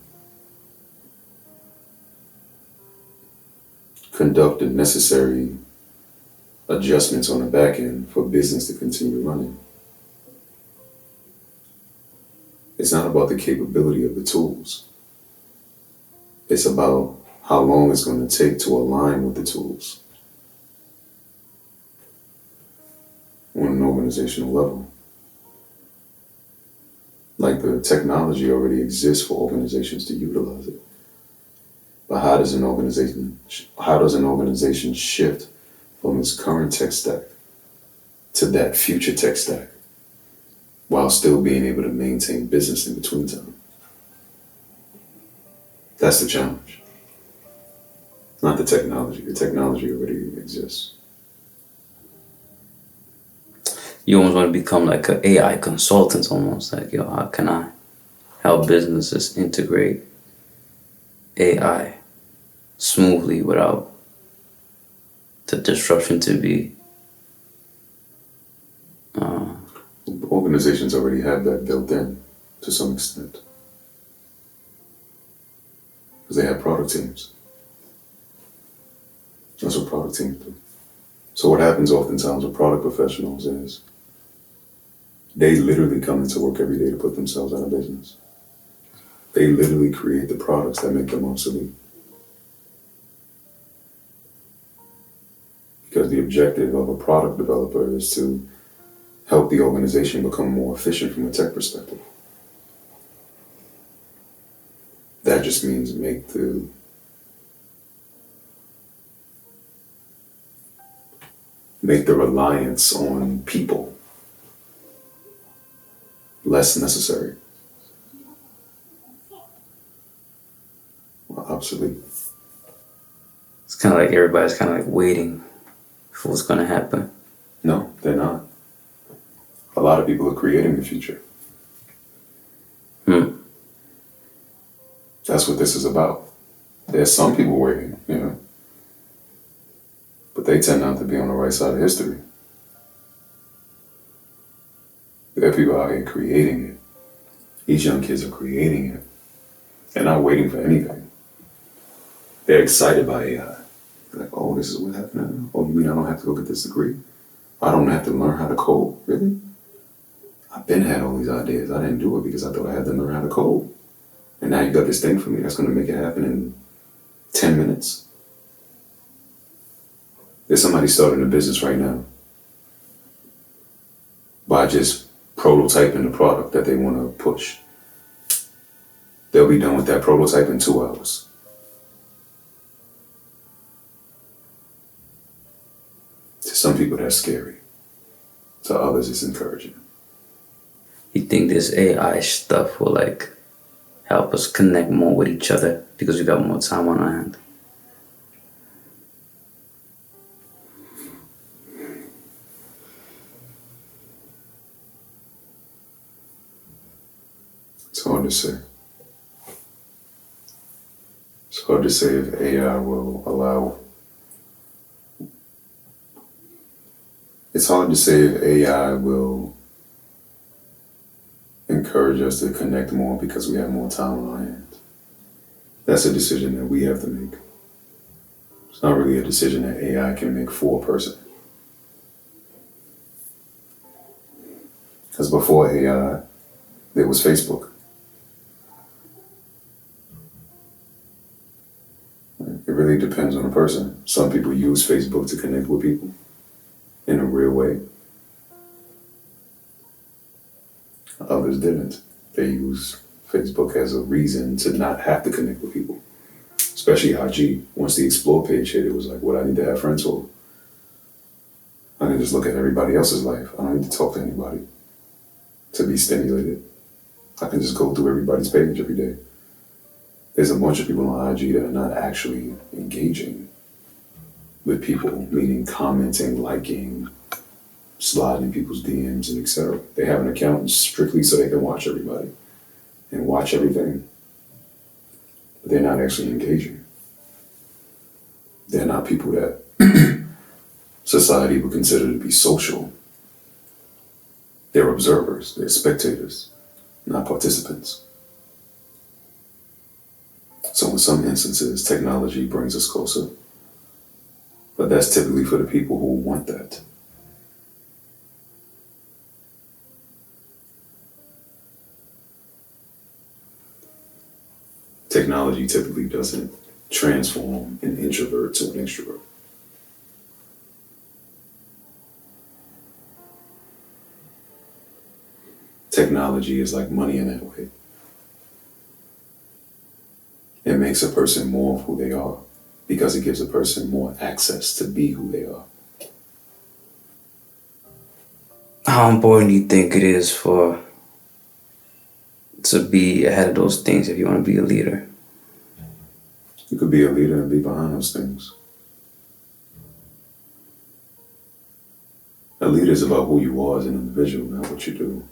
conduct the necessary adjustments on the back end for business to continue running? It's not about the capability of the tools. It's about how long it's going to take to align with the tools on an organizational level. Like the technology already exists for organizations to utilize it. But how does an organization shift from its current tech stack to that future tech stack while still being able to maintain business in between time? That's the challenge. Not the technology. The technology already exists. You almost want to become like an AI consultant almost. Like, yo, how can I help businesses integrate AI smoothly without the disruption to be. Organizations already have that built in to some extent because they have product teams. That's what product teams do. So what happens oftentimes with product professionals is they literally come into work every day to put themselves out of business. They literally create the products that make them obsolete. Because the objective of a product developer is to help the organization become more efficient from a tech perspective. That just means make the reliance on people less necessary. Or obsolete. It's kind of like everybody's kind of like waiting for what's going to happen. No, they're not. A lot of people are creating the future. That's what this is about. There's some people waiting, but they tend not to be on the right side of history. There are people out here creating it. These young kids are creating it. They're not waiting for anything. They're excited by AI. They're like, oh, this is what happened. Oh, you mean I don't have to go get this degree? I don't have to learn how to code? Really? I've been had all these ideas. I didn't do it because I thought I had to learn how to code. And now you got this thing for me that's going to make it happen in 10 minutes. There's somebody starting a business right now by just prototyping the product that they want to push. They'll be done with that prototype in 2 hours. To some people, that's scary. To others, it's encouraging. You think this AI stuff will like help us connect more with each other because we got more time on our hand? It's hard to say. It's hard to say if AI will allow. It's hard to say if AI will encourage us to connect more because we have more time on our hands. That's a decision that we have to make. It's not really a decision that AI can make for a person. Because before AI, there was Facebook. It really depends on the person. Some people use Facebook to connect with people in a real way. Others didn't. They use Facebook as a reason to not have to connect with people. Especially IG. Once the explore page hit, it was like, what I need to have friends for? I can just look at everybody else's life. I don't need to talk to anybody to be stimulated. I can just go through everybody's page every day. There's a bunch of people on IG that are not actually engaging with people, meaning commenting, liking, sliding in people's DMs, and etc. They have an account strictly so they can watch everybody and watch everything. But they're not actually engaging. They're not people that society would consider to be social. They're observers, they're spectators, not participants. So in some instances, technology brings us closer, but that's typically for the people who want that. Technology typically doesn't transform an introvert to an extrovert. Technology is like money in that way. It makes a person more of who they are because it gives a person more access to be who they are. How important do you think it is to be ahead of those things if you want to be a leader? You could be a leader and be behind those things. A leader is about who you are as an individual, not what you do.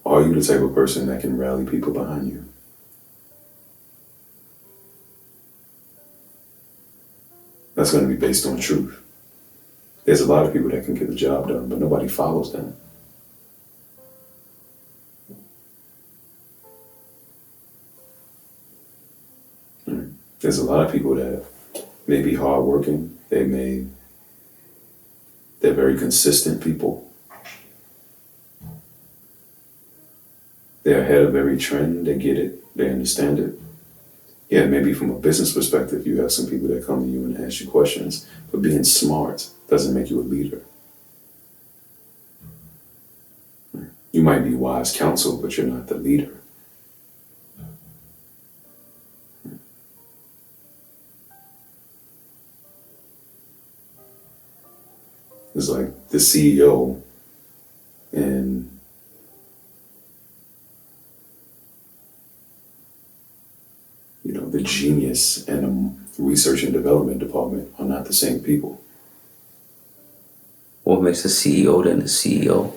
Are you the type of person that can rally people behind you? That's going to be based on truth. There's a lot of people that can get the job done, but nobody follows them. There's a lot of people that may be hardworking. They're very consistent people. They're ahead of every trend. They get it. They understand it. Yeah, maybe from a business perspective, you have some people that come to you and ask you questions, but being smart doesn't make you a leader. You might be wise counsel, but you're not the leader. It's like the CEO and the genius and the research and development department are not the same people. What makes a CEO then a CEO?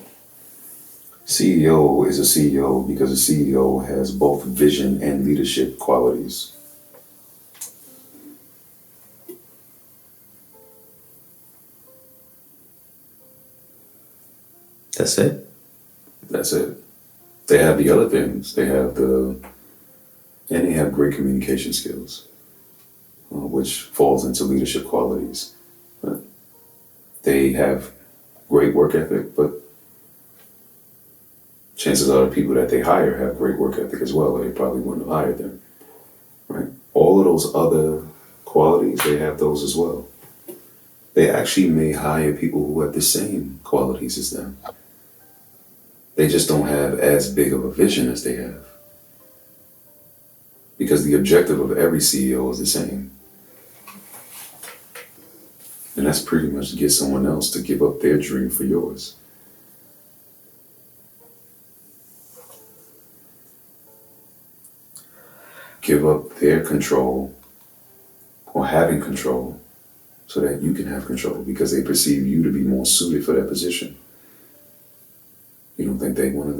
CEO is a CEO because a CEO has both vision and leadership qualities. That's it? That's it. They have the other things. They have great communication skills, which falls into leadership qualities. They have great work ethic, but chances are the people that they hire have great work ethic as well, or they probably wouldn't have hired them, right? All of those other qualities, they have those as well. They actually may hire people who have the same qualities as them. They just don't have as big of a vision as they have. Because the objective of every CEO is the same. And that's pretty much to get someone else to give up their dream for yours. Give up their control or having control so that you can have control because they perceive you to be more suited for that position. You don't think they want to